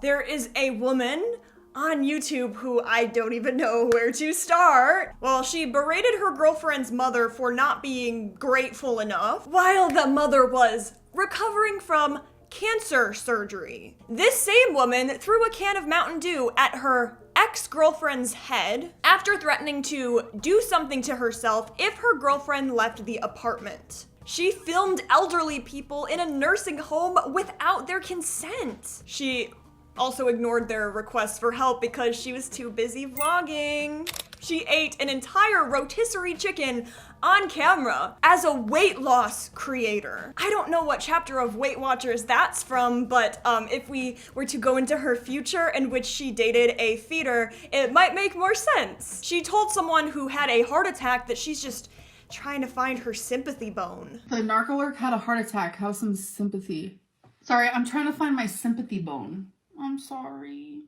There is a woman on YouTube who I don't even know where to start. Well, she berated her girlfriend's mother for not being grateful enough while the mother was recovering from cancer surgery. This same woman threw a can of Mountain Dew at her ex-girlfriend's head after threatening to do something to herself if her girlfriend left the apartment. She filmed elderly people in a nursing home without their consent. She also ignored their requests for help because she was too busy vlogging. She ate an entire rotisserie chicken on camera as a weight loss creator. I don't know what chapter of Weight Watchers that's from, but if we were to go into her future in which she dated a feeder, it might make more sense. She told someone who had a heart attack that she's just trying to find her sympathy bone. The narcolerk had a heart attack. Have some sympathy. Sorry, I'm trying to find my sympathy bone. I'm sorry.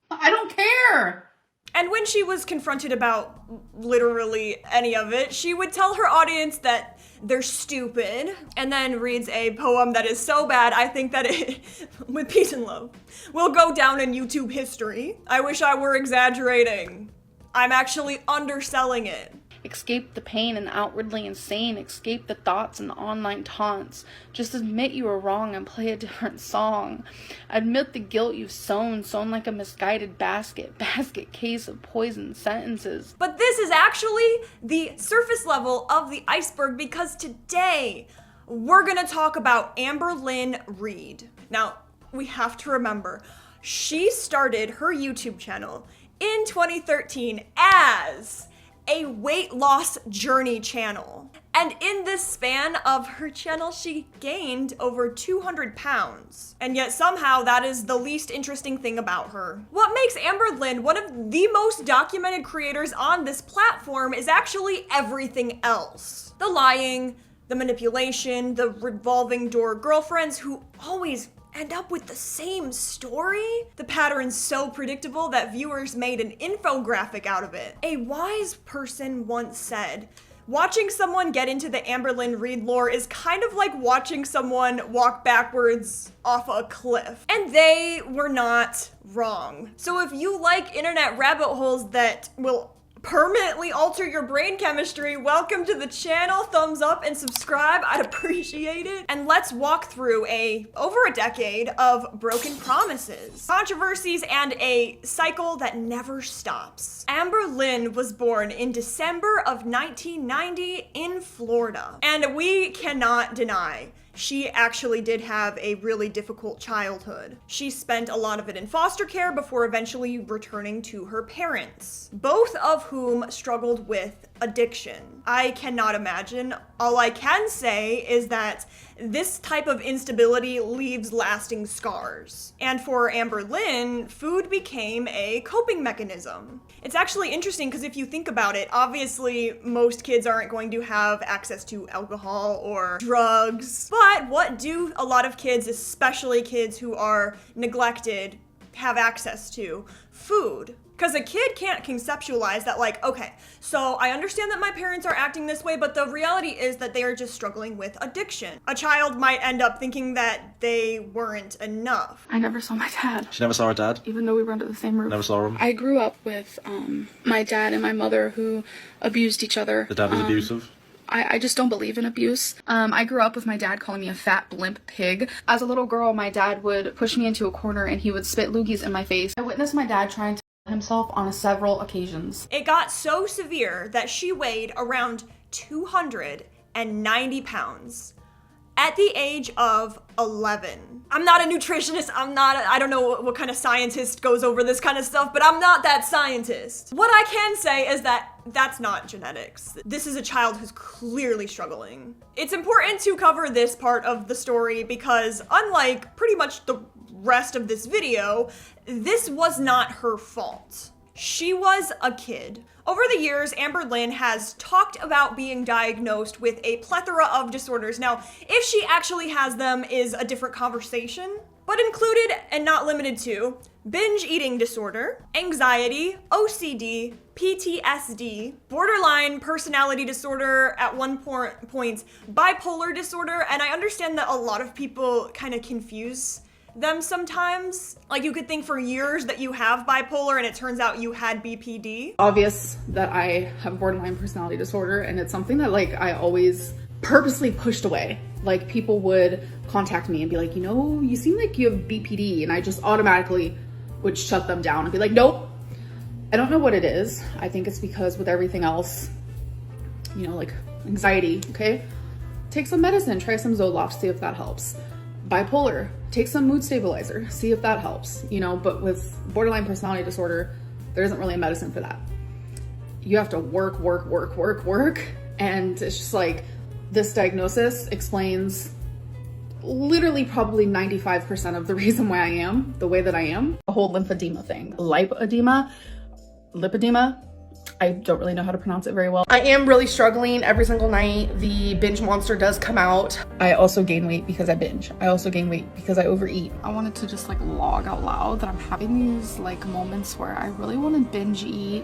I don't care! And when she was confronted about literally any of it, she would tell her audience that they're stupid, and then reads a poem that is so bad I think that it, with peace and love, will go down in YouTube history. I wish I were exaggerating. I'm actually underselling it. Escape the pain and the outwardly insane. Escape the thoughts and the online taunts. Just admit you were wrong and play a different song. Admit the guilt you've sown like a misguided basket case of poison sentences. But this is actually the surface level of the iceberg, because today we're gonna talk about Amberlynn Reid. Now, we have to remember, she started her YouTube channel in 2013 as a weight loss journey channel. And in this span of her channel, she gained over 200 pounds. And yet somehow that is the least interesting thing about her. What makes Amberlynn one of the most documented creators on this platform is actually everything else. The lying, the manipulation, the revolving door girlfriends who always end up with the same story? The pattern's so predictable that viewers made an infographic out of it. A wise person once said, watching someone get into the Amberlynn Reid lore is kind of like watching someone walk backwards off a cliff. And they were not wrong. So if you like internet rabbit holes that will permanently alter your brain chemistry, welcome to the channel. Thumbs up and subscribe, I'd appreciate it. And let's walk through over a decade of broken promises, controversies, and a cycle that never stops. Amberlynn was born in December of 1990 in Florida. And we cannot deny she actually did have a really difficult childhood. She spent a lot of it in foster care before eventually returning to her parents, both of whom struggled with addiction. I cannot imagine. All I can say is that this type of instability leaves lasting scars. And for Amberlynn, food became a coping mechanism. It's actually interesting because if you think about it, obviously most kids aren't going to have access to alcohol or drugs, but what do a lot of kids, especially kids who are neglected, have access to? Food. Because a kid can't conceptualize that, like, okay, so I understand that my parents are acting this way, but the reality is that they are just struggling with addiction. A child might end up thinking that they weren't enough. I never saw my dad. She never saw her dad? Even though we were under the same roof. Never saw him? I grew up with my dad and my mother who abused each other. The dad was abusive? I just don't believe in abuse. I grew up with my dad calling me a fat blimp pig. As a little girl, my dad would push me into a corner and he would spit loogies in my face. I witnessed my dad trying to himself on several occasions. It got so severe that she weighed around 290 pounds at the age of 11. I'm not a nutritionist, I don't know what kind of scientist goes over this kind of stuff, but I'm not that scientist. What I can say is that that's not genetics. This is a child who's clearly struggling. It's important to cover this part of the story because unlike pretty much the rest of this video, this was not her fault. She was a kid. Over the years, Amberlynn has talked about being diagnosed with a plethora of disorders. Now, if she actually has them is a different conversation, but included and not limited to binge eating disorder, anxiety, OCD, PTSD, borderline personality disorder, at one point bipolar disorder, and I understand that a lot of people kind of confuse them sometimes. Like you could think for years that you have bipolar and it turns out you had BPD. Obvious that I have borderline personality disorder, and it's something that like I always purposely pushed away. Like people would contact me and be like, you know, you seem like you have BPD, and I just automatically would shut them down and be like, nope. I don't know what it is. I think it's because with everything else, you know, like anxiety, okay? Take some medicine, try some Zoloft, see if that helps. Bipolar, take some mood stabilizer, see if that helps, you know, but with borderline personality disorder, there isn't really a medicine for that. You have to work, and it's just like, this diagnosis explains literally probably 95% of the reason why I am the way that I am. The whole lymphedema thing, lipedema, I don't really know how to pronounce it very well. I am really struggling every single night. The binge monster does come out. I also gain weight because I binge. I also gain weight because I overeat. I wanted to just like log out loud that I'm having these like moments where I really want to binge eat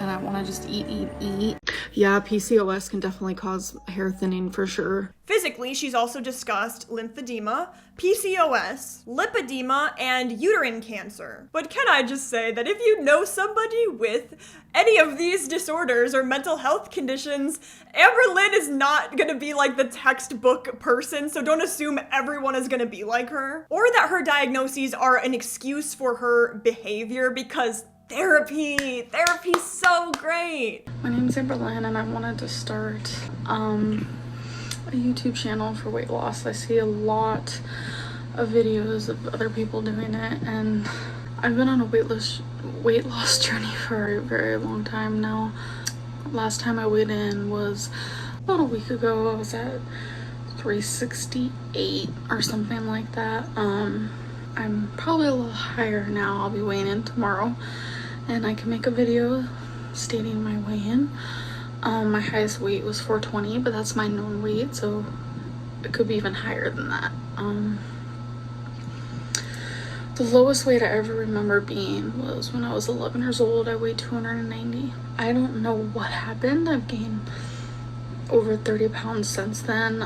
and I want to just eat. Yeah, PCOS can definitely cause hair thinning for sure. Physically, she's also discussed lymphedema, PCOS, lipedema, and uterine cancer. But can I just say that if you know somebody with any of these disorders or mental health conditions, Amberlynn is not gonna be like the textbook person, so don't assume everyone is gonna be like her. Or that her diagnoses are an excuse for her behavior, because therapy's so great. My name's Amberlynn and I wanted to start a YouTube channel for weight loss. I see a lot of videos of other people doing it, and I've been on a weight loss journey for a very long time now. Last time I weighed in was about a week ago. I was at 368 or something like that. I'm probably a little higher now. I'll be weighing in tomorrow and I can make a video stating my weigh-in. My highest weight was 420, but that's my known weight, so it could be even higher than that. The lowest weight I ever remember being was when I was 11 years old. I weighed 290. I don't know what happened. I've gained over 30 pounds since then.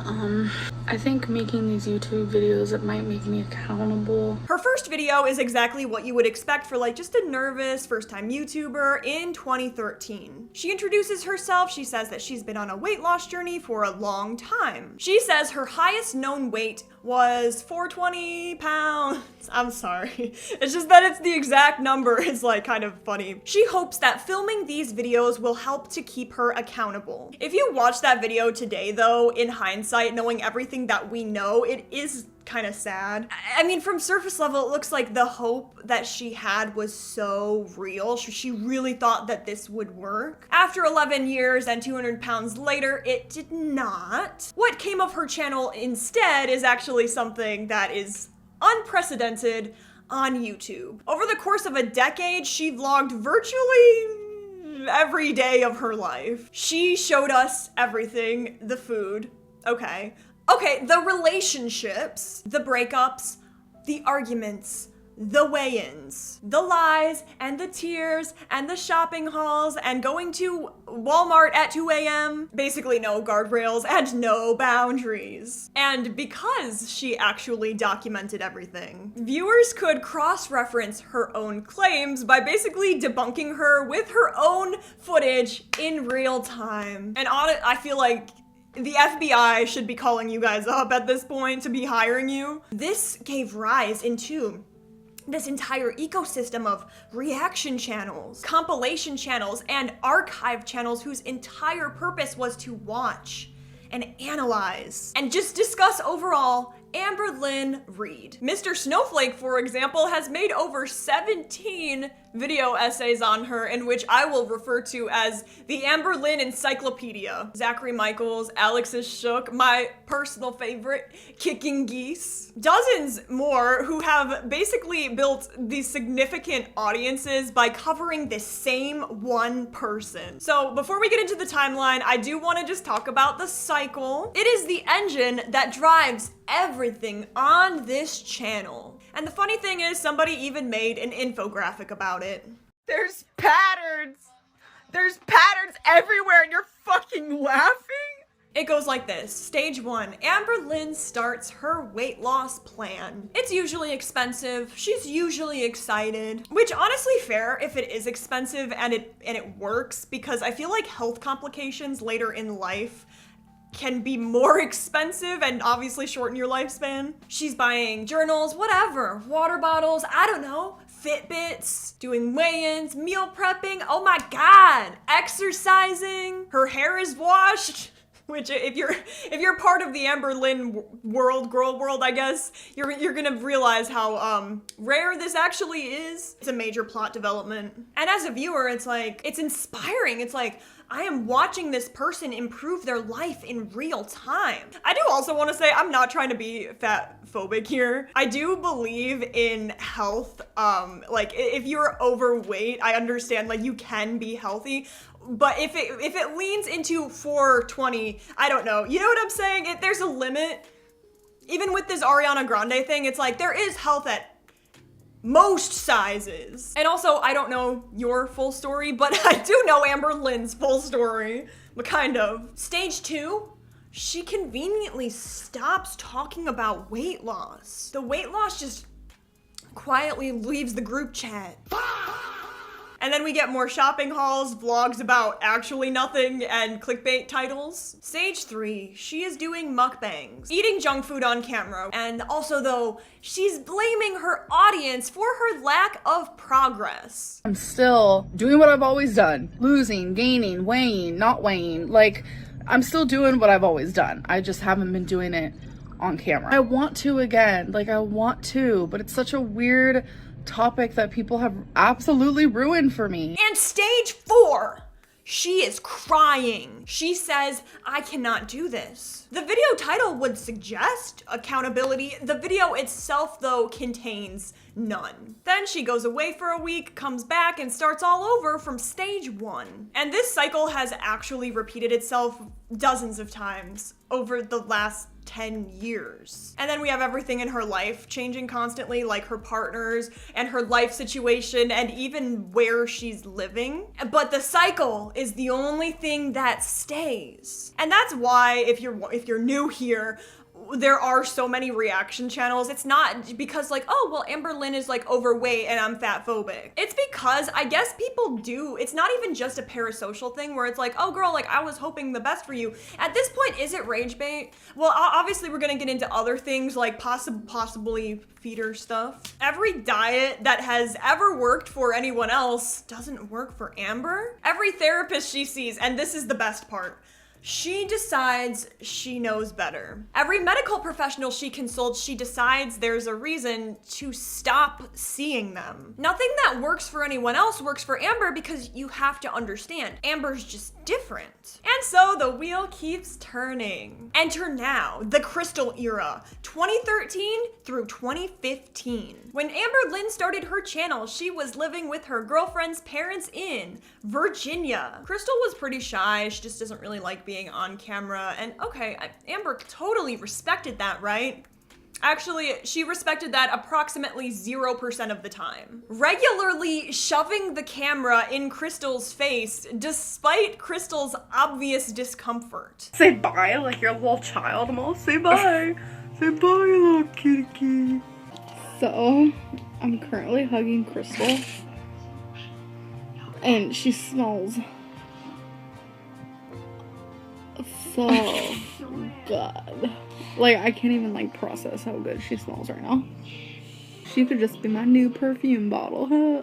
I think making these YouTube videos, it might make me accountable. Her first video is exactly what you would expect for like just a nervous first-time YouTuber in 2013. She introduces herself. She says that she's been on a weight loss journey for a long time. She says her highest known weight was 420 pounds. I'm sorry. It's just that it's the exact number is like kind of funny. She hopes that filming these videos will help to keep her accountable. If you watch that video today though, in hindsight, knowing everything that we know, it is kind of sad. I mean, from surface level, it looks like the hope that she had was so real. She really thought that this would work. After 11 years and 200 pounds later, it did not. What came of her channel instead is actually something that is unprecedented on YouTube. Over the course of a decade, she vlogged virtually every day of her life. She showed us everything. The food, okay, the relationships, the breakups, the arguments, the weigh-ins, the lies and the tears and the shopping hauls and going to Walmart at 2 a.m. Basically no guardrails and no boundaries. And because she actually documented everything, viewers could cross-reference her own claims by basically debunking her with her own footage in real time. And I feel like the FBI should be calling you guys up at this point to be hiring you. This gave rise into this entire ecosystem of reaction channels, compilation channels, and archive channels whose entire purpose was to watch and analyze and just discuss overall Amberlynn Reid. Mr. Snowflake, for example, has made over 17 video essays on her in which I will refer to as the Amberlynn Encyclopedia. Zachary Michael's Alex is Shook, my personal favorite, Kicking Geese. Dozens more who have basically built these significant audiences by covering this same one person. So before we get into the timeline, I do want to just talk about the cycle. It is the engine that drives everything on this channel. And the funny thing is, somebody even made an infographic about it. There's patterns everywhere and you're fucking laughing? It goes like this. Stage 1, Amberlynn starts her weight loss plan. It's usually expensive. She's usually excited, which honestly fair if it is expensive and it works, because I feel like health complications later in life can be more expensive and obviously shorten your lifespan. She's buying journals, whatever, water bottles, I don't know, Fitbits, doing weigh-ins, meal prepping, oh my God, exercising, her hair is washed. Which, if you're part of the Amberlynn girl world, I guess, you're gonna realize how rare this actually is. It's a major plot development. And as a viewer, it's like, it's inspiring. It's like, I am watching this person improve their life in real time. I do also want to say, I'm not trying to be fat phobic here. I do believe in health. Like, if you're overweight, I understand, like, you can be healthy. But if it leans into 420, I don't know. You know what I'm saying? There's a limit. Even with this Ariana Grande thing, it's like there is health at most sizes. And also, I don't know your full story, but I do know Amberlynn's full story. But kind of. Stage 2, she conveniently stops talking about weight loss. The weight loss just quietly leaves the group chat. And then we get more shopping hauls, vlogs about actually nothing, and clickbait titles. Stage 3, she is doing mukbangs, eating junk food on camera. And also though, she's blaming her audience for her lack of progress. I'm still doing what I've always done. Losing, gaining, weighing, not weighing. Like, I'm still doing what I've always done. I just haven't been doing it on camera. I want to again, like I want to, but it's such a weird topic that people have absolutely ruined for me. And stage 4, she is crying. She says, I cannot do this. The video title would suggest accountability. The video itself, though, contains none. Then she goes away for a week, comes back, and starts all over from stage 1. And this cycle has actually repeated itself dozens of times over the last 10 years. And then we have everything in her life changing constantly, like her partners and her life situation and even where she's living. But the cycle is the only thing that stays. And that's why if you're new here, there are so many reaction channels. It's not because like, oh, well, Amberlynn is like overweight and I'm fat phobic. It's because I guess people do. It's not even just a parasocial thing where it's like, oh girl, like I was hoping the best for you. At this point, is it rage bait? Well, obviously we're gonna get into other things like possibly feeder stuff. Every diet that has ever worked for anyone else doesn't work for Amber. Every therapist she sees, and this is the best part, she decides she knows better. Every medical professional she consults, she decides there's a reason to stop seeing them. Nothing that works for anyone else works for Amber because you have to understand, Amber's just different. And so the wheel keeps turning. Enter now, the Crystal era, 2013 through 2015. When Amberlynn started her channel, she was living with her girlfriend's parents in Virginia. Crystal was pretty shy, she just doesn't really like being on camera, and okay, Amber totally respected that, right? Actually, she respected that approximately 0% of the time. Regularly shoving the camera in Crystal's face despite Crystal's obvious discomfort. Say bye like you're a little child. I'm all say bye. Say bye, little kitty. So, I'm currently hugging Crystal, and she smells so good. Like, I can't even like process how good she smells right now. She could just be my new perfume bottle, huh?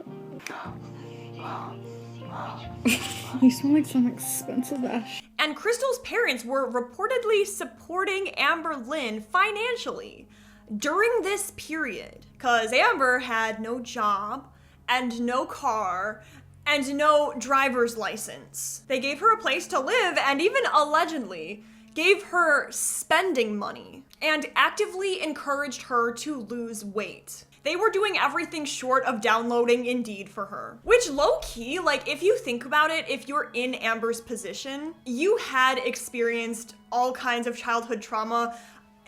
You smell like some expensive ass. And Crystal's parents were reportedly supporting Amberlynn financially during this period, because Amber had no job and no car and no driver's license. They gave her a place to live and even allegedly gave her spending money and actively encouraged her to lose weight. They were doing everything short of downloading Indeed for her. Which low-key, like if you think about it, if you're in Amber's position, you had experienced all kinds of childhood trauma.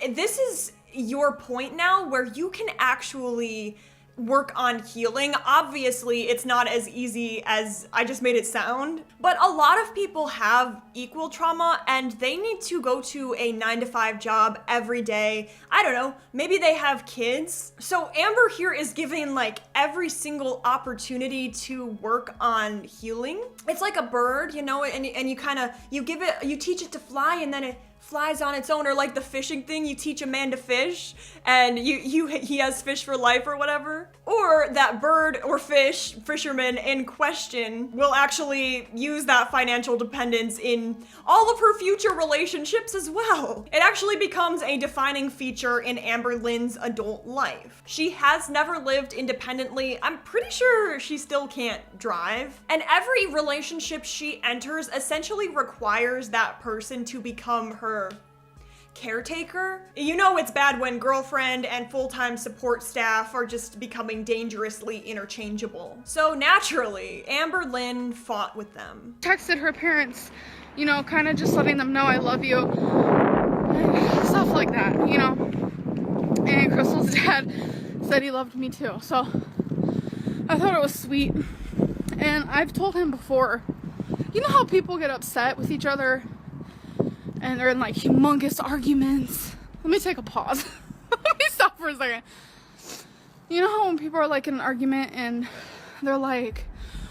This is your point now where you can actually work on healing. Obviously, it's not as easy as I just made it sound, but a lot of people have equal trauma and they need to go to a 9-to-5 job every day. I don't know, maybe they have kids. So Amber here is given like every single opportunity to work on healing. It's like a bird, you know, and you teach it to fly and then it flies on its own, or like the fishing thing, you teach a man to fish and he has fish for life or whatever. Or that bird or fisherman in question will actually use that financial dependence in all of her future relationships as well. It actually becomes a defining feature in Amberlynn's adult life. She has never lived independently. I'm pretty sure she still can't drive. And every relationship she enters essentially requires that person to become her caretaker. You know it's bad when girlfriend and full-time support staff are just becoming dangerously interchangeable. So naturally, Amberlynn fought with them. Texted her parents, you know, kind of just letting them know I love you, stuff like that, you know. And Crystal's dad said he loved me too, so I thought it was sweet. And I've told him before, you know how people get upset with each other and they're in like humongous arguments? Let me take a pause. Let me stop for a second. You know how when people are like in an argument and they're like,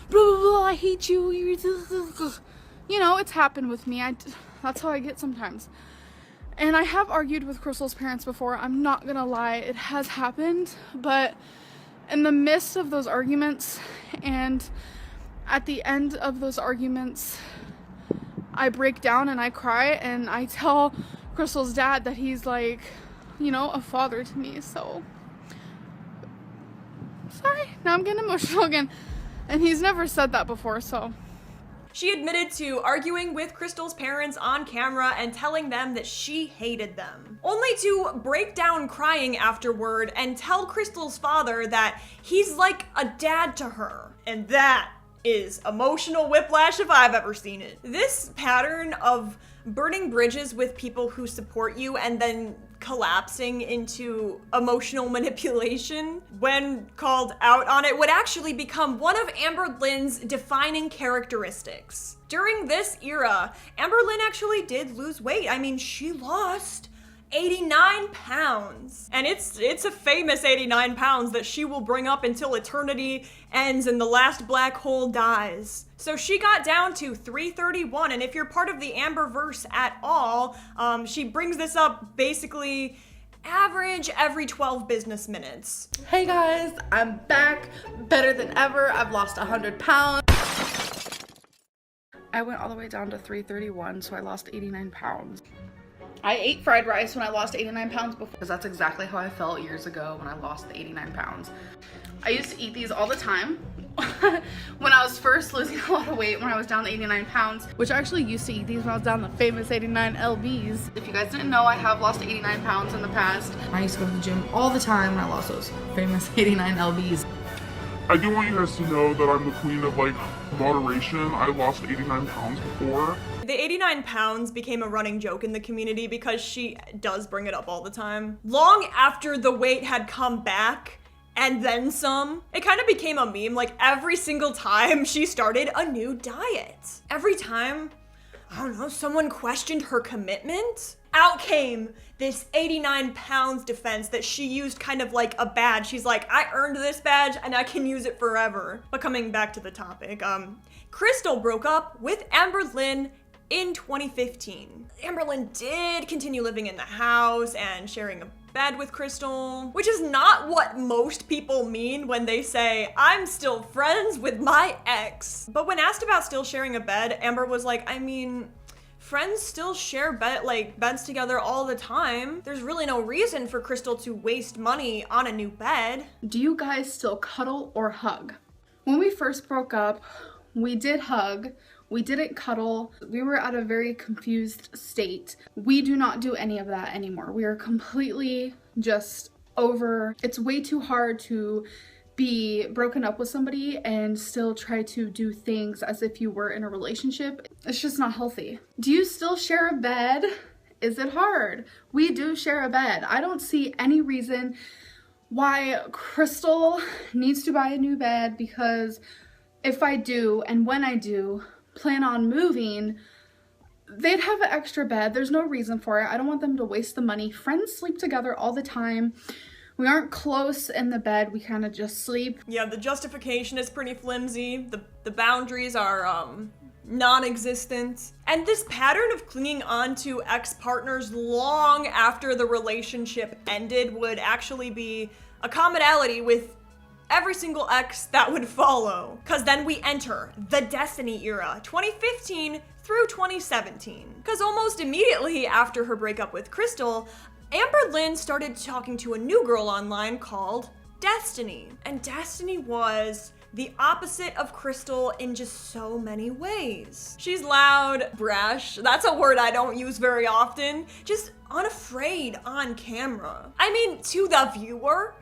blah, blah, blah, I hate you. You know, it's happened with me. That's how I get sometimes. And I have argued with Crystal's parents before. I'm not gonna lie, it has happened. But in the midst of those arguments and at the end of those arguments, I break down and I cry and I tell Crystal's dad that he's like, you know, a father to me. So sorry, now I'm getting emotional again. And he's never said that before, so. She admitted to arguing with Crystal's parents on camera and telling them that she hated them, only to break down crying afterward and tell Crystal's father that he's like a dad to her. And that is emotional whiplash if I've ever seen it. This pattern of burning bridges with people who support you and then collapsing into emotional manipulation when called out on it would actually become one of Amberlynn's defining characteristics. During this era, Amberlynn actually did lose weight. I mean, she lost 89 pounds. And it's a famous 89 pounds that she will bring up until eternity ends and the last black hole dies. So she got down to 331, and if you're part of the Amberverse at all, she brings this up basically average every 12 business minutes. Hey guys, I'm back, better than ever. I've lost 100 pounds. I went all the way down to 331, so I lost 89 pounds. I ate fried rice when I lost 89 pounds before. Because that's exactly how I felt years ago when I lost the 89 pounds. I used to eat these all the time when I was first losing a lot of weight, when I was down to 89 pounds, which I actually used to eat these when I was down the famous 89 lbs. If you guys didn't know, I have lost 89 pounds in the past. I used to go to the gym all the time when I lost those famous 89 lbs. I do want you guys to know that I'm the queen of like moderation. I lost 89 pounds before. The 89 pounds became a running joke in the community because she does bring it up all the time. Long after the weight had come back, and then some, it kind of became a meme. Like every single time she started a new diet, every time, I don't know, someone questioned her commitment, out came this 89 pounds defense that she used kind of like a badge. She's like, I earned this badge and I can use it forever. But coming back to the topic, Crystal broke up with Amberlynn in 2015. Amberlynn did continue living in the house and sharing a bed with Crystal, which is not what most people mean when they say, I'm still friends with my ex. But when asked about still sharing a bed, Amber was like, I mean, friends still share beds together all the time. There's really no reason for Crystal to waste money on a new bed. Do you guys still cuddle or hug? When we first broke up, we did hug. We didn't cuddle. We were at a very confused state. We do not do any of that anymore. We are completely just over. It's way too hard to be broken up with somebody and still try to do things as if you were in a relationship. It's just not healthy. Do you still share a bed? Is it hard? We do share a bed. I don't see any reason why Crystal needs to buy a new bed, because if I do, and when I do, plan on moving, they'd have an extra bed. There's no reason for it. I don't want them to waste the money. Friends sleep together all the time. We aren't close in the bed. We kind of just sleep. Yeah, the justification is pretty flimsy. The boundaries are non-existent. And this pattern of clinging on to ex-partners long after the relationship ended would actually be a commonality with every single ex that would follow. Cause then we enter the Destiny era, 2015 through 2017. Cause almost immediately after her breakup with Crystal, Amberlynn started talking to a new girl online called Destiny. And Destiny was the opposite of Crystal in just so many ways. She's loud, brash, that's a word I don't use very often, just unafraid on camera. I mean, to the viewer,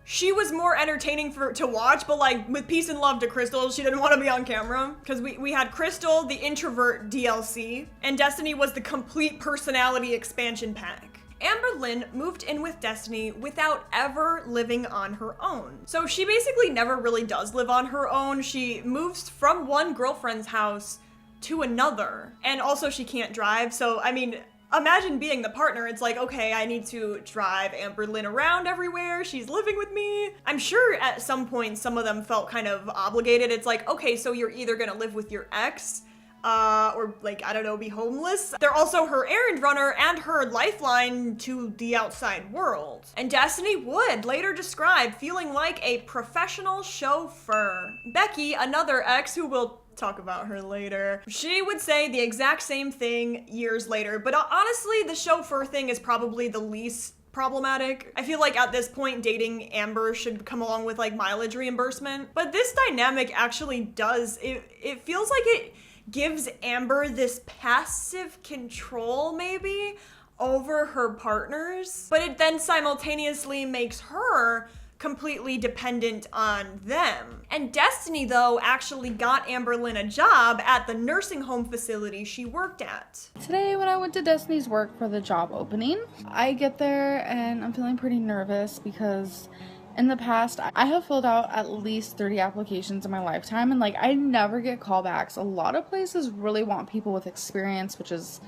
she was more entertaining to watch, but like with peace and love to Crystal, she didn't want to be on camera. Because we had Crystal, the introvert DLC, and Destiny was the complete personality expansion pack. Amberlynn moved in with Destiny without ever living on her own. So she basically never really does live on her own. She moves from one girlfriend's house to another. And also she can't drive, so I mean, imagine being the partner. It's like, okay, I need to drive Amberlynn around everywhere. She's living with me. I'm sure at some point some of them felt kind of obligated. It's like, okay, so you're either gonna live with your ex, or like, I don't know, be homeless. They're also her errand runner and her lifeline to the outside world. And Destiny would later describe feeling like a professional chauffeur. Becky, another ex who will talk about her later, she would say the exact same thing years later, but honestly, the chauffeur thing is probably the least problematic. I feel like at this point, dating Amber should come along with like mileage reimbursement, but this dynamic actually does, it feels like it gives Amber this passive control maybe over her partners, but it then simultaneously makes her completely dependent on them. And Destiny, though, actually got Amberlynn a job at the nursing home facility she worked at. Today when I went to Destiny's work for the job opening, I get there and I'm feeling pretty nervous because in the past, I have filled out at least 30 applications in my lifetime, and like I never get callbacks. A lot of places really want people with experience, which is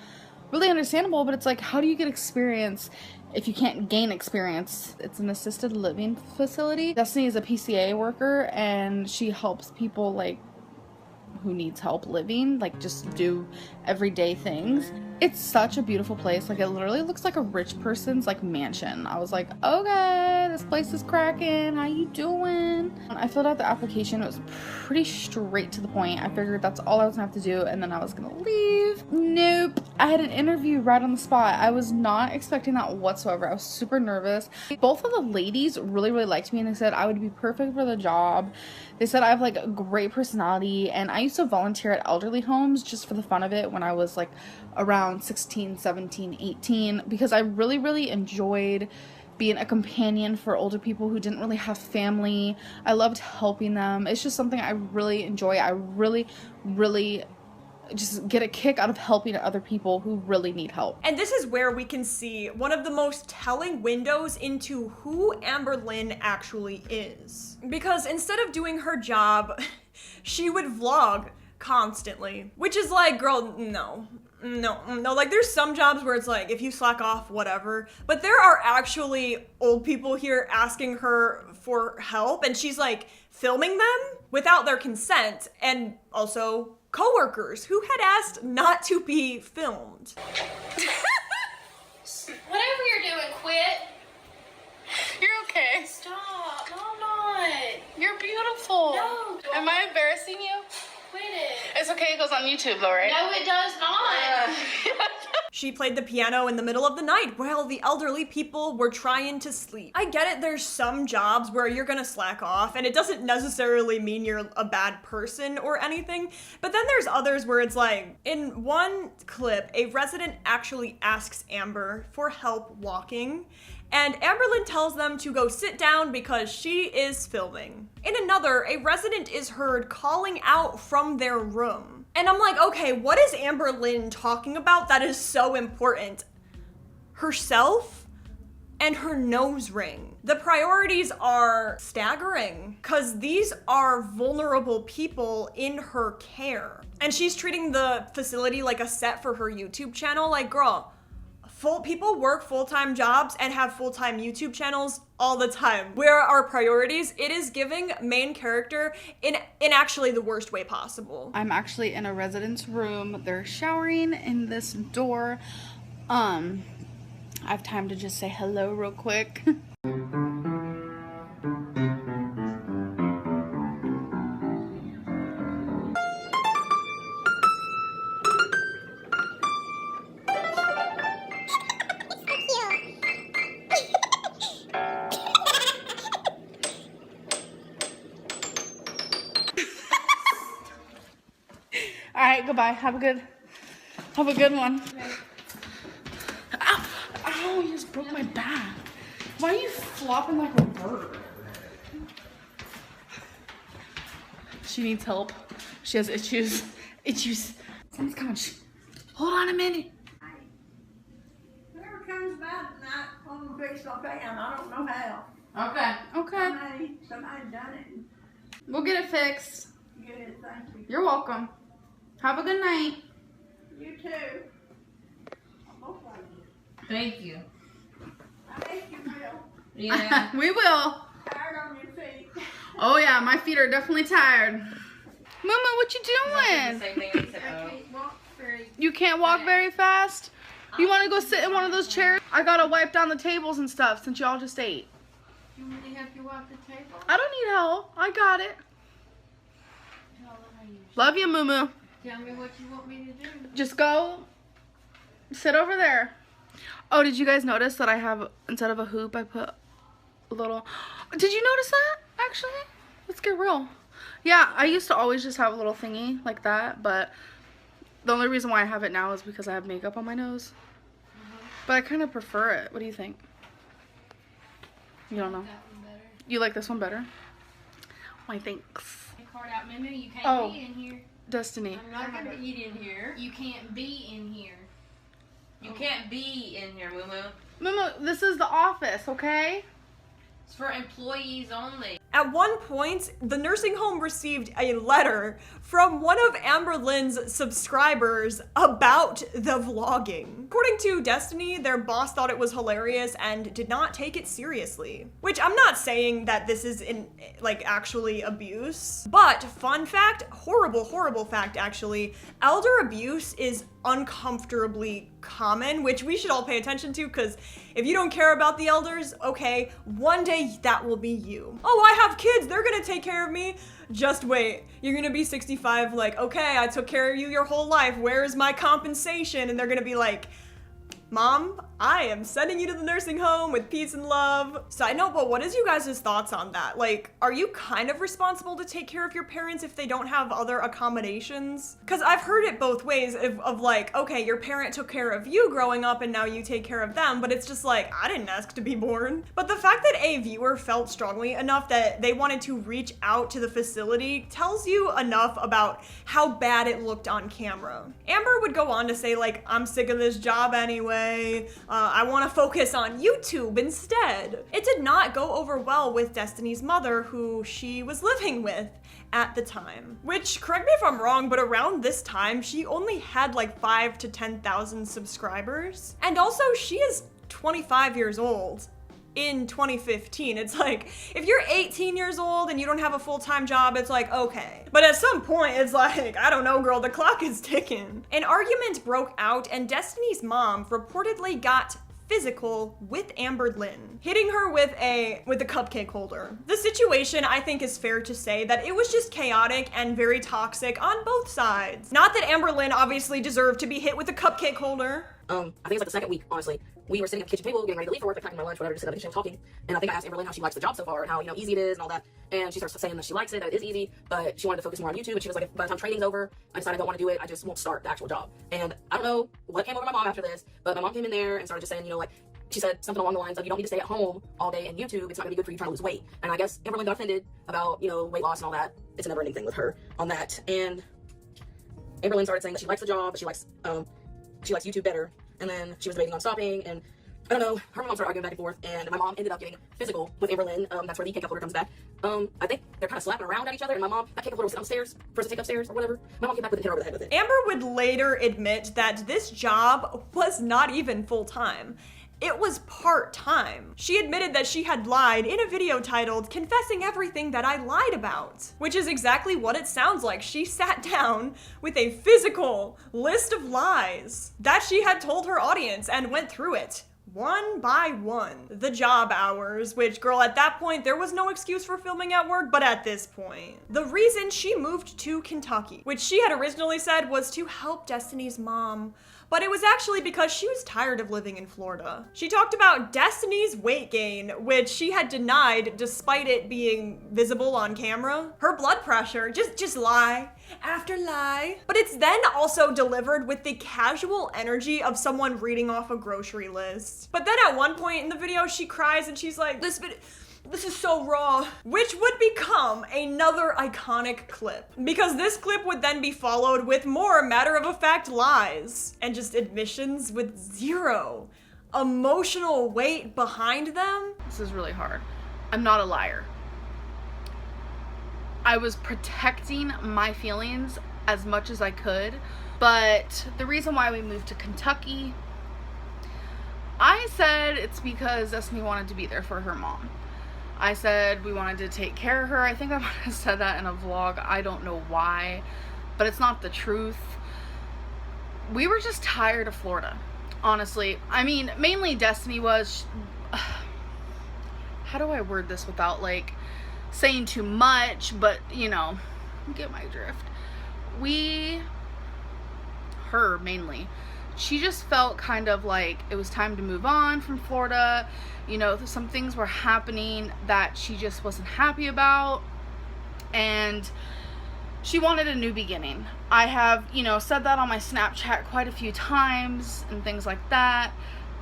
really understandable, but it's like, how do you get experience if you can't gain experience? It's an assisted living facility. Destiny is a PCA worker, and she helps people like who needs help living, like just do everyday things. It's such a beautiful place. Like it literally looks like a rich person's like mansion. I was like, okay, this place is cracking. How you doing? I filled out the application. It was pretty straight to the point. I figured that's all I was gonna have to do and then I was gonna leave. Nope. I had an interview right on the spot. I was not expecting that whatsoever. I was super nervous. Both of the ladies really liked me and they said I would be perfect for the job. They said I have like a great personality, and I used to volunteer at elderly homes just for the fun of it when I was like around 16, 17, 18, because I really enjoyed being a companion for older people who didn't really have family. I loved helping them. It's just something I really enjoy. I really just get a kick out of helping other people who really need help. And this is where we can see one of the most telling windows into who Amberlynn actually is. Because instead of doing her job, she would vlog constantly, which is like, girl, no, like there's some jobs where it's like, if you slack off, whatever, but there are actually old people here asking her for help, and she's like filming them without their consent, and also coworkers who had asked not to be filmed. Whatever you're doing, quit. You're okay. Stop. No, I'm not. You're beautiful. No. Am I embarrassing you? Quit it. It's okay, it goes on YouTube though, right? No, it does not. She played the piano in the middle of the night while the elderly people were trying to sleep. I get it, there's some jobs where you're gonna slack off, and it doesn't necessarily mean you're a bad person or anything, but then there's others where it's like, in one clip, a resident actually asks Amber for help walking, and Amberlynn tells them to go sit down because she is filming. In another, a resident is heard calling out from their room. And I'm like, okay, what is Amberlynn talking about that is so important? Herself? and her nose ring. The priorities are staggering because these are vulnerable people in her care. And she's treating the facility like a set for her YouTube channel. Like, girl, people work full-time jobs and have full-time YouTube channels all the time. Where are our priorities? It is giving main character in actually the worst way possible. I'm actually in a resident's room. They're showering in this door. I have time to just say hello real quick. Alright, goodbye. Have a good one. Ow! Ow, you just broke my back. Why are you flopping like a bird? She needs help. She has issues. Something's coming. Hold on a minute. Whoever comes about tonight, I'm gonna fix my fan. I don't know how. Okay. Somebody done it. We'll get it fixed. Good, thank you. You're welcome. Have a good night. You too. I hope I do. Thank you. I think you will. Yeah. We will. Tired on your feet. Oh yeah, my feet are definitely tired. Mama, what you The doing? same thing I said, I oh. can't walk very. You can't walk very fast? You want to go sit in one of those chairs? I gotta wipe down the tables and stuff since y'all just ate. You want me to help you walk the table? I don't need help. I got it. Love you, Moo. Tell me what you want me to do. Just go sit over there. Oh, did you guys notice that I have, instead of a hoop, I put a little... Did you notice that, actually? Let's get real. Yeah, I used to always just have a little thingy like that, but the only reason why I have it now is because I have makeup on my nose. But I kind of prefer it. What do you think? You don't know? You like this one better? Why, thanks. Card out, Moo. You can't Oh. be in here. Destiny. I'm not gonna eat in here. You can't be in here. You can't be in here, Moo Moo. Moo, this is the office, okay? It's for employees only. At one point, the nursing home received a letter from one of Amberlynn's subscribers about the vlogging. According to Destiny, their boss thought it was hilarious and did not take it seriously. Which I'm not saying that this is actually abuse, but fun fact, horrible fact actually, elder abuse is uncomfortably common, which we should all pay attention to, because if you don't care about the elders, okay, one day that will be you. Oh, I have kids, they're gonna take care of me. Just wait, you're gonna be 65, like, okay, I took care of you your whole life, where's my compensation? And they're gonna be like, Mom, I am sending you to the nursing home with peace and love. Side note, but what is you guys' thoughts on that? Like, are you kind of responsible to take care of your parents if they don't have other accommodations? Because I've heard it both ways of like, okay, your parent took care of you growing up and now you take care of them, but it's just like, I didn't ask to be born. But the fact that a viewer felt strongly enough that they wanted to reach out to the facility tells you enough about how bad it looked on camera. Amber would go on to say, like, I'm sick of this job anyway. I want to focus on YouTube instead. It did not go over well with Destiny's mother, who she was living with at the time. Which, correct me if I'm wrong, but around this time, she only had like 5,000 to 10,000 subscribers. And also, she is 25 years old. In 2015, it's like, if you're 18 years old and you don't have a full-time job, it's like, okay. But at some point, it's like, I don't know, girl, the clock is ticking. An argument broke out and Destiny's mom reportedly got physical with Amberlynn, hitting her with a cupcake holder. The situation, I think, is fair to say that it was just chaotic and very toxic on both sides. Not that Amberlynn obviously deserved to be hit with a cupcake holder. I think it's like the second week, honestly. We were sitting at the kitchen table, getting ready to leave for work, like packing my lunch, whatever, just sitting at the kitchen talking. And I think I asked Amberlynn how she likes the job so far, and how, you know, easy it is and all that. And she starts saying that she likes it, that it is easy, but she wanted to focus more on YouTube. And she was like, by the time training's over, I decided I don't want to do it. I just won't start the actual job. And I don't know what came over my mom after this, but my mom came in there and started just saying, you know, like, she said something along the lines of, you don't need to stay at home all day in YouTube. It's not gonna be good for you trying to lose weight. And I guess Amberlynn got offended about, you know, weight loss and all that. It's a never ending thing with her on that. And Amberlynn started saying that she likes the job, but she likes YouTube better. And then she was debating on stopping, and I don't know, her and my mom started arguing back and forth, and my mom ended up getting physical with Amberlynn. That's where the cake uploader comes back. I think they're kind of slapping around at each other, and my mom, that cake uploader was sitting upstairs for us to take upstairs or whatever. My mom came back with a hit her over the head with it. Amber would later admit that this job was not even full-time. It was part-time. She admitted that she had lied in a video titled "Confessing Everything That I Lied About," which is exactly what it sounds like. She sat down with a physical list of lies that she had told her audience and went through it one by one. The job hours, which, girl, at that point, there was no excuse for filming at work, but at this point. The reason she moved to Kentucky, which she had originally said was to help Destiny's mom, but it was actually because she was tired of living in Florida. She talked about Destiny's weight gain, which she had denied despite it being visible on camera. Her blood pressure, just lie after lie. But it's then also delivered with the casual energy of someone reading off a grocery list. But then at one point in the video, she cries and she's like, this is so raw, which would become another iconic clip. Because this clip would then be followed with more matter-of-fact lies and just admissions with zero emotional weight behind them. This is really hard. I'm not a liar. I was protecting my feelings as much as I could, but the reason why we moved to Kentucky, I said it's because Destiny wanted to be there for her mom. I said we wanted to take care of her. I think I might have said that in a vlog. I don't know why, but it's not the truth. We were just tired of Florida, honestly. I mean, mainly Destiny was, how do I word this without like saying too much, but you know, you get my drift. Her mainly, she just felt kind of like it was time to move on from Florida. You know, some things were happening that she just wasn't happy about, and she wanted a new beginning. I have, you know, said that on my Snapchat quite a few times and things like that,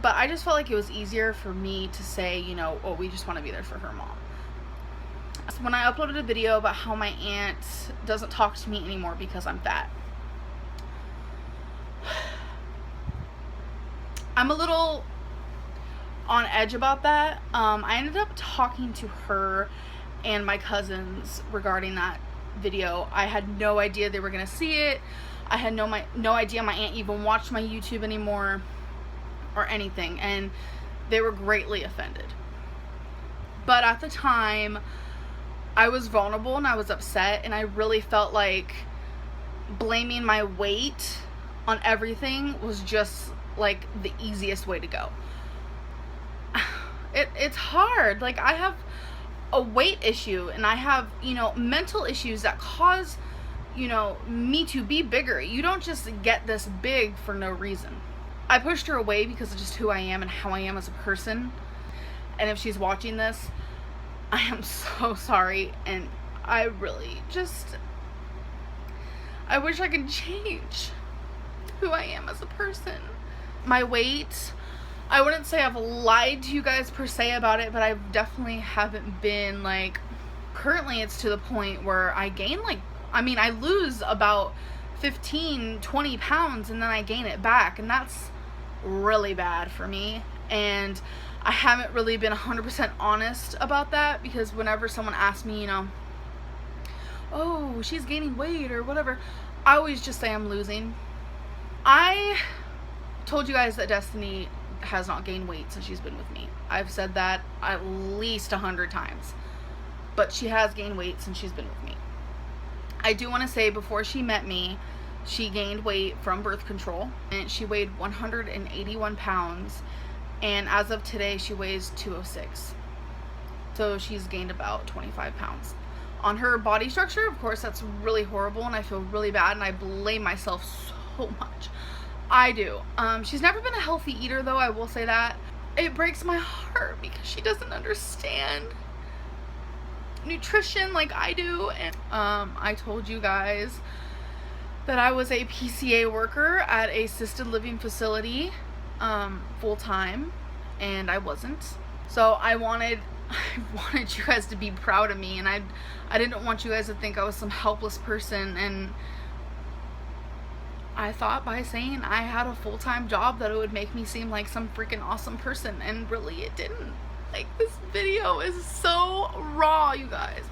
but I just felt like it was easier for me to say, you know, oh, we just want to be there for her mom. So when I uploaded a video about how my aunt doesn't talk to me anymore because I'm fat, I'm a little on edge about that. I ended up talking to her and my cousins regarding that video. I had no idea they were gonna see it. I had no idea my aunt even watched my YouTube anymore or anything, and they were greatly offended. But at the time, I was vulnerable and I was upset, and I really felt like blaming my weight on everything was just like the easiest way to go. It's hard. Like, I have a weight issue, and I have, you know, mental issues that cause, you know, me to be bigger. You don't just get this big for no reason. I pushed her away because of just who I am and how I am as a person. And if she's watching this, I am so sorry, and I really just, I wish I could change who I am as a person. My weight, I wouldn't say I've lied to you guys per se about it, but I definitely haven't been like, currently it's to the point where I gain like, I mean, I lose about 15-20 pounds and then I gain it back, and that's really bad for me. And I haven't really been 100% honest about that, because whenever someone asks me, you know, oh, she's gaining weight or whatever, I always just say I'm losing. I told you guys that Destiny has not gained weight since she's been with me. I've said that at least 100 times, but she has gained weight since she's been with me. I do want to say, before she met me, she gained weight from birth control, and she weighed 181 pounds, and as of today she weighs 206. So she's gained about 25 pounds. On her body structure, of course, that's really horrible, and I feel really bad, and I blame myself so much. I do. She's never been a healthy eater, though, I will say that. It breaks my heart because she doesn't understand nutrition like I do. And I told you guys that I was a PCA worker at a assisted living facility full-time, and I wasn't. So I wanted you guys to be proud of me, and I didn't want you guys to think I was some helpless person, and I thought by saying I had a full-time job that it would make me seem like some freaking awesome person, and really it didn't. Like, this video is so raw, you guys.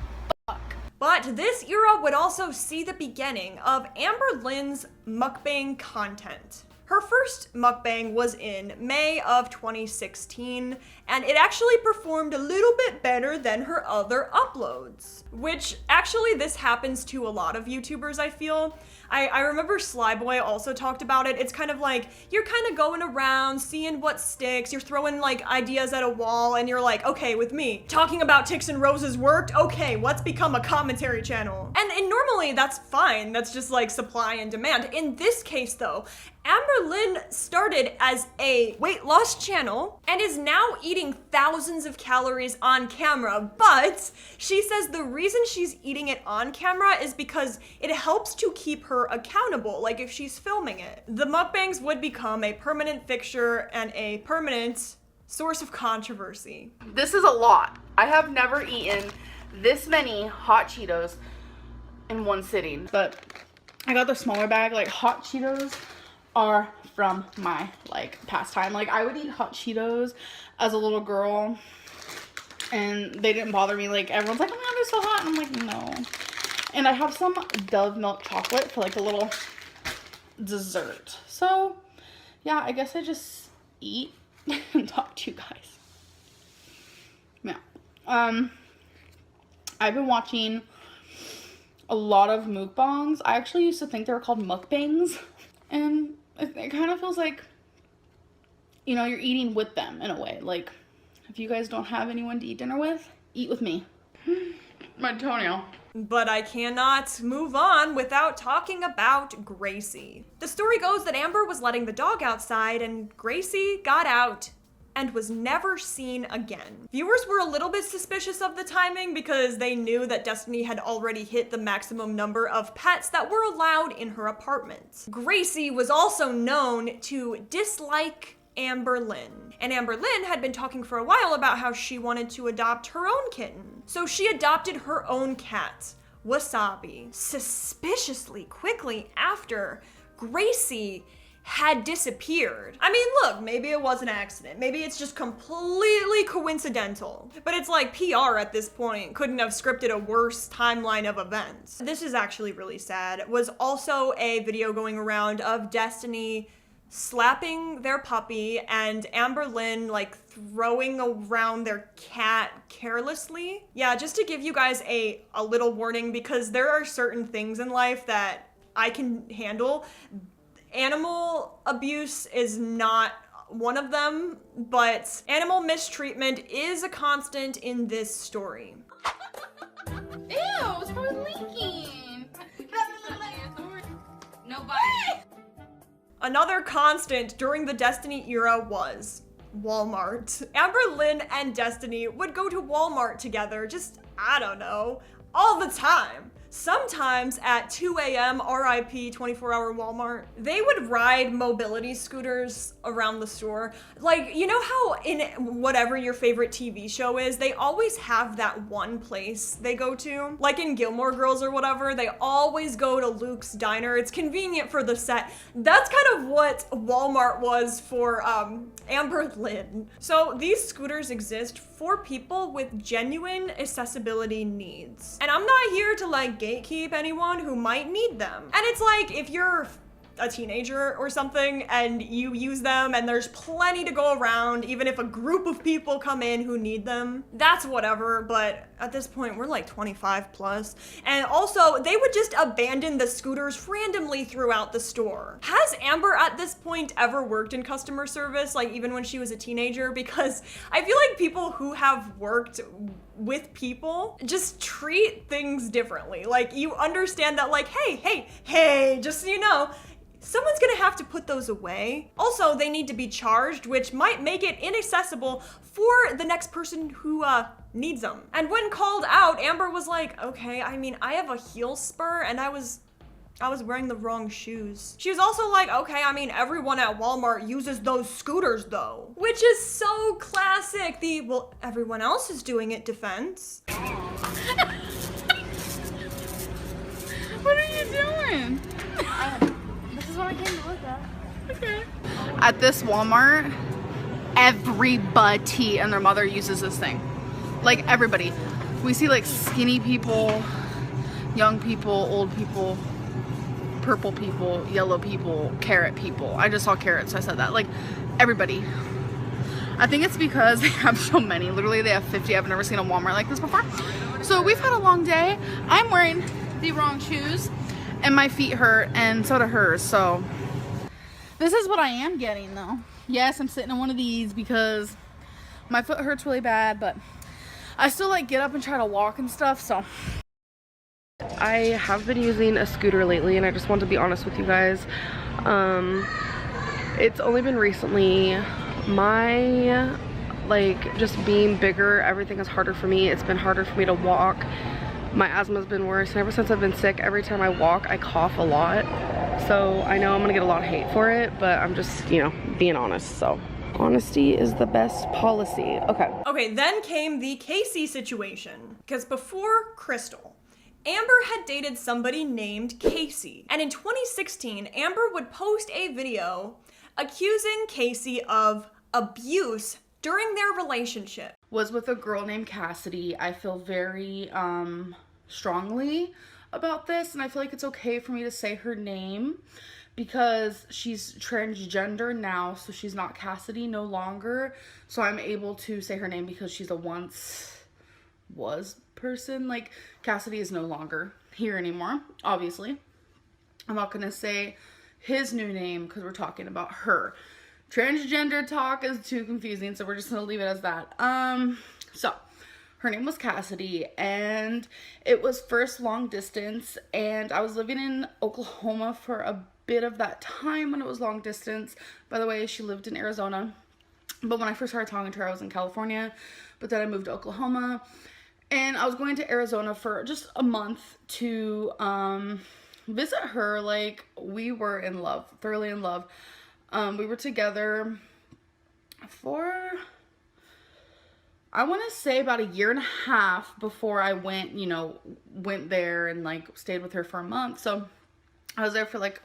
Fuck. But this era would also see the beginning of Amberlynn's mukbang content. Her first mukbang was in May of 2016, and it actually performed a little bit better than her other uploads. Which, actually, this happens to a lot of YouTubers, I feel. I remember Slyboy also talked about it. It's kind of like, you're kind of going around, seeing what sticks, you're throwing like ideas at a wall, and you're like, okay, with me, talking about Ticks and Roses worked, okay, let's become a commentary channel. And normally that's fine, that's just like supply and demand. In this case though, Amberlynn started as a weight loss channel and is now eating thousands of calories on camera, but she says the reason she's eating it on camera is because it helps to keep her accountable, like if she's filming it. The mukbangs would become a permanent fixture and a permanent source of controversy. This is a lot. I have never eaten this many hot Cheetos in one sitting, but I got the smaller bag. Like, hot Cheetos are from my like pastime. Like, I would eat hot Cheetos as a little girl and they didn't bother me. Like, everyone's like, oh my god, they're so hot, and I'm like, no. And I have some Dove milk chocolate for like a little dessert. So yeah, I guess I just eat and talk to you guys. Yeah. I've been watching a lot of mukbangs. I actually used to think they were called mukbangs, and it kind of feels like, you know, you're eating with them in a way. Like, if you guys don't have anyone to eat dinner with, eat with me. My toenail. But I cannot move on without talking about Gracie. The story goes that Amber was letting the dog outside and Gracie got out and was never seen again. Viewers were a little bit suspicious of the timing because they knew that Destiny had already hit the maximum number of pets that were allowed in her apartment. Gracie was also known to dislike Amberlynn, and Amberlynn had been talking for a while about how she wanted to adopt her own kitten. So she adopted her own cat, Wasabi, suspiciously quickly after Gracie had disappeared. I mean, look, maybe it was an accident. Maybe it's just completely coincidental. But it's like PR at this point couldn't have scripted a worse timeline of events. This is actually really sad. It was also a video going around of Destiny slapping their puppy and Amberlynn like throwing around their cat carelessly. Yeah, just to give you guys a little warning, because there are certain things in life that I can handle. Animal abuse is not one of them, but animal mistreatment is a constant in this story. Ew, it's probably leaking. Nobody. Another constant during the Destiny era was Walmart. Amberlynn and Destiny would go to Walmart together, just, I don't know, all the time. Sometimes at 2 a.m. RIP 24-hour Walmart, they would ride mobility scooters around the store. Like, you know how in whatever your favorite TV show is, they always have that one place they go to? Like in Gilmore Girls or whatever, they always go to Luke's Diner. It's convenient for the set. That's kind of what Walmart was for Amberlynn. So these scooters exist for people with genuine accessibility needs. And I'm not here to like gatekeep anyone who might need them. And it's like, if you're a teenager or something and you use them and there's plenty to go around, even if a group of people come in who need them, that's whatever. But at this point, we're like 25 plus. And also, they would just abandon the scooters randomly throughout the store. Has Amber at this point ever worked in customer service, like even when she was a teenager? Because I feel like people who have worked with people just treat things differently. Like, you understand that, like, hey, just so you know, someone's gonna have to put those away. Also, they need to be charged, which might make it inaccessible for the next person who needs them. And when called out, Amber was like, okay, I mean, I have a heel spur and I was wearing the wrong shoes. She was also like, okay, I mean, everyone at Walmart uses those scooters though. Which is so classic, the, well, everyone else is doing it defense. What are you doing? This is what I came to look at. Okay. At this Walmart, everybody and their mother uses this thing. Like everybody. We see like skinny people, young people, old people, purple people, yellow people, carrot people. I just saw carrots, so I said that. Like everybody. I think it's because they have so many. Literally they have 50. I've never seen a Walmart like this before. So we've had a long day. I'm wearing the wrong shoes and my feet hurt, and so do hers. So this is what I am getting though. Yes, I'm sitting in one of these because my foot hurts really bad, but I still like get up and try to walk and stuff, so. I have been using a scooter lately, and I just want to be honest with you guys. It's only been recently. My, like, just being bigger, everything is harder for me. It's been harder for me to walk. My asthma's been worse, and ever since I've been sick, every time I walk, I cough a lot. So I know I'm gonna get a lot of hate for it, but I'm just, you know, being honest, so. Honesty is the best policy. Okay, then came the Casey situation. Because before Crystal, Amber had dated somebody named Casey. And in 2016, Amber would post a video accusing Casey of abuse during their relationship. Was with a girl named Cassidy. I feel very strongly about this, and I feel like it's okay for me to say her name because she's transgender now, so she's not Cassidy no longer. So I'm able to say her name because she's a once was person. Like, Cassidy is no longer here anymore, obviously. I'm not gonna say his new name because we're talking about her. Transgender talk is too confusing, so we're just gonna leave it as that. So her name was Cassidy, and it was first long distance, and I was living in Oklahoma for a bit of that time when it was long distance. By the way, she lived in Arizona, but when I first started talking to her, I was in California, but then I moved to Oklahoma, and I was going to Arizona for just a month to visit her. Like, we were in love, thoroughly in love. We were together for, I want to say, about a year and a half before I went, you know, went there and like stayed with her for a month. So I was there for like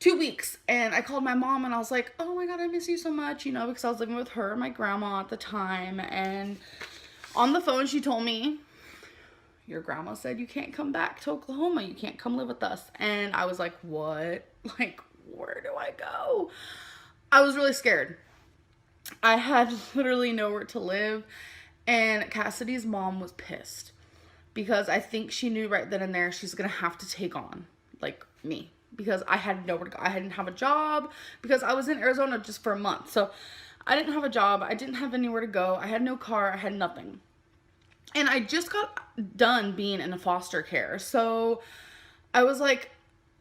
2 weeks, and I called my mom and I was like, oh my god, I miss you so much, you know, because I was living with her and my grandma at the time. And on the phone she told me, your grandma said you can't come back to Oklahoma, you can't come live with us. And I was like, what? Like, where do I go? I was really scared. I had literally nowhere to live, and Cassidy's mom was pissed because I think she knew right then and there she's gonna have to take on like me, because I had nowhere to go. I didn't have a job because I was in Arizona just for a month, so I didn't have a job, I didn't have anywhere to go, I had no car, I had nothing. And I just got done being in a foster care, so I was like,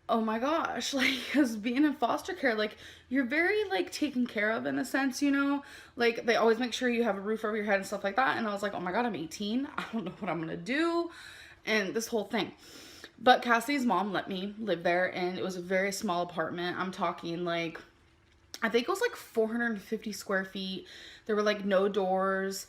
oh my gosh, like, because being in foster care, like, you're very, like, taken care of in a sense, you know? Like, they always make sure you have a roof over your head and stuff like that. And I was like, oh my god, I'm 18. I don't know what I'm gonna do. And this whole thing. But Cassie's mom let me live there, and it was a very small apartment. I'm talking, like, I think it was, like, 450 square feet. There were, like, no doors.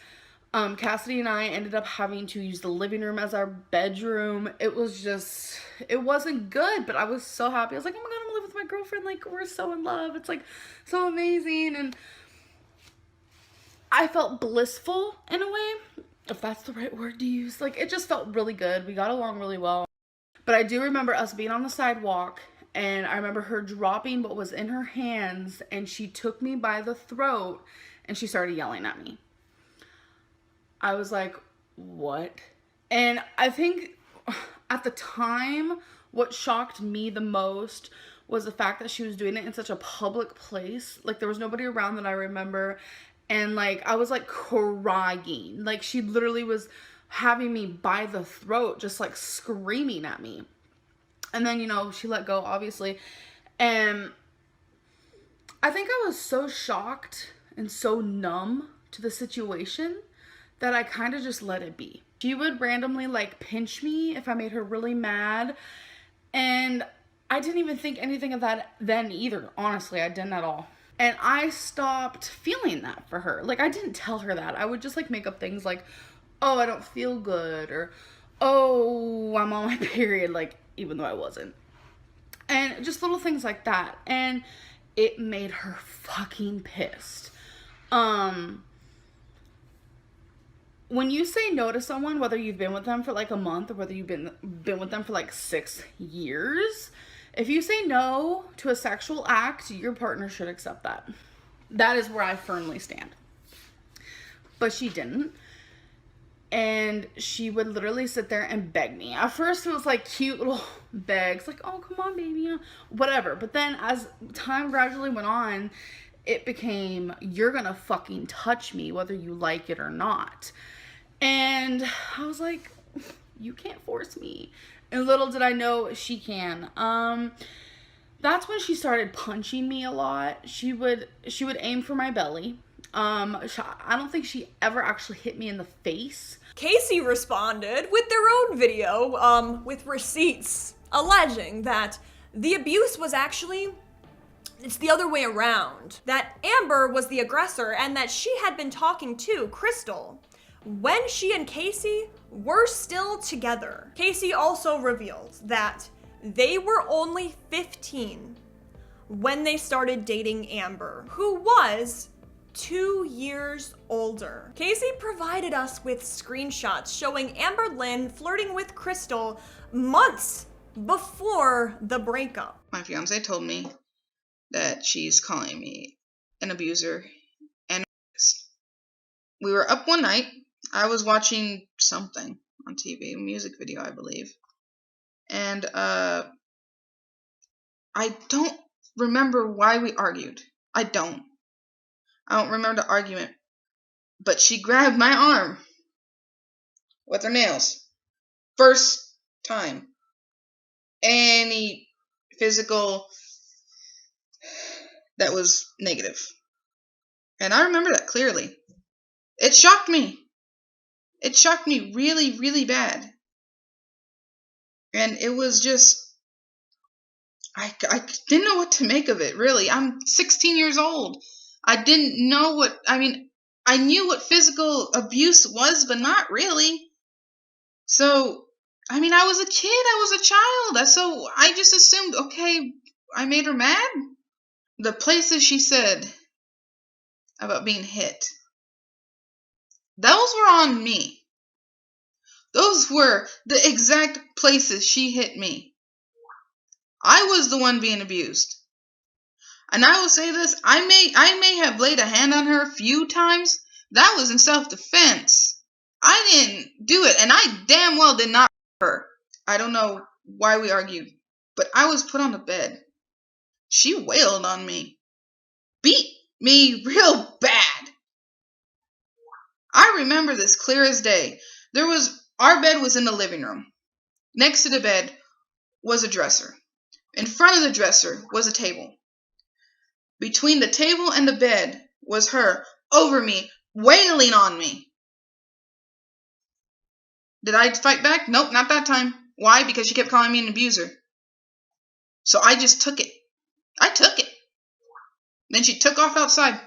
Cassidy and I ended up having to use the living room as our bedroom. It was just, it wasn't good, but I was so happy. I was like, oh my god, I'm gonna live with my girlfriend. Like, we're so in love. It's like so amazing. And I felt blissful in a way, if that's the right word to use. Like, it just felt really good. We got along really well. But I do remember us being on the sidewalk, and I remember her dropping what was in her hands, and she took me by the throat and she started yelling at me. I was like, what? And I think at the time, what shocked me the most was the fact that she was doing it in such a public place. Like, there was nobody around that I remember. And, like, I was, like, crying. Like, she literally was having me by the throat, just, like, screaming at me. And then, you know, she let go, obviously. And I think I was so shocked and so numb to the situation that I kind of just let it be. She would randomly like pinch me if I made her really mad, and I didn't even think anything of that then either. Honestly, I didn't at all. And I stopped feeling that for her. Like, I didn't tell her that. I would just like make up things like, oh, I don't feel good, or oh, I'm on my period, like, even though I wasn't. And just little things like that. And it made her fucking pissed. When you say no to someone, whether you've been with them for like a month or whether you've been with them for like 6 years, if you say no to a sexual act, your partner should accept that. That is where I firmly stand. But she didn't. And she would literally sit there and beg me. At first it was like cute little begs, like, oh, come on, baby, whatever. But then as time gradually went on, it became, you're gonna fucking touch me whether you like it or not. And I was like, you can't force me. And little did I know she can. That's when she started punching me a lot. She would aim for my belly. I don't think she ever actually hit me in the face. Casey responded with their own video, with receipts, alleging that the abuse was actually, it's the other way around. That Amber was the aggressor and that she had been talking to Crystal when she and Casey were still together. Casey also revealed that they were only 15 when they started dating Amber, who was 2 years older. Casey provided us with screenshots showing Amberlynn flirting with Crystal months before the breakup. My fiance told me that she's calling me an abuser and we were up one night. I was watching something on TV, a music video, I believe. And I don't remember why we argued. I don't remember the argument. But she grabbed my arm with her nails. First time. Any physical that was negative. And I remember that clearly. It shocked me. It shocked me really, really bad. And it was just, I didn't know what to make of it, really. I'm 16 years old. I didn't know what, I knew what physical abuse was, but not really. So, I was a kid, I was a child. So I just assumed, okay, I made her mad. The places she said about being hit, those were on me. Those were the exact places she hit me. I was the one being abused. And I will say this, I may have laid a hand on her a few times. That was in self-defense. I didn't do it, and I damn well did not hurt her. I don't know why we argued, but I was put on the bed. She wailed on me. Beat me real bad. I remember this clear as day. Our bed was in the living room. Next to the bed was a dresser. In front of the dresser was a table. Between the table and the bed was her over me, wailing on me. Did I fight back? Nope, not that time. Why? Because she kept calling me an abuser. So I just took it. I took it. Then she took off outside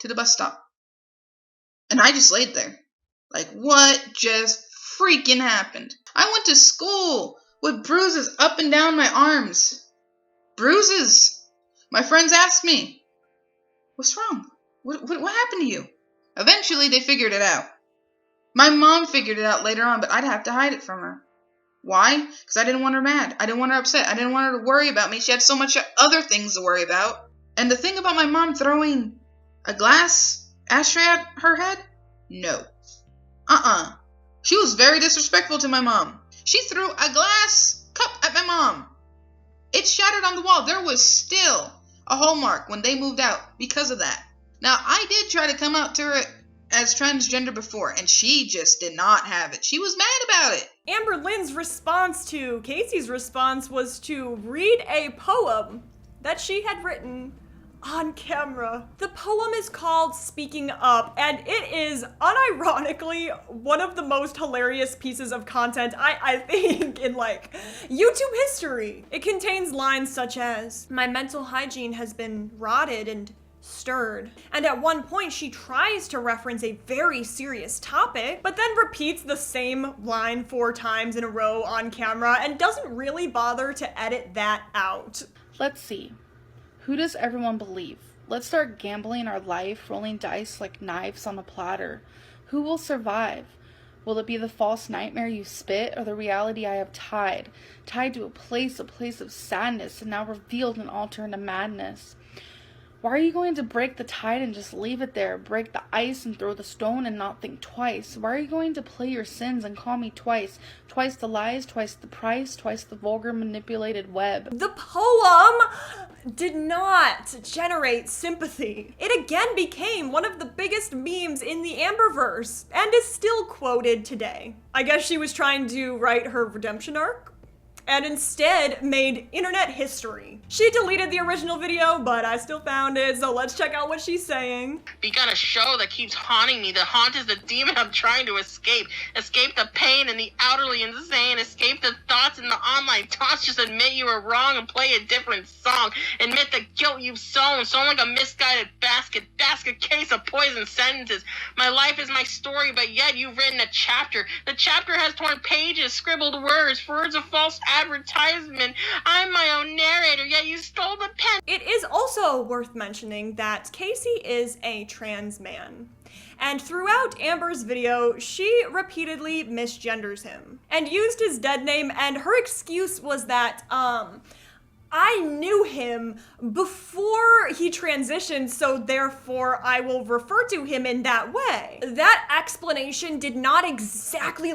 to the bus stop. And I just laid there. Like, what just freaking happened? I went to school with bruises up and down my arms. Bruises. My friends asked me, what's wrong? What happened to you? Eventually, they figured it out. My mom figured it out later on, but I'd have to hide it from her. Why? Because I didn't want her mad. I didn't want her upset. I didn't want her to worry about me. She had so much other things to worry about. And the thing about my mom throwing a glass ashtray at her head? No. She was very disrespectful to my mom. She threw a glass cup at my mom. It shattered on the wall. There was still a hole mark when they moved out because of that. Now, I did try to come out to her as transgender before, and she just did not have it. She was mad about it. Amberlynn's response to Casey's response was to read a poem that she had written on camera. The poem is called Speaking Up, and it is unironically one of the most hilarious pieces of content I think in YouTube history. It contains lines such as, "My mental hygiene has been rotted and stirred. And at one point, she tries to reference a very serious topic, but then repeats the same line 4 times in a row on camera and doesn't really bother to edit that out. Let's see. Who does everyone believe? Let's start gambling our life, rolling dice like knives on a platter. Who will survive? Will it be the false nightmare you spit, or the reality I have tied to a place of sadness, and now revealed and altered into madness? Why are you going to break the tide and just leave it there? Break the ice and throw the stone and not think twice? Why are you going to play your sins and call me twice? Twice the lies, twice the price, twice the vulgar manipulated web. The poem did not generate sympathy. It again became one of the biggest memes in the Amberverse and is still quoted today. I guess she was trying to write her redemption arc and instead made internet history. She deleted the original video, but I still found it, so let's check out what she's saying. Begun a show that keeps haunting me. The haunt is the demon I'm trying to escape. Escape the pain and the outerly insane. Escape the thoughts and the online taunts. Just admit you were wrong and play a different song. Admit the guilt you've sown like a misguided basket case of poison sentences. My life is my story, but yet you've written a chapter. The chapter has torn pages, scribbled words of false advertisement. I'm my own narrator, yet you stole the pen. It is also worth mentioning that Casey is a trans man. And throughout Amber's video, she repeatedly misgenders him and used his dead name, and her excuse was that, I knew him before he transitioned, so therefore I will refer to him in that way. That explanation did not exactly,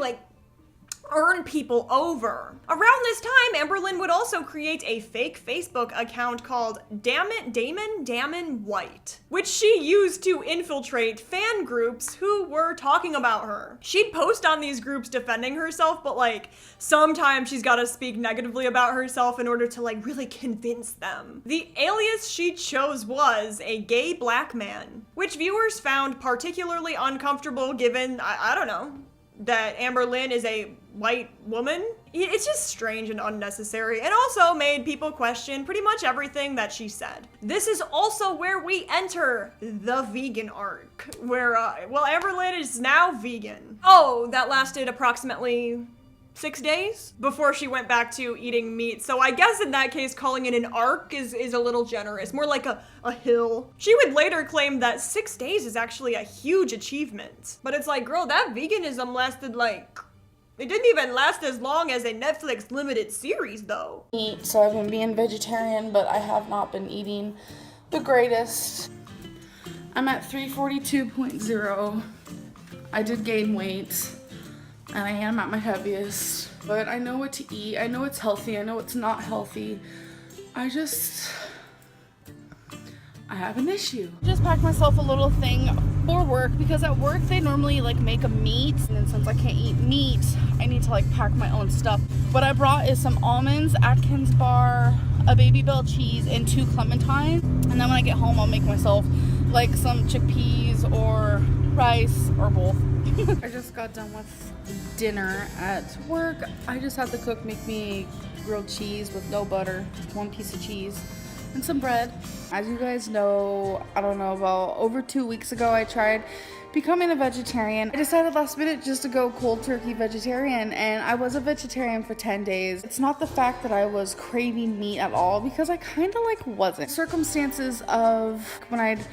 earn people over. Around this time, Amberlynn would also create a fake Facebook account called Damon White, which she used to infiltrate fan groups who were talking about her. She'd post on these groups defending herself, but sometimes she's gotta speak negatively about herself in order to really convince them. The alias she chose was a gay black man, which viewers found particularly uncomfortable given, I don't know, that Amberlynn is a white woman. It's just strange and unnecessary, and also made people question pretty much everything that she said. This is also where we enter the vegan arc, where, Amberlynn is now vegan. Oh, that lasted approximately 6 days before she went back to eating meat. So I guess in that case, calling it an arc is a little generous, more like a hill. She would later claim that 6 days is actually a huge achievement. But it's girl, that veganism lasted it didn't even last as long as a Netflix limited series though. So I've been being vegetarian, but I have not been eating the greatest. I'm at 342.0. I did gain weight, and I am at my heaviest, but I know what to eat. I know it's healthy. I know it's not healthy. I have an issue. Just packed myself a little thing for work because at work they normally make a meat, and then since I can't eat meat, I need to pack my own stuff. What I brought is some almonds, Atkins bar, a Baby Bell cheese, and 2 clementines. And then when I get home, I'll make myself some chickpeas or rice or both. I just got done with dinner at work. I just had the cook make me grilled cheese with no butter, 1 piece of cheese, and some bread. As you guys know, I don't know, about over 2 weeks ago, I tried becoming a vegetarian. I decided last minute just to go cold turkey vegetarian, and I was a vegetarian for 10 days. It's not the fact that I was craving meat at all, because I kind of wasn't. Circumstances of when I'd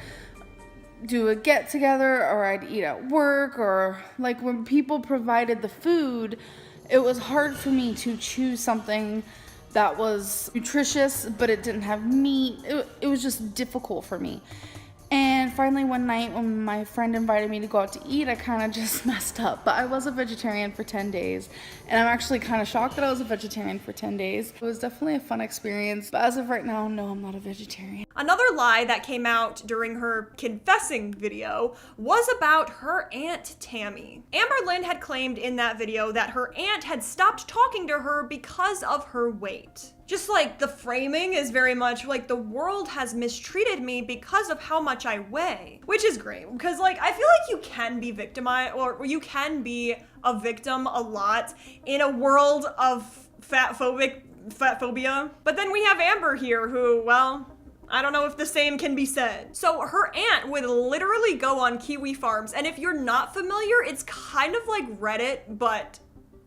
do a get together or I'd eat at work, or when people provided the food, it was hard for me to choose something that was nutritious but it didn't have meat. It was just difficult for me. And finally one night when my friend invited me to go out to eat, I kind of just messed up. But I was a vegetarian for 10 days. And I'm actually kind of shocked that I was a vegetarian for 10 days. It was definitely a fun experience. But as of right now, no, I'm not a vegetarian. Another lie that came out during her confessing video was about her Aunt Tammy. Amberlynn had claimed in that video that her aunt had stopped talking to her because of her weight. Just the framing is very much the world has mistreated me because of how much I weigh, which is great because I feel you can be victimized, or you can be a victim a lot in a world of fat phobia. But then we have Amber here who, I don't know if the same can be said. So her aunt would literally go on kiwi farms, and if you're not familiar, it's kind of like Reddit, but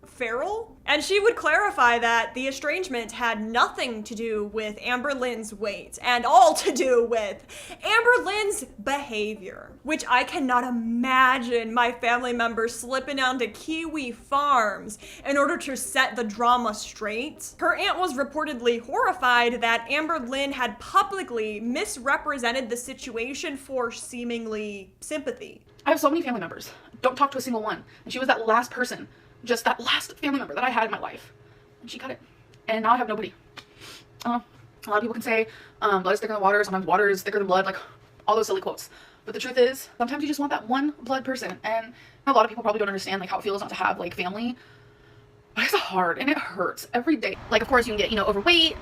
feral. And she would clarify that the estrangement had nothing to do with Amberlynn's weight and all to do with Amberlynn's behavior, which I cannot imagine my family members slipping down to kiwi farms in order to set the drama straight. Her aunt was reportedly horrified that Amberlynn had publicly misrepresented the situation for seemingly sympathy. I have so many family members. Don't talk to a single one. And she was that last person. Just that last family member that I had in my life. And she cut it. And now I have nobody. A lot of people can say, blood is thicker than water, sometimes water is thicker than blood, like all those silly quotes. But the truth is, sometimes you just want that one blood person. And a lot of people probably don't understand like how it feels not to have like family. But it's hard and it hurts every day. Like of course you can get, you know, overweight.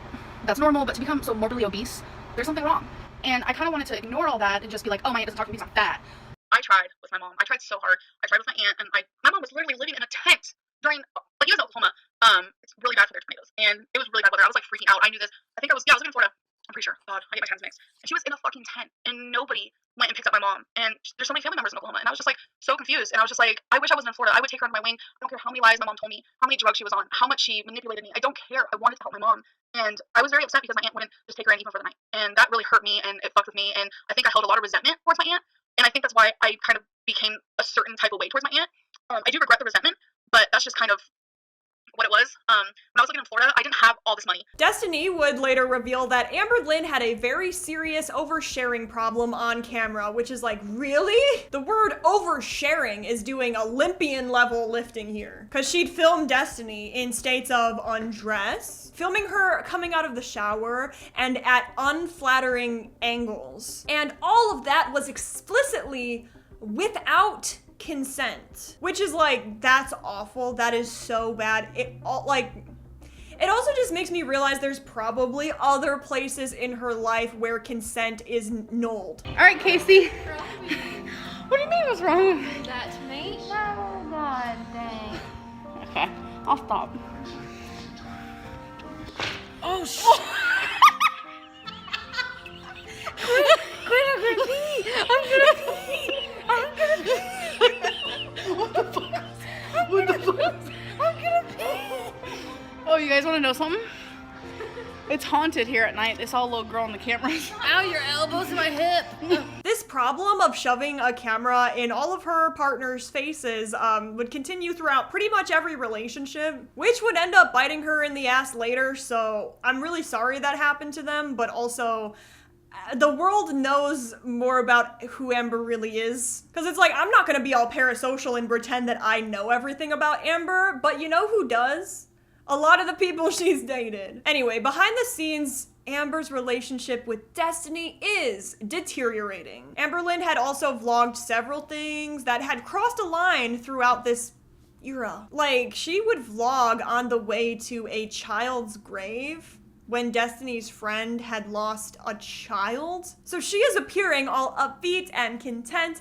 That's normal, but to become so morbidly obese, there's something wrong. And I kind of wanted to ignore all that and just be like, oh, my aunt doesn't talk to me because I'm fat. I tried with my mom. I tried so hard. I tried with my aunt, and my mom was literally living in a tent during, like, it was Oklahoma. It's really bad for their tomatoes, and it was really bad weather. I was like freaking out. I knew this. I was living in Florida. I'm pretty sure. God, I get my times mixed. And she was in a fucking tent, and nobody went and picked up my mom. And there's so many family members in Oklahoma, and I was just like so confused. And I was just like, I wish I wasn't in Florida. I would take her under my wing. I don't care how many lies my mom told me, how many drugs she was on, how much she manipulated me. I don't care. I wanted to help my mom. And I was very upset because my aunt wouldn't just take her in even for the night. And that really hurt me, and it fucked with me. And I think I held a lot of resentment towards my aunt. And I think that's why I kind of became a certain type of way towards my aunt. I do regret the resentment, but that's just kind of what it was. When I was living in Florida, I didn't have all this money. Destiny would later reveal that Amberlynn had a very serious oversharing problem on camera, which is like, really? The word oversharing is doing Olympian level lifting here. Cause she'd film Destiny in states of undress, filming her coming out of the shower and at unflattering angles. And all of that was explicitly without consent, which is like, that's awful. That is so bad. It also just makes me realize there's probably other places in her life where consent is nulled. All right, Casey. What do you mean what's wrong? That to me? Oh, God dang. Okay, I'll stop. Oh, shit. Quit, I'm gonna pee. I'm gonna pee. What the fuck? What the fuck? I'm gonna pee. Oh, you guys want to know something? It's haunted here at night. They saw a little girl on the cameras. Ow, your elbows in my hip. This problem of shoving a camera in all of her partners' faces would continue throughout pretty much every relationship, which would end up biting her in the ass later, so I'm really sorry that happened to them, but also the world knows more about who Amber really is. Because it's like, I'm not gonna be all parasocial and pretend that I know everything about Amber, but you know who does? A lot of the people she's dated. Anyway, behind the scenes, Amber's relationship with Destiny is deteriorating. Amberlynn had also vlogged several things that had crossed a line throughout this era. Like, she would vlog on the way to a child's grave when Destiny's friend had lost a child. So she is appearing all upbeat and content,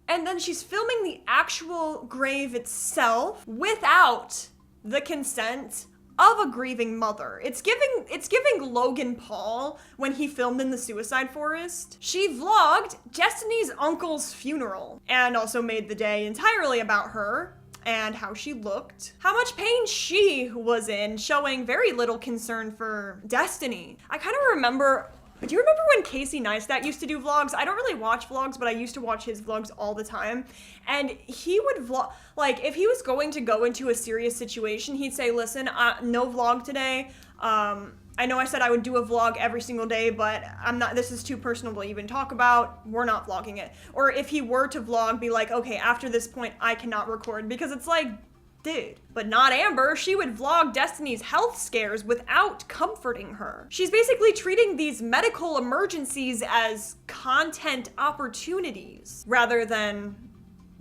and then she's filming the actual grave itself without the consent of a grieving mother. It's giving Logan Paul when he filmed in the suicide forest. She vlogged Destiny's uncle's funeral and also made the day entirely about her and how she looked, how much pain she was in, showing very little concern for Destiny. I kind of remember, do you remember when Casey Neistat used to do vlogs? I don't really watch vlogs, but I used to watch his vlogs all the time. And he would vlog, like if he was going to go into a serious situation, he'd say, listen, no vlog today. I know I said I would do a vlog every single day, but this is too personal to even talk about. We're not vlogging it. Or if he were to vlog, be like, okay, after this point, I cannot record, because it's like, dude. But not Amber. She would vlog Destiny's health scares without comforting her. She's basically treating these medical emergencies as content opportunities rather than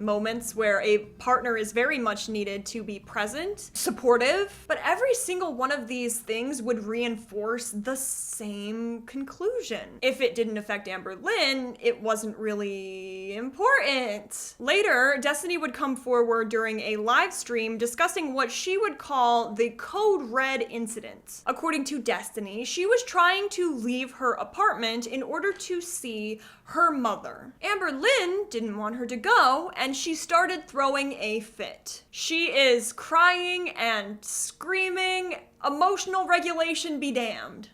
moments where a partner is very much needed to be present, supportive, but every single one of these things would reinforce the same conclusion. If it didn't affect Amberlynn, it wasn't really important. Later, Destiny would come forward during a live stream discussing what she would call the Code Red incident. According to Destiny, she was trying to leave her apartment in order to see her mother. Amberlynn didn't want her to go, and she started throwing a fit. She is crying and screaming. Emotional regulation be damned.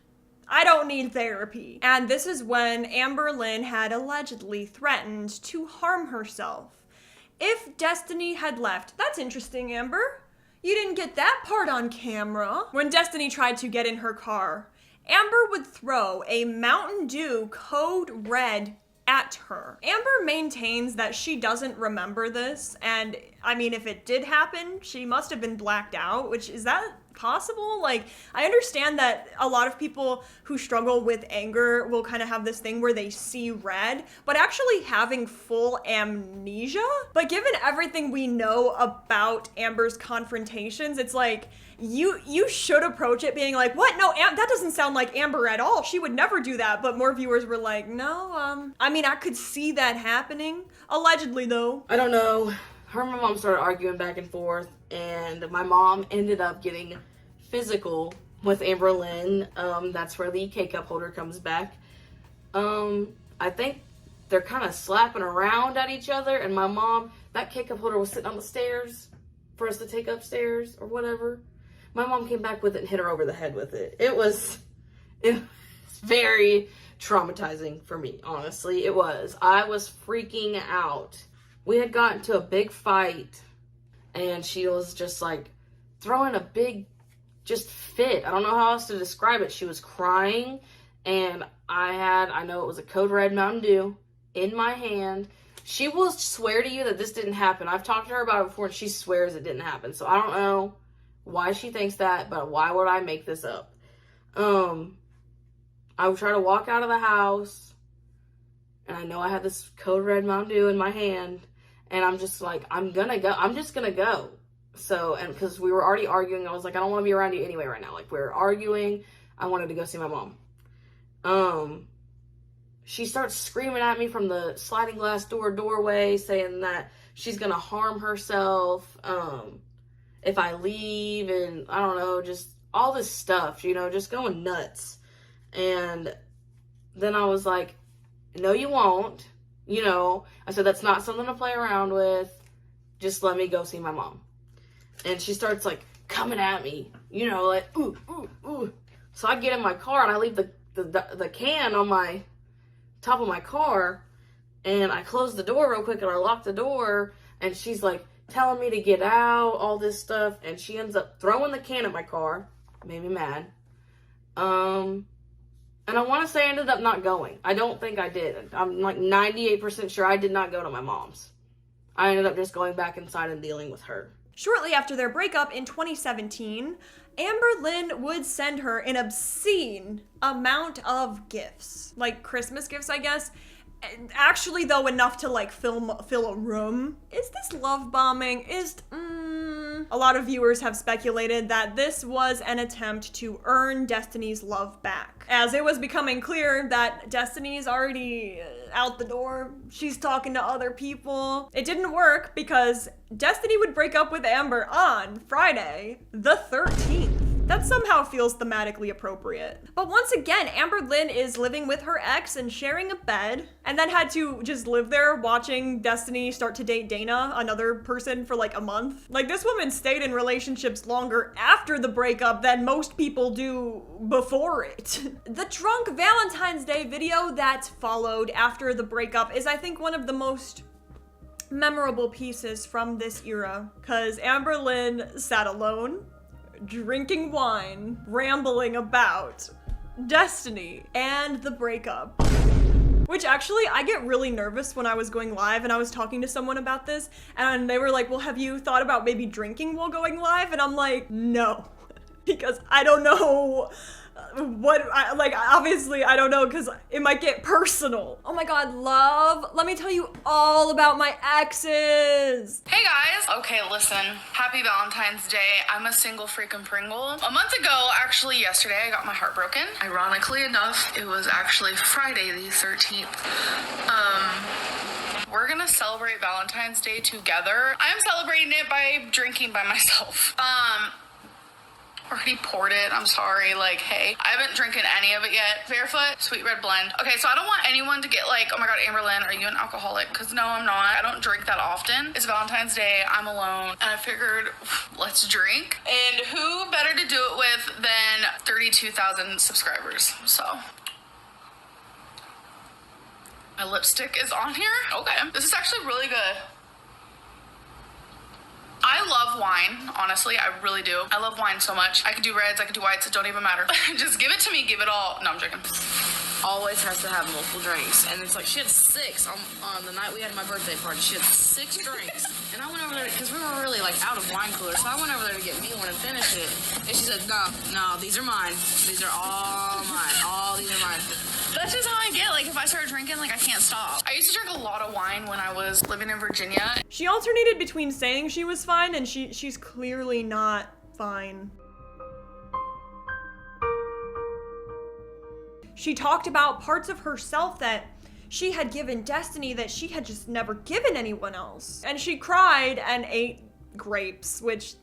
I don't need therapy. And this is when Amberlynn had allegedly threatened to harm herself. If Destiny had left, that's interesting, Amber. You didn't get that part on camera. When Destiny tried to get in her car, Amber would throw a Mountain Dew Code Red at her. Amber maintains that she doesn't remember this, and I mean, if it did happen, she must have been blacked out, which is that possible? Like, I understand that a lot of people who struggle with anger will kind of have this thing where they see red, but actually having full amnesia? But given everything we know about Amber's confrontations, it's like, you should approach it being like, what? No, that doesn't sound like Amber at all. She would never do that. But more viewers were like, no, I mean, I could see that happening. Allegedly, though. I don't know. Her and my mom started arguing back and forth, and my mom ended up getting physical with Amberlynn. That's where the K-cup holder comes back. I think they're kind of slapping around at each other, and my mom, that K-cup holder was sitting on the stairs for us to take upstairs or whatever. My mom came back with it and hit her over the head with it. It was very traumatizing for me, honestly. It was. I was freaking out. We had gotten to a big fight, and she was just like throwing a big just fit. I don't know how else to describe it. She was crying, and I know it was a Code Red Mountain Dew in my hand. She will swear to you that this didn't happen. I've talked to her about it before, and she swears it didn't happen. So I don't know why she thinks that, but why would I make this up? I would try to walk out of the house, and I know I had this Code Red Mountain Dew in my hand, and I'm just like, I'm gonna go. I'm just gonna go. So, and because we were already arguing, I was like, I don't want to be around you anyway right now. Like, we were arguing. I wanted to go see my mom. She starts screaming at me from the sliding glass doorway, saying that she's gonna harm herself if I leave, and I don't know, just all this stuff, you know, just going nuts. And then I was like, no, you won't. You know, I said, that's not something to play around with. Just let me go see my mom. And she starts like coming at me, you know, like, ooh, ooh, ooh. So I get in my car and I leave the can on my top of my car, and I close the door real quick and I lock the door, and she's like telling me to get out, all this stuff, and she ends up throwing the can at my car. Made me mad. And I want to say I ended up not going. I don't think I did. I'm like 98% sure I did not go to my mom's. I ended up just going back inside and dealing with her. Shortly after their breakup in 2017, Amberlynn would send her an obscene amount of gifts. Like Christmas gifts, I guess. Actually, though, enough to like fill a room. Is this love bombing? A lot of viewers have speculated that this was an attempt to earn Destiny's love back, as it was becoming clear that Destiny's already out the door. She's talking to other people. It didn't work because Destiny would break up with Amber on Friday the 13th. That somehow feels thematically appropriate. But once again, Amberlynn is living with her ex and sharing a bed, and then had to just live there watching Destiny start to date Dana, another person, for like a month. Like, this woman stayed in relationships longer after the breakup than most people do before it. The drunk Valentine's Day video that followed after the breakup is, I think, one of the most memorable pieces from this era, because Amberlynn sat alone, drinking wine, rambling about Destiny and the breakup. Which actually, I get really nervous when I was going live and I was talking to someone about this, and they were like, well, have you thought about maybe drinking while going live? And I'm like, no, because I don't know obviously, I don't know, because it might get personal. Oh my god, love, let me tell you all about my exes. Hey guys! Okay, listen. Happy Valentine's Day. I'm a single freaking Pringle. A month ago, actually yesterday, I got my heart broken. Ironically enough, it was actually Friday the 13th. We're gonna celebrate Valentine's Day together. I'm celebrating it by drinking by myself. Already poured it, I'm sorry, like, hey. I haven't drinking any of it yet. Barefoot, sweet red blend. Okay, so I don't want anyone to get like, oh my god, Amberlynn, are you an alcoholic? Because no, I'm not. I don't drink that often. It's Valentine's Day, I'm alone, and I figured, let's drink. And who better to do it with than 32,000 subscribers, so. My lipstick is on here. Okay, this is actually really good. I love wine, honestly, I really do. I love wine so much. I could do reds, I could do whites, it don't even matter. Just give it to me, give it all. No, I'm joking. Always has to have multiple drinks. And it's like, she had 6 on the night we had my birthday party. She had 6 drinks. And I went over there, because we were really like out of wine coolers, so I went over there to get me one and finish it. And she said, no, these are mine. These are all mine. All these are mine. That's just how I get, like, if I start drinking, like, I can't stop. I used to drink a lot of wine when I was living in Virginia. She alternated between saying she was fine and she's clearly not fine. She talked about parts of herself that she had given Destiny that she had just never given anyone else. And she cried and ate grapes, which,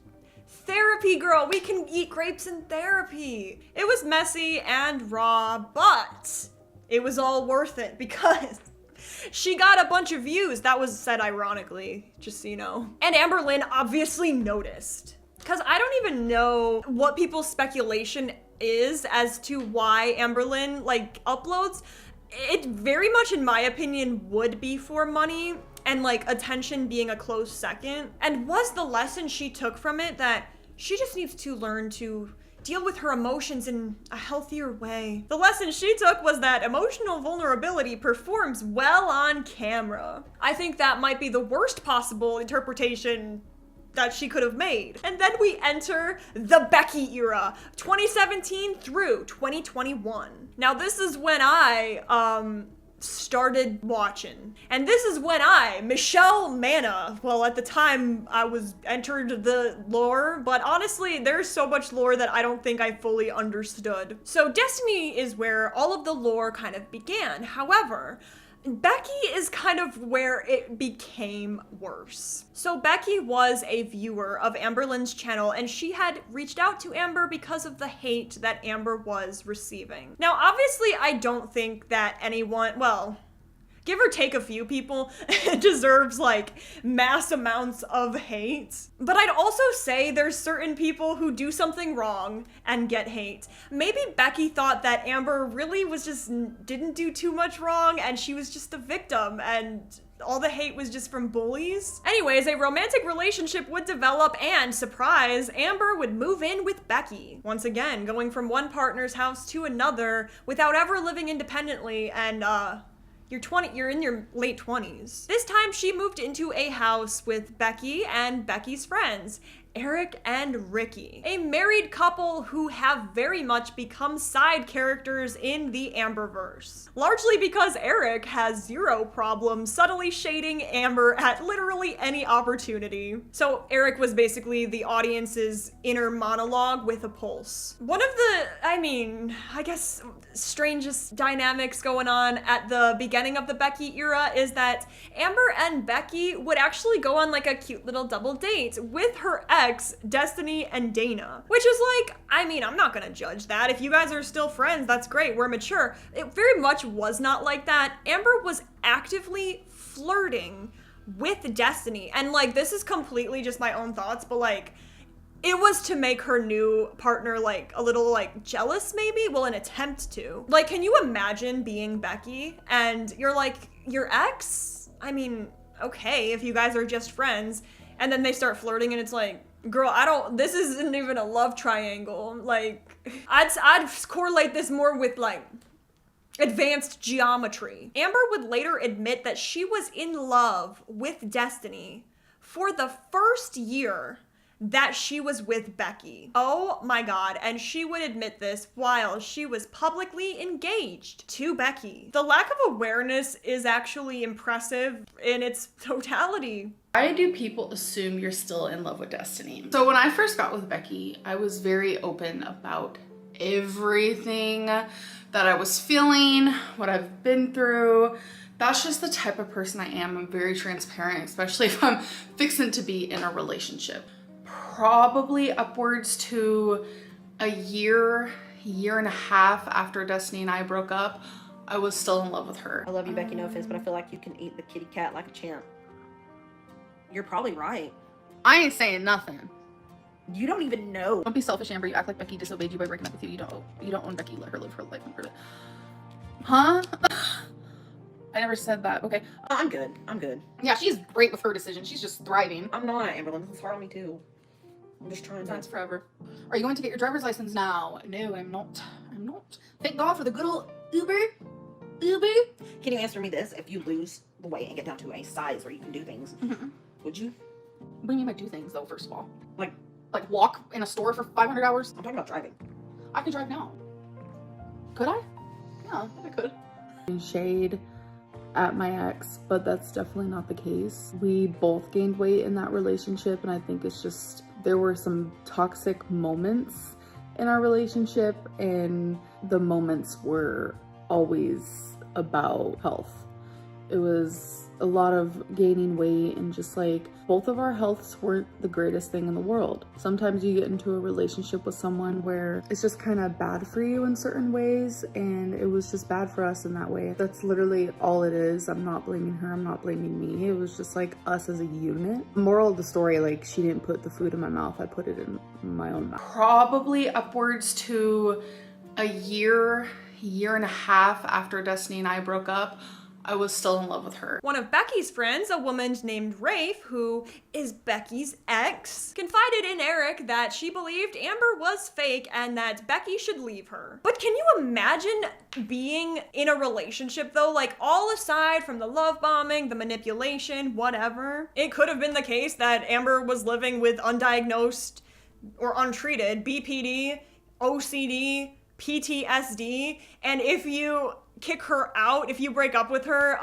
therapy, girl, we can eat grapes in therapy. It was messy and raw, but it was all worth it because she got a bunch of views. That was said ironically, just so you know. And Amberlynn obviously noticed, because I don't even know what people's speculation is as to why Amberlynn like uploads. It very much, in my opinion, would be for money and like attention being a close second. And was the lesson she took from it that she just needs to learn to deal with her emotions in a healthier way. The lesson she took was that emotional vulnerability performs well on camera. I think that might be the worst possible interpretation that she could have made. And then we enter the Becky era, 2017 through 2021. Now this is when I started watching. And this is when Michelle Manna, well, at the time I was entered the lore, but honestly, there's so much lore that I don't think I fully understood. So Destiny is where all of the lore kind of began. However, Becky is kind of where it became worse. So Becky was a viewer of Amberlynn's channel and she had reached out to Amber because of the hate that Amber was receiving. Now, obviously, I don't think that anyone, well, give or take a few people, deserves like mass amounts of hate. But I'd also say there's certain people who do something wrong and get hate. Maybe Becky thought that Amber really was just didn't do too much wrong and she was just a victim and all the hate was just from bullies. Anyways, a romantic relationship would develop and, surprise, Amber would move in with Becky. Once again, going from one partner's house to another without ever living independently and you're in your late 20s. This time she moved into a house with Becky and Becky's friends, Eric and Ricky, a married couple who have very much become side characters in the Amberverse. Largely because Eric has zero problem subtly shading Amber at literally any opportunity. So Eric was basically the audience's inner monologue with a pulse. One of the, I guess, strangest dynamics going on at the beginning of the Becky era is that Amber and Becky would actually go on like a cute little double date with her ex, Destiny and Dana, which is like, I'm not gonna judge that. If you guys are still friends, that's great, we're mature. It very much was not like that. Amber was actively flirting with Destiny, and like, this is completely just my own thoughts, but like, it was to make her new partner like a little like jealous maybe? Well, an attempt to. Like, can you imagine being Becky and you're like, your ex? Okay, if you guys are just friends, and then they start flirting and it's like, girl, this isn't even a love triangle. Like, I'd correlate this more with like advanced geometry. Amber would later admit that she was in love with Destiny for the first year that she was with Becky. Oh my god, and she would admit this while she was publicly engaged to Becky. The lack of awareness is actually impressive in its totality. Why do people assume you're still in love with Destiny? So when I first got with Becky, I was very open about everything that I was feeling, what I've been through. That's just the type of person I am. I'm very transparent, especially if I'm fixing to be in a relationship. Probably upwards to a year and a half after Destiny and I broke up, I was still in love with her. I love you, Becky, no offense, but I feel like you can eat the kitty cat like a champ. You're probably right. I ain't saying nothing. You don't even know. Don't be selfish, Amber. You act like Becky disobeyed you by breaking up with you. You don't own Becky. Let her live her life. Huh? I never said that. Okay. I'm good. I'm good. Yeah, she's great with her decision. She's just thriving. I'm not, Amberlynn. This is hard on me too. I'm just trying to. Friends forever. Are you going to get your driver's license now? No, I'm not. I'm not. Thank God for the good old Uber. Uber. Can you answer me this? If you lose the weight and get down to a size where you can do things, would you? What do you mean by do things though? First of all, like walk in a store for 500 hours? I'm talking about driving. I can drive now. Could I? Yeah, I could. Shade at my ex, but that's definitely not the case. We both gained weight in that relationship, and I think it's just there were some toxic moments in our relationship, and the moments were always about health. It was a lot of gaining weight, and just like both of our healths weren't the greatest thing in the world. Sometimes you get into a relationship with someone where it's just kind of bad for you in certain ways, and it was just bad for us in that way. That's literally all it is. I'm not blaming her, I'm not blaming me. It was just like us as a unit. Moral of the story, like, she didn't put the food in my mouth, I put it in my own mouth. Probably upwards to a year and a half after Destiny and I broke up, I was still in love with her. One of Becky's friends, a woman named Rafe, who is Becky's ex, confided in Eric that she believed Amber was fake and that Becky should leave her. But can you imagine being in a relationship though? Like, all aside from the love bombing, the manipulation, whatever, it could have been the case that Amber was living with undiagnosed or untreated BPD, OCD, PTSD, and if you kick her out, if you break up with her,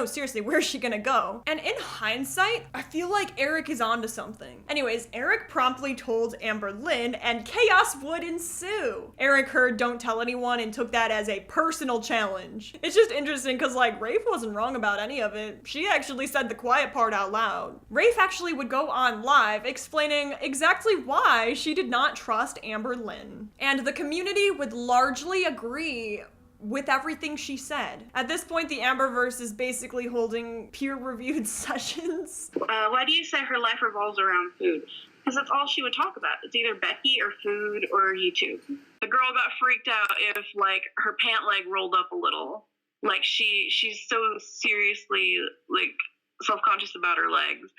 seriously, where's she gonna go? And in hindsight, I feel like Eric is onto something. Anyways, Eric promptly told Amberlynn, and chaos would ensue. Eric heard "don't tell anyone" and took that as a personal challenge. It's just interesting because, like, Rafe wasn't wrong about any of it. She actually said the quiet part out loud. Rafe actually would go on live explaining exactly why she did not trust Amberlynn. And the community would largely agree with everything she said. At this point, the Amberverse is basically holding peer-reviewed sessions. Why do you say her life revolves around food? Because that's all she would talk about. It's either Becky or food or YouTube. The girl got freaked out if, like, her pant leg rolled up a little. Like, she's so seriously, like, self-conscious about her legs.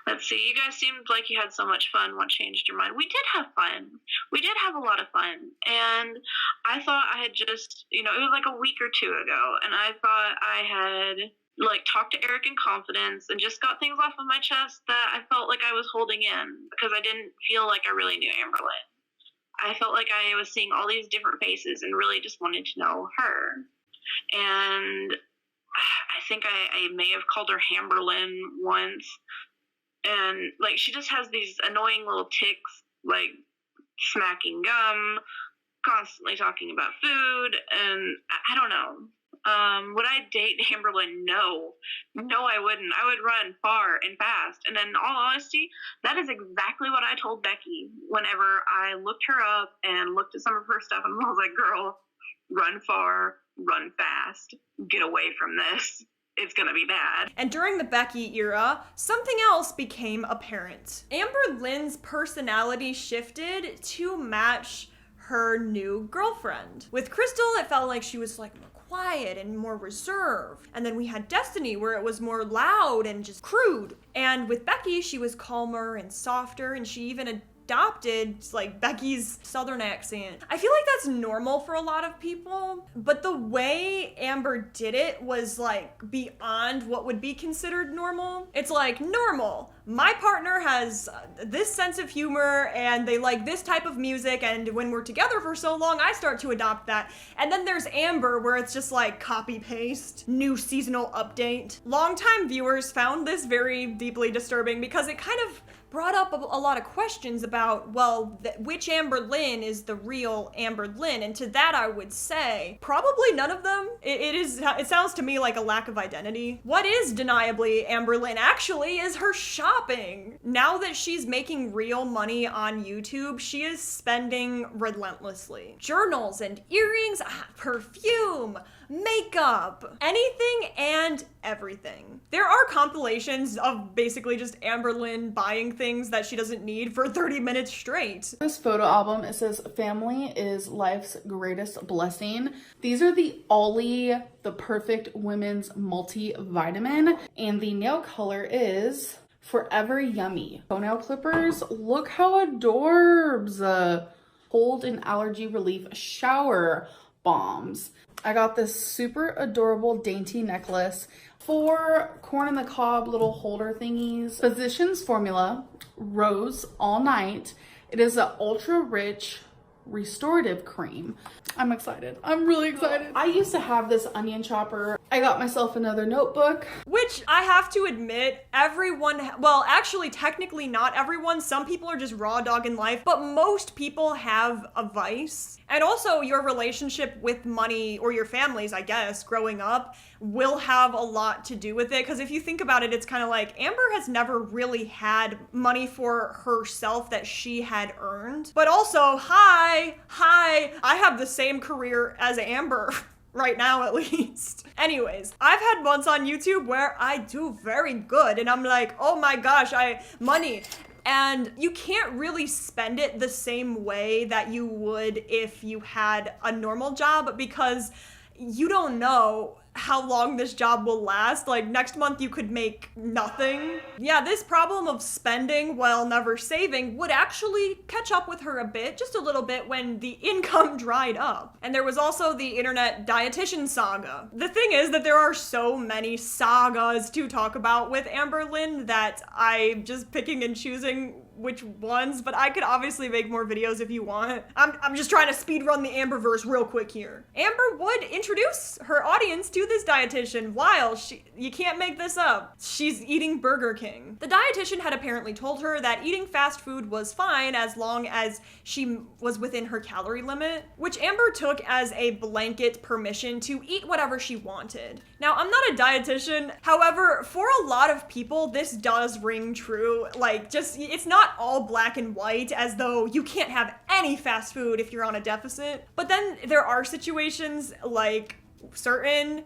Let's see, you guys seemed like you had so much fun. What changed your mind? We did have fun. We did have a lot of fun. And I thought I had just, it was like a week or two ago, and I thought I had, like, talked to Eric in confidence and just got things off of my chest that I felt like I was holding in because I didn't feel like I really knew Amberlynn. I felt like I was seeing all these different faces and really just wanted to know her. And I think I may have called her Amberlynn once. And, like, she just has these annoying little tics, like smacking gum, constantly talking about food, and I don't know. Would I date Amberlynn? No, I wouldn't. I would run far and fast. And in all honesty, that is exactly what I told Becky whenever I looked her up and looked at some of her stuff, and I was like, girl, run far, run fast, get away from this. It's gonna be bad. And during the Becky era, something else became apparent. Amberlynn's personality shifted to match her new girlfriend. With Crystal, it felt like she was, like, more quiet and more reserved. And then we had Destiny, where it was more loud and just crude. And with Becky, she was calmer and softer, and she even adopted like Becky's southern accent. I feel like that's normal for a lot of people, but the way Amber did it was like beyond what would be considered normal. It's like, normal, my partner has this sense of humor and they like this type of music, and when we're together for so long I start to adopt that. And then there's Amber, where it's just like copy paste, new seasonal update. Longtime viewers found this very deeply disturbing because it kind of brought up a lot of questions about, well, which Amberlynn is the real Amberlynn? And to that I would say, probably none of them. It sounds to me like a lack of identity. What is deniably Amberlynn actually is her shopping. Now that she's making real money on YouTube, she is spending relentlessly. Journals and earrings, perfume, makeup, anything and everything. There are compilations of basically just Amberlynn buying things that she doesn't need for 30 minutes straight. This photo album, it says family is life's greatest blessing. These are the Ollie, the perfect women's multivitamin, and the nail color is Forever Yummy. Toenail clippers, look how adorbs. Cold and allergy relief shower bombs. I got this super adorable dainty necklace, 4 corn on the cob little holder thingies. Physicians Formula Rose All Night. It is an ultra rich restorative cream. I'm excited. I'm really excited. I used to have this onion chopper. I got myself another notebook. Which I have to admit, everyone, well, actually technically not everyone, some people are just raw dogging life, but most people have a vice. And also your relationship with money, or your families, I guess, growing up, will have a lot to do with it. Because if you think about it, it's kind of like Amber has never really had money for herself that she had earned. But also, hi, I have the same career as Amber. Right now, at least. Anyways, I've had months on YouTube where I do very good and I'm like, oh my gosh, money. And you can't really spend it the same way that you would if you had a normal job, because you don't know how long this job will last. Like next month you could make nothing. Yeah, this problem of spending while never saving would actually catch up with her a bit, just a little bit, when the income dried up. And there was also the internet dietitian saga. The thing is that there are so many sagas to talk about with Amberlynn that I'm just picking and choosing which ones, but I could obviously make more videos if you want. I'm just trying to speed run the Amberverse real quick here. Amber would introduce her audience to this dietitian while you can't make this up, she's eating Burger King. The dietitian had apparently told her that eating fast food was fine as long as she was within her calorie limit, which Amber took as a blanket permission to eat whatever she wanted. Now, I'm not a dietitian, however, for a lot of people, this does ring true. Like, just, it's not all black and white, as though you can't have any fast food if you're on a deficit. But then there are situations like certain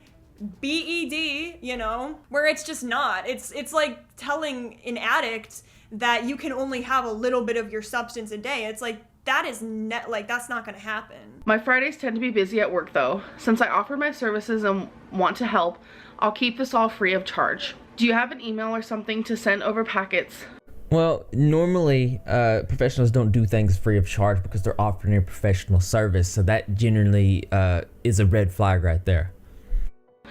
BED, you know, where it's just not. It's like telling an addict that you can only have a little bit of your substance a day. It's like, that is that's not gonna happen. My Fridays tend to be busy at work though. Since I offer my services and want to help, I'll keep this all free of charge. Do you have an email or something to send over packets? Well, normally professionals don't do things free of charge because they're offering a professional service, so that generally is a red flag right there.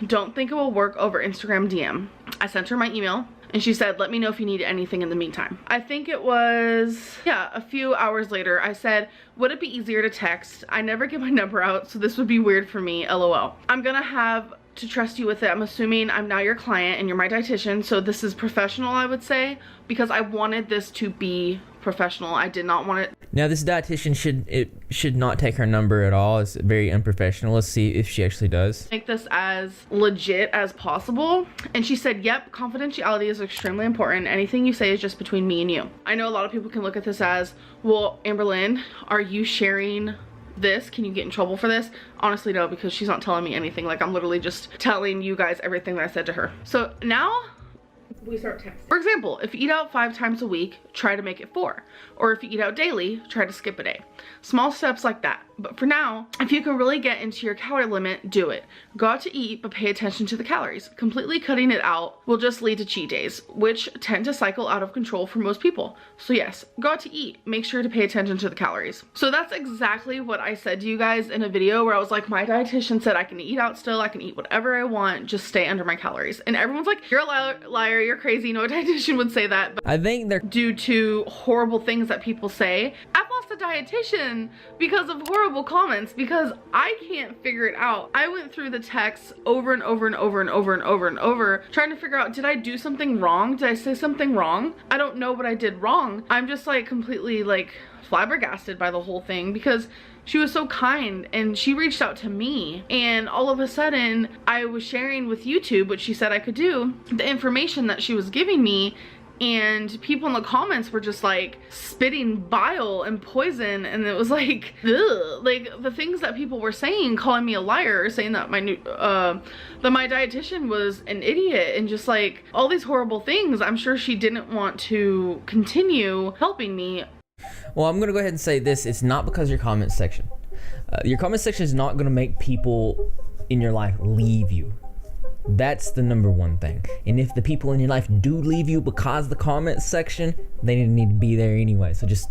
Don't think it will work over Instagram DM. I sent her my email and she said, let me know if you need anything in the meantime. I think it was, yeah, a few hours later, I said, would it be easier to text? I never give my number out, so this would be weird for me, LOL. I'm gonna have to trust you with it. I'm assuming I'm now your client and you're my dietitian, so this is professional, I would say, because I wanted this to be professional. I did not want it. Now this dietitian should not take her number at all. It's very unprofessional. Let's see if she actually does. Make this as legit as possible. And she said, yep, confidentiality is extremely important. Anything you say is just between me and you. I know a lot of people can look at this as, well, Amberlynn, are you sharing this? Can you get in trouble for this? Honestly, no, because she's not telling me anything. Like, I'm literally just telling you guys everything that I said to her. So now we start texting. For example, if you eat out 5 times a week, try to make it 4. Or if you eat out daily, try to skip a day. Small steps like that. But for now, if you can really get into your calorie limit, do it. Go out to eat, but pay attention to the calories. Completely cutting it out will just lead to cheat days, which tend to cycle out of control for most people. So yes, go out to eat. Make sure to pay attention to the calories. So that's exactly what I said to you guys in a video where I was like, my dietitian said I can eat out still, I can eat whatever I want, just stay under my calories. And everyone's like, you're a liar, you're crazy. No dietitian would say that. But I think they're due to horrible things that people say. I've lost a dietitian because of horrible comments because I can't figure it out. I went through the texts over and over and over and over and over and over trying to figure out, did I do something wrong? Did I say something wrong? I don't know what I did wrong. I'm just like completely like flabbergasted by the whole thing because she was so kind and she reached out to me, and all of a sudden I was sharing with YouTube what she said I could do, the information that she was giving me, and people in the comments were just like spitting bile and poison, and it was like, ugh. Like the things that people were saying, calling me a liar, saying that my dietitian was an idiot, and just like all these horrible things. I'm sure she didn't want to continue helping me. Well, I'm gonna go ahead and say this. It's not because of your comment section. Your comment section is not gonna make people in your life leave you. That's the number one thing. And if the people in your life do leave you because of the comment section, they didn't need to be there anyway. So just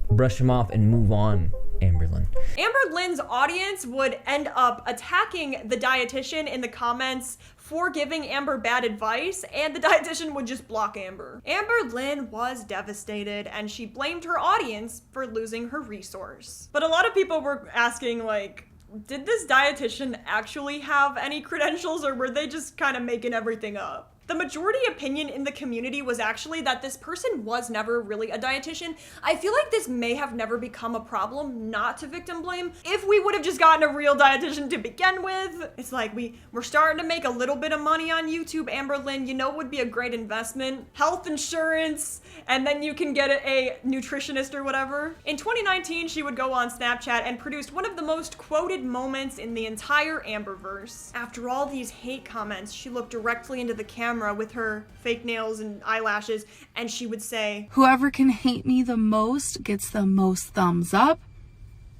brush them off and move on, Amberlynn. Amberlynn's audience would end up attacking the dietitian in the comments for giving Amber bad advice, and the dietitian would just block Amber. Amberlynn was devastated, and she blamed her audience for losing her resource. But a lot of people were asking, like, did this dietitian actually have any credentials, or were they just kind of making everything up? The majority opinion in the community was actually that this person was never really a dietitian. I feel like this may have never become a problem not to victim blame if we would have just gotten a real dietitian to begin with. It's like we're starting to make a little bit of money on YouTube, Amberlynn. You know what would be a great investment? Health insurance, and then you can get a nutritionist or whatever. In 2019, she would go on Snapchat and produced one of the most quoted moments in the entire Amberverse. After all these hate comments, she looked directly into the camera with her fake nails and eyelashes, and she would say, "Whoever can hate me the most gets the most thumbs up,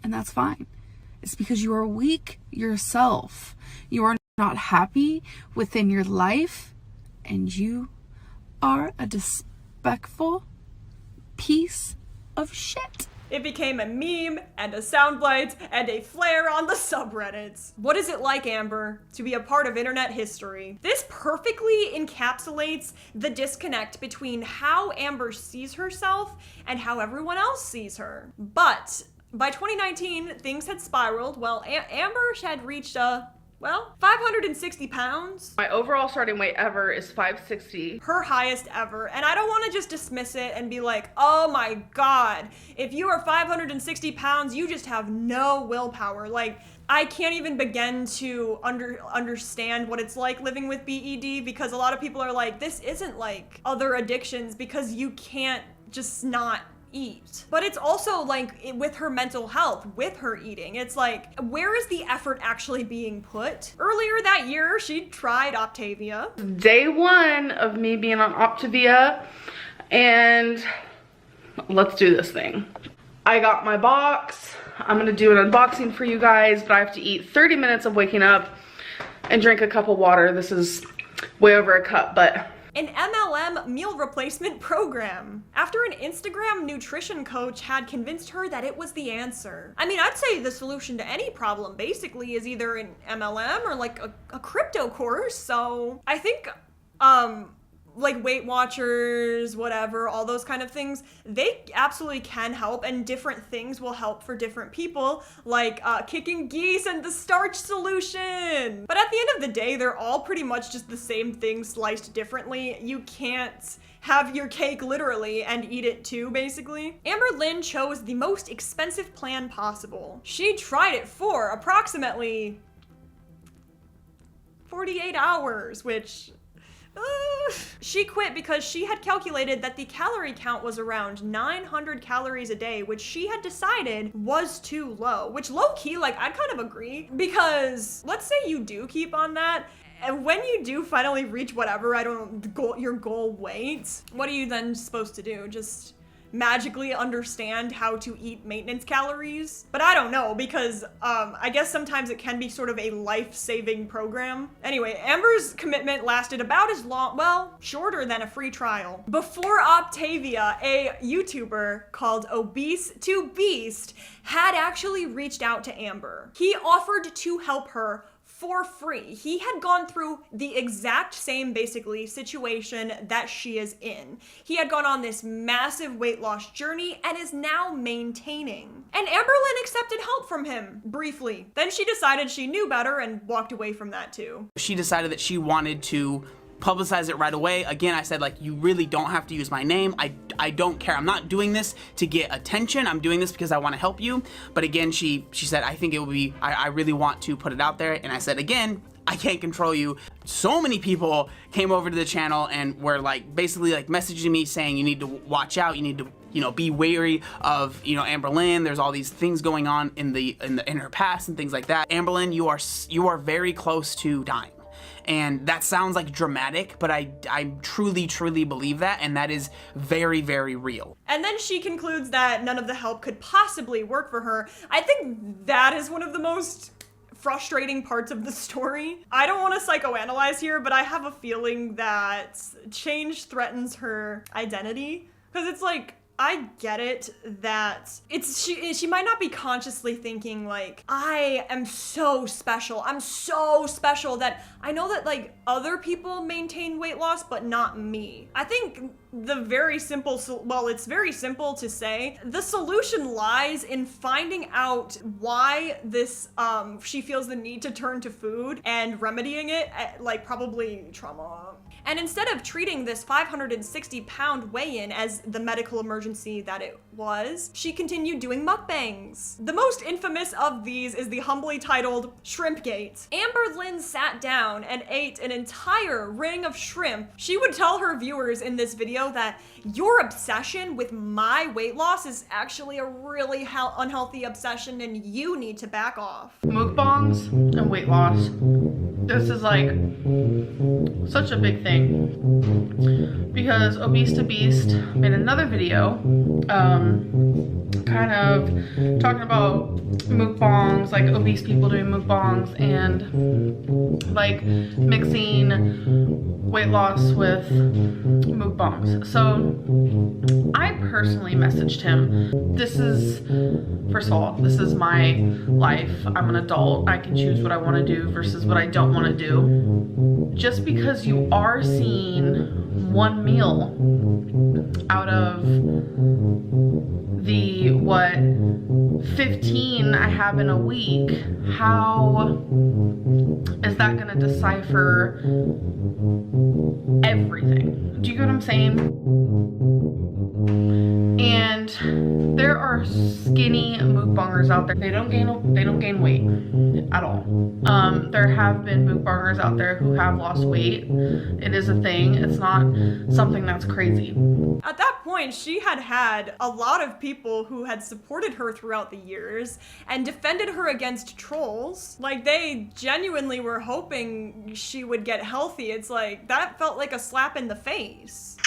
and that's fine. It's because you are weak yourself. You are not happy within your life, and you are a disrespectful piece of shit." It became a meme and a soundbite and a flare on the subreddits. What is it like, Amber, to be a part of internet history? This perfectly encapsulates the disconnect between how Amber sees herself and how everyone else sees her. But by 2019, things had spiraled. Well, Amber had reached 560 pounds. My overall starting weight ever is 560. Her highest ever. And I don't want to just dismiss it and be like, oh my God, if you are 560 pounds, you just have no willpower. Like, I can't even begin to understand what it's like living with BED, because a lot of people are like, this isn't like other addictions because you can't just not eat. But it's also like with her mental health, with her eating, it's like, where is the effort actually being put? Earlier that year, she tried Optavia. Day one of me being on Optavia, and let's do this thing. I got my box. I'm gonna do an unboxing for you guys, but I have to eat 30 minutes of waking up and drink a cup of water. This is way over a cup, but an MLM meal replacement program, after an Instagram nutrition coach had convinced her that it was the answer. I mean, I'd say the solution to any problem basically is either an MLM or like a crypto course. So I think like Weight Watchers, whatever, all those kind of things, they absolutely can help, and different things will help for different people, like kicking geese and the starch solution. But at the end of the day, they're all pretty much just the same thing sliced differently. You can't have your cake literally and eat it too, basically. Amberlynn chose the most expensive plan possible. She tried it for approximately 48 hours, which she quit because she had calculated that the calorie count was around 900 calories a day, which she had decided was too low, which low-key, like, I'd kind of agree, because let's say you do keep on that, And when you do finally reach whatever, your goal weight, what are you then supposed to do? Just magically understand how to eat maintenance calories? But I don't know, because I guess sometimes it can be sort of a life-saving program. Anyway, Amber's commitment lasted about as long, well, shorter than a free trial. Before Octavia, a YouTuber called Obese to Beast had actually reached out to Amber. He offered to help her for free. He had gone through the exact same, basically, situation that she is in. He had gone on this massive weight loss journey and is now maintaining. And Amberlynn accepted help from him, briefly. Then she decided she knew better and walked away from that too. She decided that she wanted to publicize it right away. Again, I said, like, you really don't have to use my name. I don't care. I'm not doing this to get attention. I'm doing this because I want to help you. But again, she said, I think it would be, I really want to put it out there. And I said, again, I can't control you. So many people came over to the channel and were like, basically like messaging me saying, you need to watch out. You need to, you know, be wary of, you know, Amberlynn. There's all these things going on in her past and things like that. Amberlynn, you are very close to dying. And that sounds like dramatic, but I truly, truly believe that, and that is very, very real. And then she concludes that none of the help could possibly work for her. I think that is one of the most frustrating parts of the story. I don't want to psychoanalyze here, but I have a feeling that change threatens her identity. Because it's like, I get it that she might not be consciously thinking like, I am so special. I'm so special that I know that like other people maintain weight loss, but not me. I think the very simple, well, it's very simple to say, the solution lies in finding out why this, she feels the need to turn to food and remedying it, like probably trauma. And instead of treating this 560-pound weigh-in as the medical emergency that it was, she continued doing mukbangs. The most infamous of these is the humbly titled SHRIMPGATE. Amberlynn sat down and ate an entire ring of shrimp. She would tell her viewers in this video that your obsession with my weight loss is actually a really unhealthy obsession and you need to back off. Mukbangs and weight loss. This is like such a big thing because Obese to Beast made another video kind of talking about mukbangs, like obese people doing mukbangs and like mixing weight loss with mukbangs. So I personally messaged him. This is, first of all, this is my life. I'm an adult. I can choose what I want to do versus what I don't want to do. Just because you are seeing one meal out of the, what, 15 I have in a week, how is that going to decipher everything? Do you get what I'm saying? And there are skinny mukbangers out there. They don't gain weight at all. There have been mukbangers out there who have lost weight. It is a thing. It's not something that's crazy. At that point, she had a lot of people who had supported her throughout the years and defended her against trolls. Like, they genuinely were hoping she would get healthy. It's like, that felt like a slap in the face.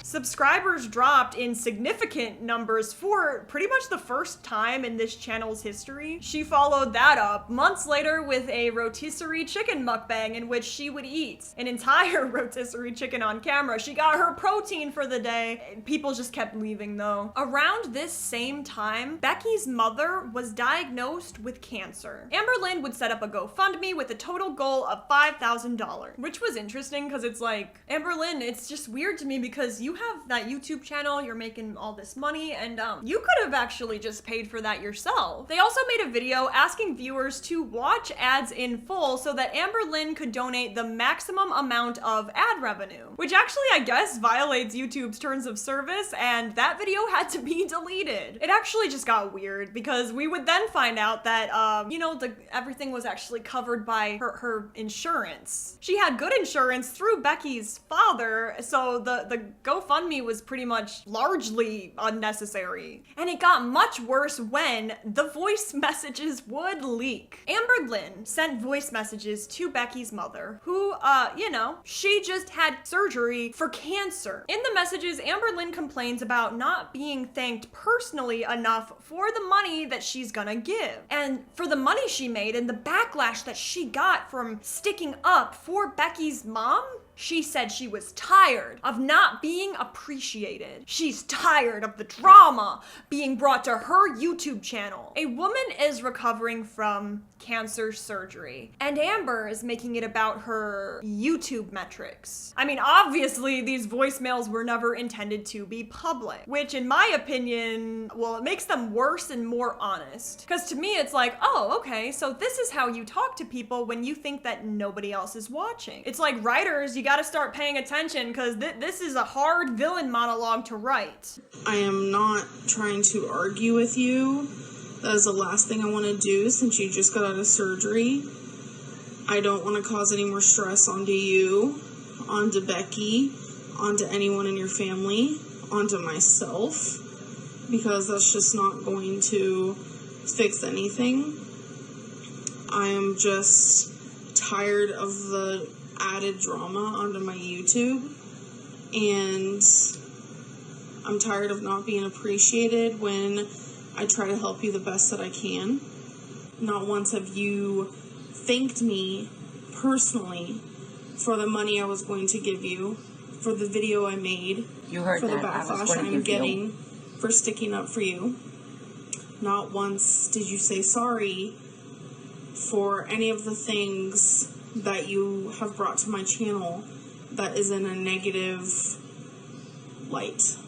Subscribers dropped in significant numbers for pretty much the first time in this channel's history. She followed that up months later with a rotisserie chicken mukbang in which she would eat an entire rotisserie chicken on camera. She got her protein for the day. People just kept leaving though. Around this same time, Becky's mother was diagnosed with cancer. Amberlynn would set up a GoFundMe with a total goal of $5,000, which was interesting because it's like, Amberlynn, it's just weird to me because you have that YouTube channel, you're making all this money, and you could have actually just paid for that yourself. They also made a video asking viewers to watch ads in full so that Amberlynn could donate the maximum amount of ad revenue, which actually I guess violates YouTube's terms of service, and that video had to be deleted. It actually just got weird because we would then find out that, you know, everything was actually covered by her insurance. She had good insurance through Becky's father, so the GoFundMe GoFundMe was pretty much largely unnecessary. And it got much worse when the voice messages would leak. Amberlynn sent voice messages to Becky's mother, who, you know, she just had surgery for cancer. In the messages, Amberlynn complains about not being thanked personally enough for the money that she's gonna give. And for the money she made and the backlash that she got from sticking up for Becky's mom, she said she was tired of not being appreciated. She's tired of the drama being brought to her YouTube channel. A woman is recovering from cancer surgery, and Amber is making it about her YouTube metrics. I mean, obviously, these voicemails were never intended to be public, which in my opinion, well, it makes them worse and more honest. Because to me, it's like, oh, okay, so this is how you talk to people when you think that nobody else is watching. It's like writers, you gotta start paying attention because this is a hard villain monologue to write. I am not trying to argue with you. That is the last thing I want to do since you just got out of surgery. I don't want to cause any more stress onto you, onto Becky, onto anyone in your family, onto myself, because that's just not going to fix anything. I am just tired of the added drama onto my YouTube, and I'm tired of not being appreciated when I try to help you the best that I can. Not once have you thanked me personally for the money I was going to give you, for the video I made, for the backlash I'm getting for sticking up for you. Not once did you say sorry for any of the things that you have brought to my channel that is in a negative light.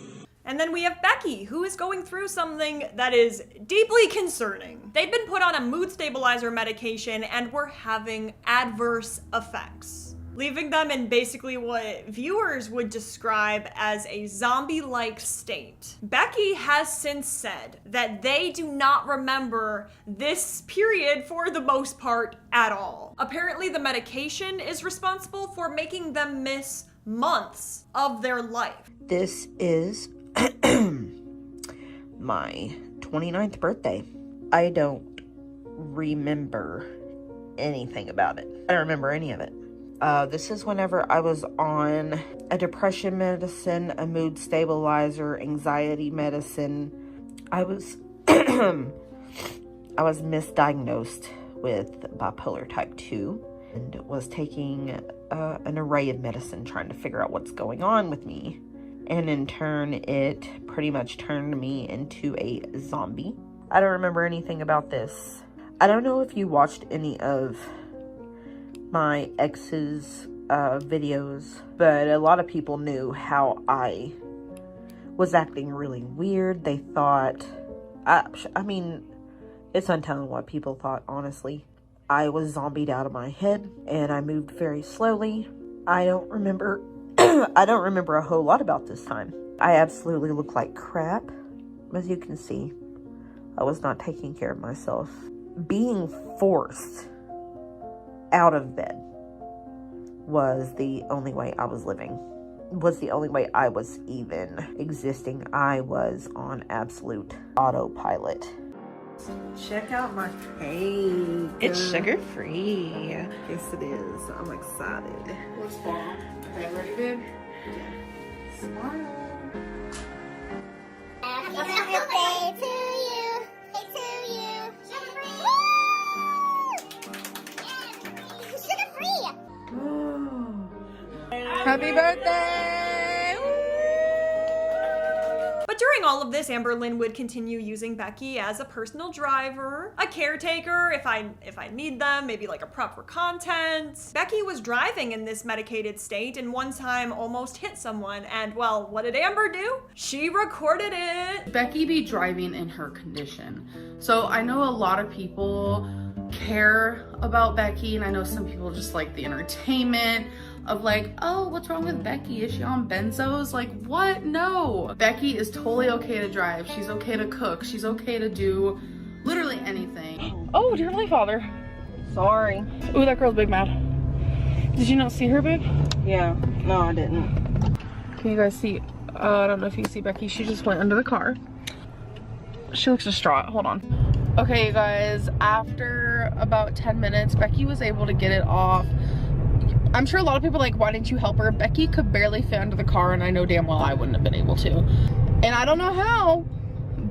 And then we have Becky, who is going through something that is deeply concerning. They've been put on a mood stabilizer medication and were having adverse effects, leaving them in basically what viewers would describe as a zombie-like state. Becky has since said that they do not remember this period for the most part at all. Apparently the medication is responsible for making them miss months of their life. This is my 29th birthday. I don't remember anything about it. I don't remember any of it. This is whenever I was on a depression medicine, a mood stabilizer, anxiety medicine. I was misdiagnosed with bipolar type 2 and was taking an array of medicine trying to figure out what's going on with me. And in turn, it pretty much turned me into a zombie. I don't remember anything about this. I don't know if you watched any of my ex's videos, but a lot of people knew how I was acting really weird. They thought, I mean, it's untelling what people thought, honestly. I was zombied out of my head, and I moved very slowly. I don't remember a whole lot about this time. I absolutely look like crap. As you can see, I was not taking care of myself. Being forced out of bed was the only way I was living. Was the only way I was even existing. I was on absolute autopilot. Check out my cake. It's sugar-free. Yes, it is. I'm excited. Looks bomb. Okay, ready, babe? Smile. Happy birthday to you. Happy birthday! But during all of this, Amberlynn would continue using Becky as a personal driver, a caretaker if I need them, maybe like a prop for content. Becky was driving in this medicated state and one time almost hit someone, and well, what did Amber do? She recorded it. Becky be driving in her condition. So I know a lot of people care about Becky, and I know some people just like the entertainment of like, oh, what's wrong with Becky? Is she on benzos? Like, what? No. Becky is totally okay to drive. She's okay to cook. She's okay to do literally anything. Oh, dear Heavenly Father. Sorry. Ooh, that girl's big mad. Did you not see her, babe? Yeah. No, I didn't. Can you guys see? I don't know if you can see Becky. She just went under the car. She looks distraught. Hold on. Okay, you guys, after about 10 minutes, Becky was able to get it off. I'm sure a lot of people are like, why didn't you help her? Becky could barely fit under the car, and I know damn well I wouldn't have been able to. And I don't know how,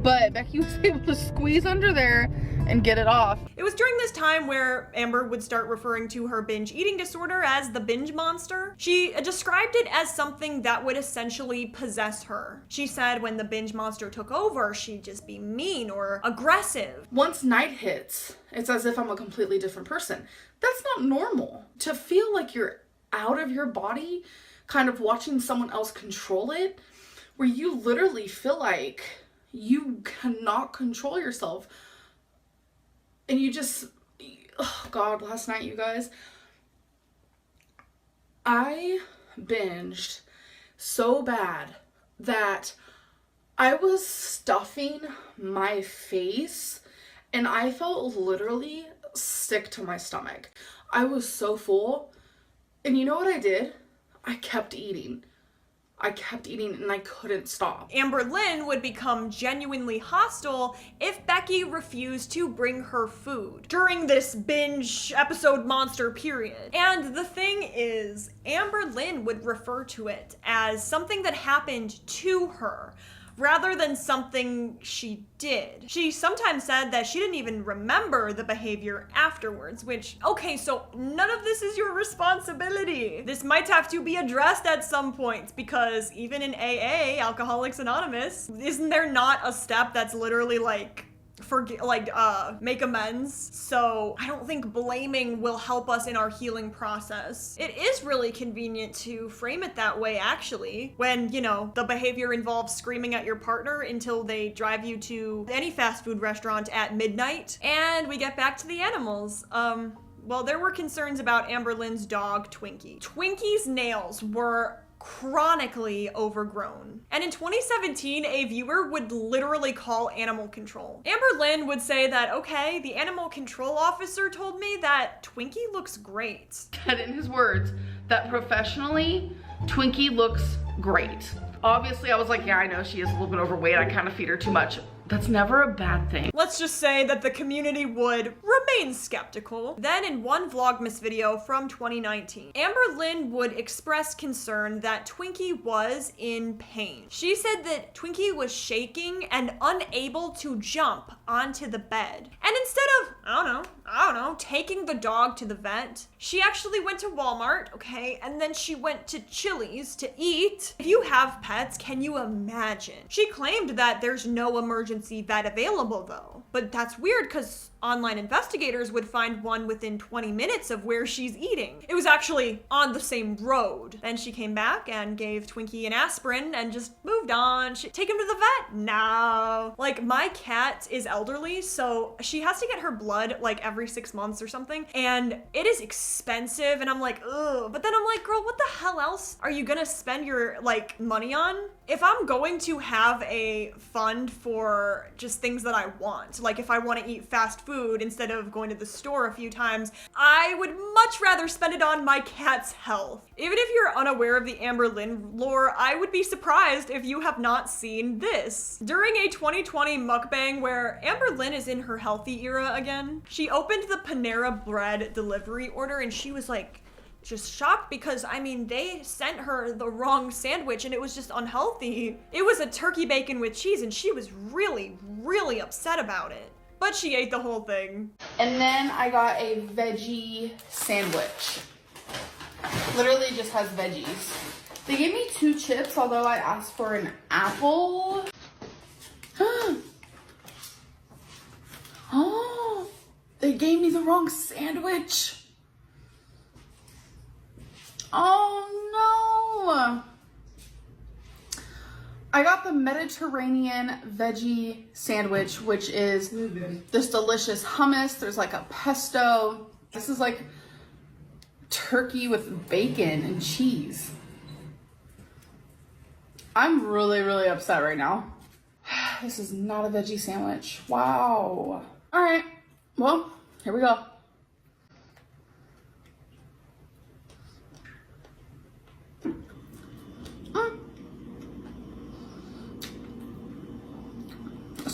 but Becky was able to squeeze under there and get it off. It was during this time where Amber would start referring to her binge eating disorder as the binge monster. She described it as something that would essentially possess her. She said when the binge monster took over, she'd just be mean or aggressive. Once night hits, it's as if I'm a completely different person. That's not normal. To feel like you're out of your body, kind of watching someone else control it, where you literally feel like you cannot control yourself. And you just, oh God, last night, you guys, I binged so bad that I was stuffing my face and I felt literally sick to my stomach. I was so full. And you know what I did? I kept eating. I kept eating and I couldn't stop. Amberlynn would become genuinely hostile if Becky refused to bring her food during this binge episode monster period. And the thing is, Amberlynn would refer to it as something that happened to her, rather than something she did. She sometimes said that she didn't even remember the behavior afterwards, which, okay, so none of this is your responsibility. This might have to be addressed at some point, because even in AA, Alcoholics Anonymous, isn't there not a step that's literally like, make amends? So I don't think blaming will help us in our healing process. It is really convenient to frame it that way, actually, when, you know, the behavior involves screaming at your partner until they drive you to any fast food restaurant at midnight. And we get back to the animals. Well, there were concerns about Amberlynn's dog, Twinkie. Twinkie's nails were chronically overgrown. And in 2017, a viewer would literally call animal control. Amberlynn would say that, okay, the animal control officer told me that Twinkie looks great. And in his words, that professionally, Twinkie looks great. Obviously, I was like, yeah, I know she is a little bit overweight. I kind of feed her too much. That's never a bad thing. Let's just say that the community would remain skeptical. Then in one Vlogmas video from 2019, Amberlynn would express concern that Twinkie was in pain. She said that Twinkie was shaking and unable to jump onto the bed. And instead of, I don't know, taking the dog to the vet, she actually went to Walmart, okay, and then she went to Chili's to eat. If you have pets, can you imagine? She claimed that there's no emergency vet available though. But that's weird because online investigators would find one within 20 minutes of where she's eating. It was actually on the same road. Then she came back and gave Twinkie an aspirin and just moved on. Take him to the vet? No. Like, my cat is elderly, so she has to get her blood like every 6 months or something. And it is expensive and I'm like, ugh. But then I'm like, girl, what the hell else are you gonna spend your like money on? If I'm going to have a fund for just things that I want, like if I want to eat fast food instead of going to the store a few times, I would much rather spend it on my cat's health. Even if you're unaware of the Amberlynn lore, I would be surprised if you have not seen this. During a 2020 mukbang where Amberlynn is in her healthy era again, she opened the Panera Bread delivery order and she was like, just shocked because, I mean, they sent her the wrong sandwich and it was just unhealthy. It was a turkey bacon with cheese and she was really, really upset about it. But she ate the whole thing. And then I got a veggie sandwich. Literally just has veggies. They gave me 2 chips, although I asked for an apple. Oh, they gave me the wrong sandwich. Oh no! I got the Mediterranean veggie sandwich, which is this delicious hummus. There's like a pesto. This is like turkey with bacon and cheese. I'm really, really upset right now. This is not a veggie sandwich. Wow. All right, well, here we go.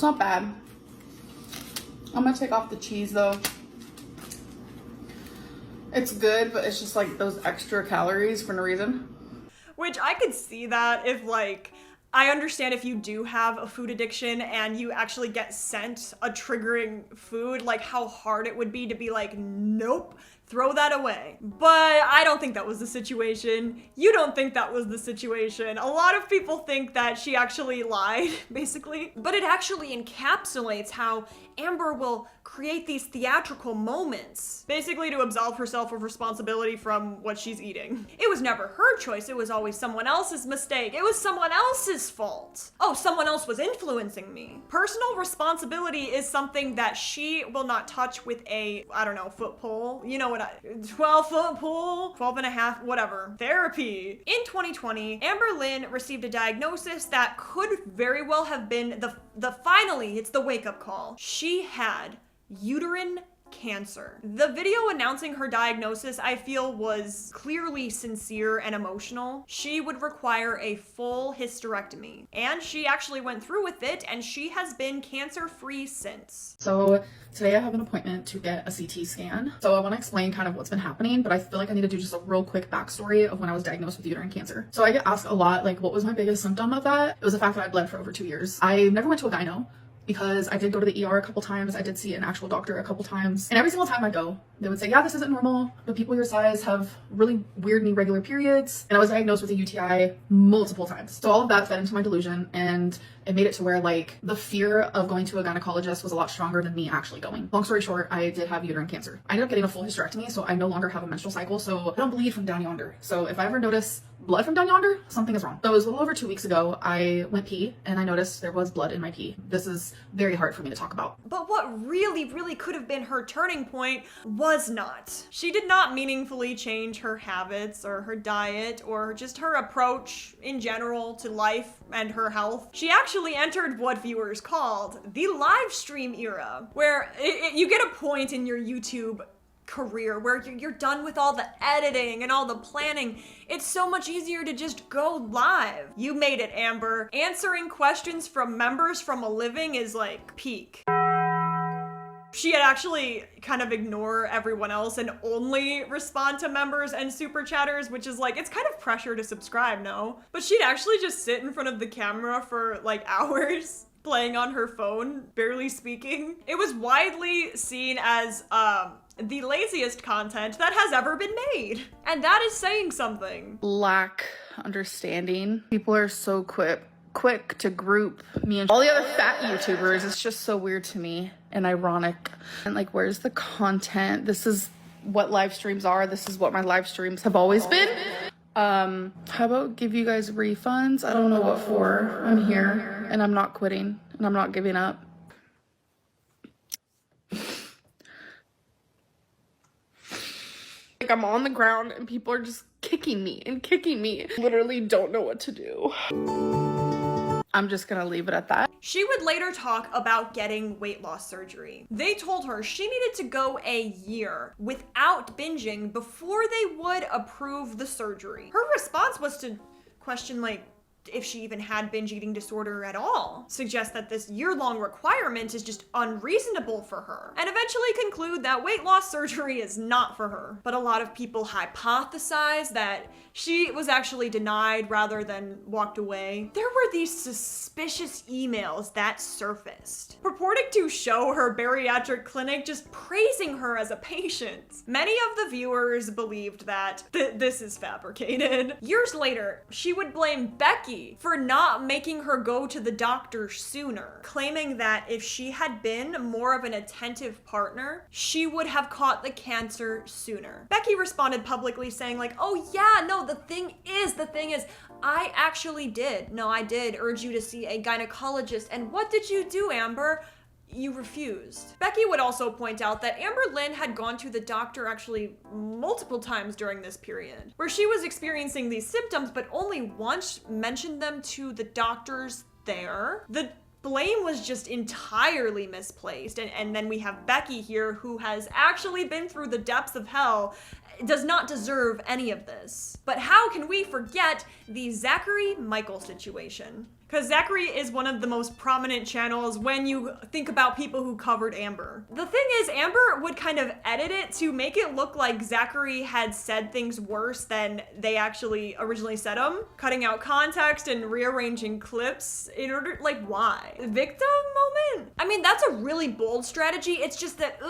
not bad. I'm gonna take off the cheese though. It's good, but it's just like those extra calories for no reason. Which I could see that if like, I understand if you do have a food addiction and you actually get sent a triggering food, like how hard it would be to be like, nope, throw that away. But I don't think that was the situation. You don't think that was the situation. A lot of people think that she actually lied, basically. But it actually encapsulates how Amber will create these theatrical moments, basically to absolve herself of responsibility from what she's eating. It was never her choice, it was always someone else's mistake. It was someone else's fault. Oh, someone else was influencing me. Personal responsibility is something that she will not touch with a, I don't know, foot pole. You know what 12-foot pole, 12 and a half, whatever. Therapy. In 2020, Amberlynn received a diagnosis that could very well have been finally, it's the wake-up call. She had uterine cancer. The video announcing her diagnosis, I feel, was clearly sincere and emotional. She would require a full hysterectomy, and she actually went through with it, and she has been cancer-free since. So today I have an appointment to get a CT scan. So I want to explain kind of what's been happening, but I feel like I need to do just a real quick backstory of when I was diagnosed with uterine cancer. So I get asked a lot, like, what was my biggest symptom of that? It was the fact that I bled for over 2 years. I never went to a gyno, because I did go to the ER a couple times. I did see an actual doctor a couple times. And every single time I go, they would say, yeah, this isn't normal, but people your size have really weird and irregular periods. And I was diagnosed with a UTI multiple times. So all of that fed into my delusion, and it made it to where like the fear of going to a gynecologist was a lot stronger than me actually going. Long story short, I did have uterine cancer. I ended up getting a full hysterectomy, so I no longer have a menstrual cycle, so I don't bleed from down yonder. So if I ever notice blood from down yonder, something is wrong. So it was a little over 2 weeks ago, I went pee and I noticed there was blood in my pee. This is very hard for me to talk about. But what really could have been her turning point was not. She did not meaningfully change her habits or her diet or just her approach in general to life and her health. She actually entered what viewers called the live stream era, where you get a point in your YouTube career where you're done with all the editing and all the planning. It's so much easier to just go live. You made it, Amber. Answering questions from members from a living is like peak. She'd actually kind of ignore everyone else and only respond to members and super chatters, which is like, it's kind of pressure to subscribe, no? But she'd actually just sit in front of the camera for like hours, playing on her phone, barely speaking. It was widely seen as the laziest content that has ever been made. And that is saying something. Lack understanding. People are so quick to group me and all the other fat YouTubers. It's just so weird to me and ironic. And like, where's the content? This is what live streams are. This is what my live streams have always been. How about give you guys refunds? I don't know what for. I'm here and I'm not quitting and I'm not giving up. Like, I'm on the ground and people are just kicking me and kicking me. Literally don't know what to do. I'm just gonna leave it at that. She would later talk about getting weight loss surgery. They told her she needed to go a year without binging before they would approve the surgery. Her response was to question like if she even had binge eating disorder at all, suggest that this year-long requirement is just unreasonable for her, and eventually conclude that weight loss surgery is not for her. But a lot of people hypothesize that she was actually denied rather than walked away. There were these suspicious emails that surfaced, purporting to show her bariatric clinic just praising her as a patient. Many of the viewers believed that this is fabricated. Years later, she would blame Becky for not making her go to the doctor sooner, claiming that if she had been more of an attentive partner, she would have caught the cancer sooner. Becky responded publicly saying like, oh yeah, no, the thing is, I actually did. No, I did urge you to see a gynecologist. And what did you do, Amber? You refused. Becky would also point out that Amberlynn had gone to the doctor actually multiple times during this period, where she was experiencing these symptoms, but only once mentioned them to the doctors there. The blame was just entirely misplaced. And then we have Becky here, who has actually been through the depths of hell, does not deserve any of this. But how can we forget the Zachary Michael situation? because Zachary is one of the most prominent channels when you think about people who covered Amber. The thing is, Amber would kind of edit it to make it look like Zachary had said things worse than they actually originally said them, cutting out context and rearranging clips in order, like, why? Victim moment? I mean, that's a really bold strategy. It's just that,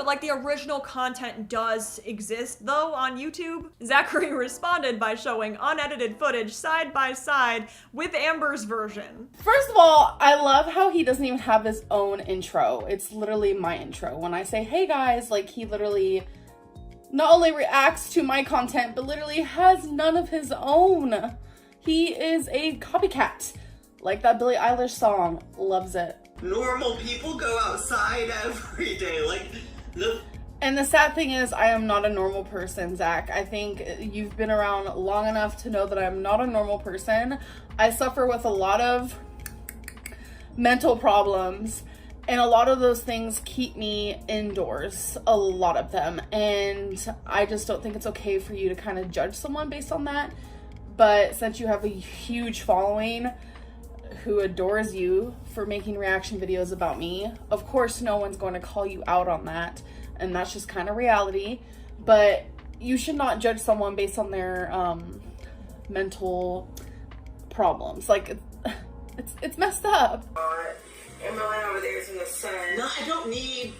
like, the original content does exist, though, on YouTube. Zachary responded by showing unedited footage side by side with Amber's version. First of all, I love how he doesn't even have his own intro. It's literally my intro. When I say, hey guys, like, he literally not only reacts to my content, but literally has none of his own. He is a copycat. Like that Billie Eilish song. Loves it. Normal people go outside every day. Like, And the sad thing is, I am not a normal person, Zach. I think you've been around long enough to know that I'm not a normal person. I suffer with a lot of mental problems, and a lot of those things keep me indoors, a lot of them. And I just don't think it's okay for you to kind of judge someone based on that. But since you have a huge following who adores you for making reaction videos about me, of course no one's going to call you out on that. And that's just kind of reality. But you should not judge someone based on their mental problems. Like, it's messed up. Amberlynn over there is in the sun. No, I don't need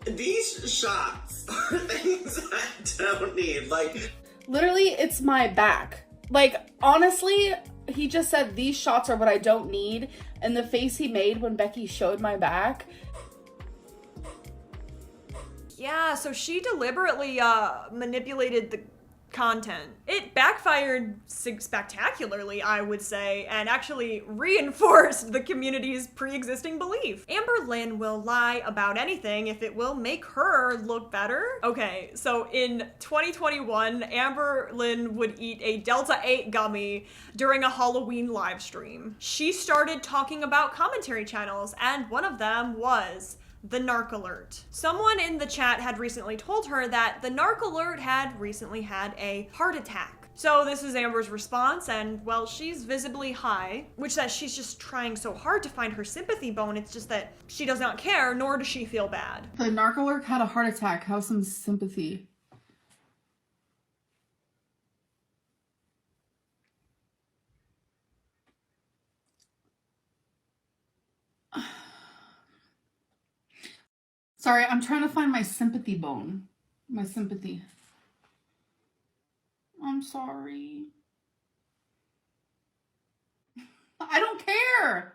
these shots. Are things I don't need. Like, literally, it's my back. Like, honestly, he just said these shots are what I don't need. And the face he made when Becky showed my back. Yeah, so she deliberately manipulated the content. It backfired spectacularly, I would say, and actually reinforced the community's pre-existing belief. Amberlynn will lie about anything if it will make her look better. Okay, so in 2021, Amberlynn would eat a Delta 8 gummy during a Halloween live stream. She started talking about commentary channels, and one of them was the Narc Alert. Someone in the chat had recently told her that the Narc Alert had recently had a heart attack. So this is Amber's response, and well, she's visibly high, which says she's just trying so hard to find her sympathy bone. It's just that she does not care, nor does she feel bad. The Narc Alert had a heart attack. Have some sympathy. Sorry, I'm trying to find my sympathy bone. My sympathy. I'm sorry. I don't care.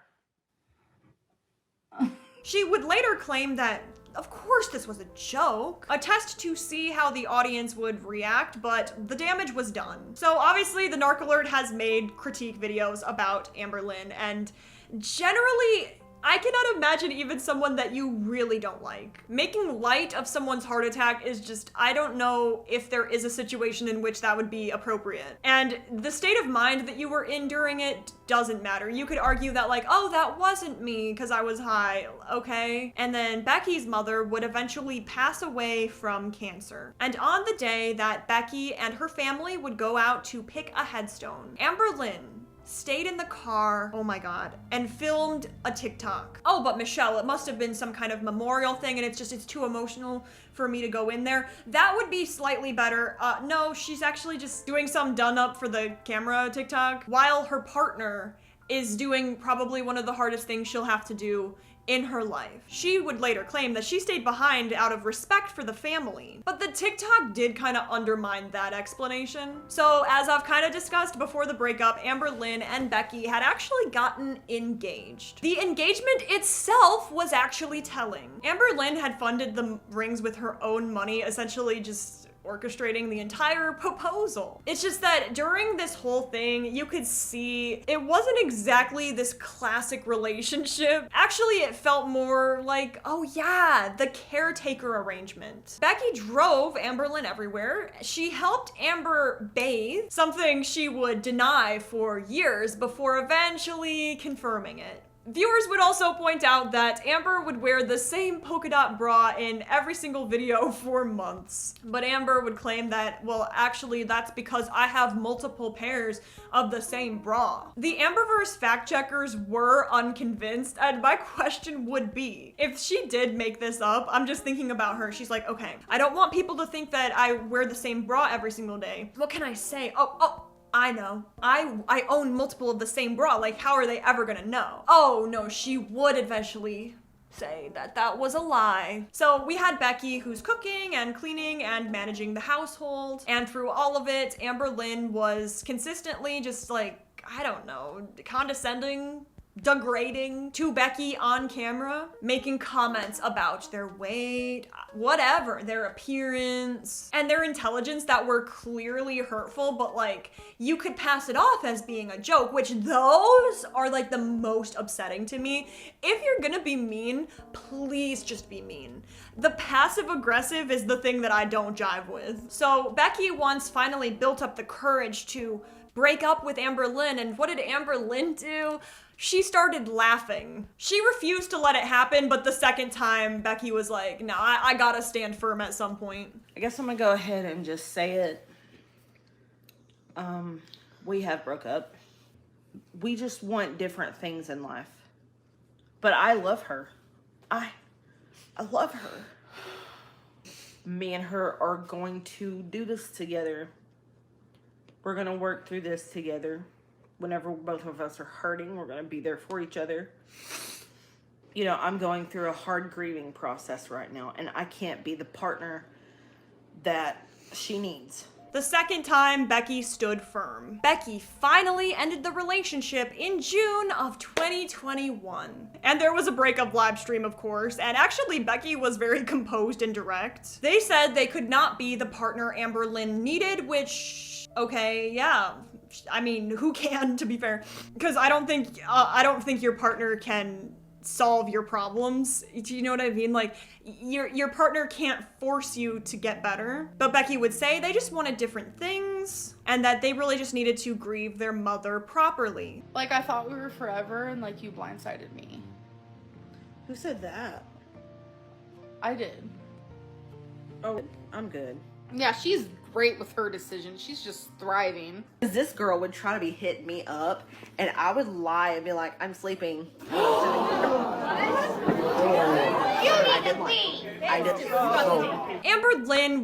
She would later claim that, of course this was a joke, a test to see how the audience would react, but the damage was done. So obviously the Narc Alert has made critique videos about Amberlynn, and generally, I cannot imagine even someone that you really don't like. Making light of someone's heart attack is just, I don't know if there is a situation in which that would be appropriate. And the state of mind that you were in during it doesn't matter. You could argue that like, oh, that wasn't me because I was high, okay? And then Becky's mother would eventually pass away from cancer. And on the day that Becky and her family would go out to pick a headstone, Amberlynn stayed in the car, oh my god, and filmed a TikTok. Oh, but Michelle, it must have been some kind of memorial thing and it's too emotional for me to go in there. That would be slightly better. No, she's actually just doing some done up for the camera TikTok while her partner is doing probably one of the hardest things she'll have to do in her life. She would later claim that she stayed behind out of respect for the family, but the TikTok did kind of undermine that explanation. So as I've kind of discussed before the breakup, Amberlynn and Becky had actually gotten engaged. The engagement itself was actually telling. Amberlynn had funded the rings with her own money, essentially just orchestrating the entire proposal. It's just that during this whole thing, you could see it wasn't exactly this classic relationship. Actually, it felt more like, oh yeah, the caretaker arrangement. Becky drove Amberlynn everywhere. She helped Amber bathe, something she would deny for years before eventually confirming it. Viewers would also point out that Amber would wear the same polka dot bra in every single video for months. But Amber would claim that, well, actually that's because I have multiple pairs of the same bra. The Amberverse fact checkers were unconvinced, and my question would be, if she did make this up, I'm just thinking about her. She's like, okay, I don't want people to think that I wear the same bra every single day. What can I say? Oh, I know. I own multiple of the same bra. Like, how are they ever gonna know? Oh no, she would eventually say that that was a lie. So we had Becky, who's cooking and cleaning and managing the household. And through all of it, Amberlynn was consistently just like, I don't know, condescending, degrading to Becky on camera, making comments about their weight, whatever, their appearance, and their intelligence that were clearly hurtful, but like, you could pass it off as being a joke, which those are like the most upsetting to me. If you're gonna be mean, please just be mean. The passive aggressive is the thing that I don't jive with. So Becky once finally built up the courage to break up with Amberlynn, and what did Amberlynn do? She started laughing. She refused to let it happen, but the second time, Becky was like, no, I gotta stand firm at some point. I guess I'm gonna go ahead and just say it. We have broke up. We just want different things in life. But I love her. I love her. Me and her are going to do this together. We're gonna work through this together. Whenever both of us are hurting, we're gonna be there for each other. You know, I'm going through a hard grieving process right now, and I can't be the partner that she needs. The second time, Becky stood firm. Becky finally ended the relationship in June of 2021. And there was a breakup live stream, of course, and actually Becky was very composed and direct. They said they could not be the partner Amberlynn needed, which, okay, yeah. I mean, who can, to be fair? Because I don't think your partner can solve your problems. Do you know what I mean? Like, your partner can't force you to get better. But Becky would say they just wanted different things and that they really just needed to grieve their mother properly. Like, I thought we were forever and like you blindsided me. Who said that? I did. Oh, I'm good. Yeah, she's great with her decisions. She's just thriving. This girl would try to be hitting me up, and I would lie and be like, I'm sleeping. Amberlynn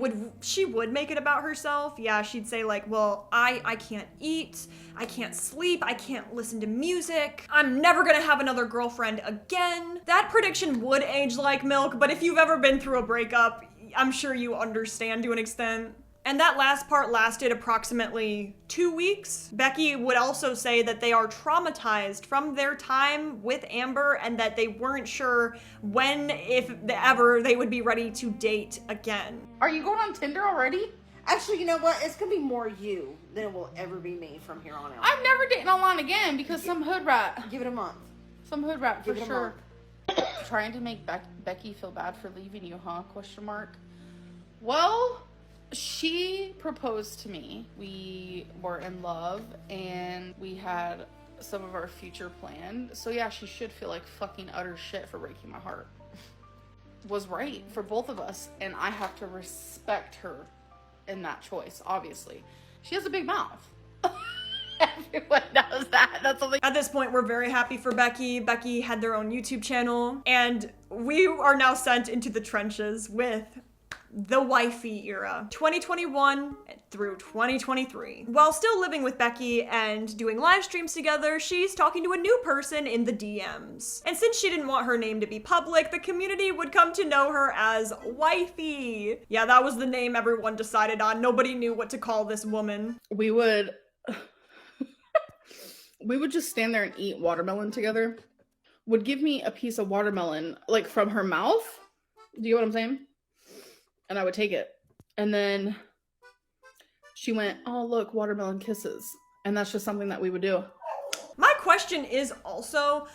would make it about herself. Yeah, she'd say like, well, I can't eat, I can't sleep, I can't listen to music, I'm never gonna have another girlfriend again. That prediction would age like milk, but if you've ever been through a breakup, I'm sure you understand to an extent. And that last part lasted approximately 2 weeks. Becky would also say that they are traumatized from their time with Amber and that they weren't sure when, if ever, they would be ready to date again. Are you going on Tinder already? Actually, you know what? It's gonna be more you than it will ever be me from here on out. I'm never dating online again because some hood rat. Give it a month. Some hood rat for Give it a sure. Trying to make Becky feel bad for leaving you, huh? Question mark. Well, she proposed to me. We were in love and we had some of our future planned. So yeah, she should feel like fucking utter shit for breaking my heart. Was right for both of us, and I have to respect her in that choice, obviously. She has a big mouth. Everyone knows that. That's something. At this point, we're very happy for Becky. Becky had their own YouTube channel, and we are now sent into the trenches with the wifey era, 2021 through 2023. While still living with Becky and doing live streams together, she's talking to a new person in the DMs. And since she didn't want her name to be public, the community would come to know her as Wifey. Yeah, that was the name everyone decided on. Nobody knew what to call this woman. We would just stand there and eat watermelon together. Would give me a piece of watermelon, like from her mouth. Do you know what I'm saying? And I would take it. And then she went, oh, look, watermelon kisses. And that's just something that we would do. My question is also,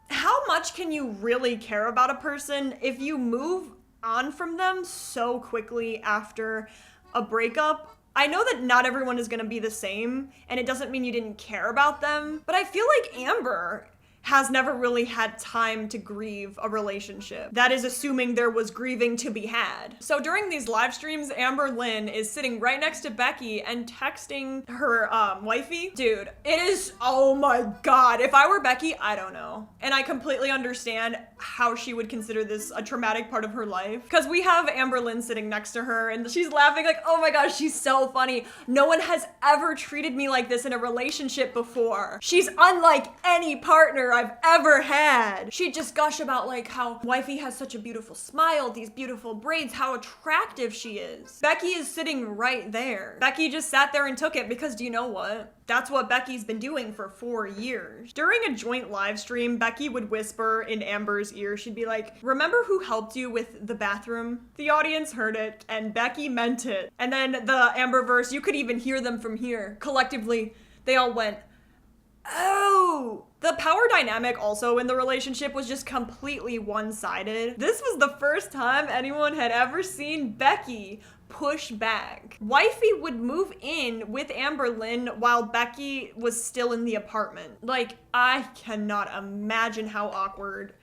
how much can you really care about a person if you move on from them so quickly after a breakup? I know that not everyone is gonna be the same, and it doesn't mean you didn't care about them, but I feel like Amber, has never really had time to grieve a relationship. That is assuming there was grieving to be had. So during these live streams, Amberlynn is sitting right next to Becky and texting her wifey. Dude, it is, oh my God. If I were Becky, I don't know. And I completely understand how she would consider this a traumatic part of her life. Because we have Amberlynn sitting next to her and she's laughing like, oh my gosh, she's so funny. No one has ever treated me like this in a relationship before. She's unlike any partner I've ever had. She'd just gush about like how wifey has such a beautiful smile, these beautiful braids, how attractive she is. Becky is sitting right there. Becky just sat there and took it because do you know what? That's what Becky's been doing for 4 years. During a joint live stream, Becky would whisper in Amber's ear, she'd be like, remember who helped you with the bathroom? The audience heard it and Becky meant it. And then the Amberverse, you could even hear them from here. Collectively, they all went, oh. The power dynamic also in the relationship was just completely one-sided. This was the first time anyone had ever seen Becky push back. Wifey would move in with Amberlynn while Becky was still in the apartment. Like, I cannot imagine how awkward,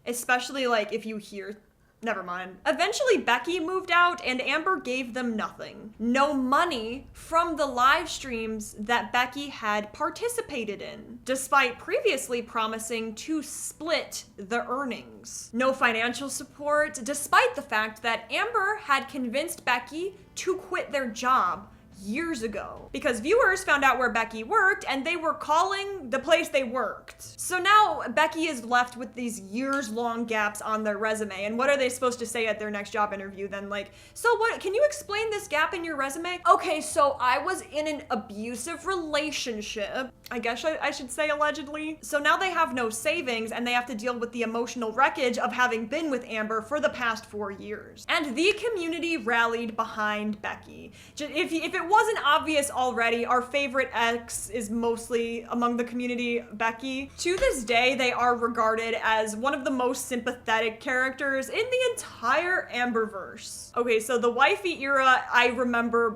especially like if you hear. Never mind. Eventually, Becky moved out and Amber gave them nothing. No money from the live streams that Becky had participated in, despite previously promising to split the earnings. No financial support, despite the fact that Amber had convinced Becky to quit their job years ago because viewers found out where Becky worked and they were calling the place they worked. So now Becky is left with these years-long gaps on their resume. And what are they supposed to say at their next job interview then? Like, so what, can you explain this gap in your resume? Okay, so I was in an abusive relationship. I guess I should say allegedly. So now they have no savings and they have to deal with the emotional wreckage of having been with Amber for the past 4 years. And the community rallied behind Becky. If it wasn't obvious already, our favorite ex is mostly among the community Becky. To this day, they are regarded as one of the most sympathetic characters in the entire Amberverse. Okay, so the wifey era, I remember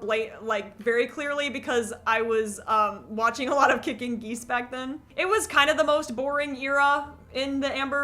very clearly because I was watching a lot of Kicking Geese back then. It was kind of the most boring era in the Amber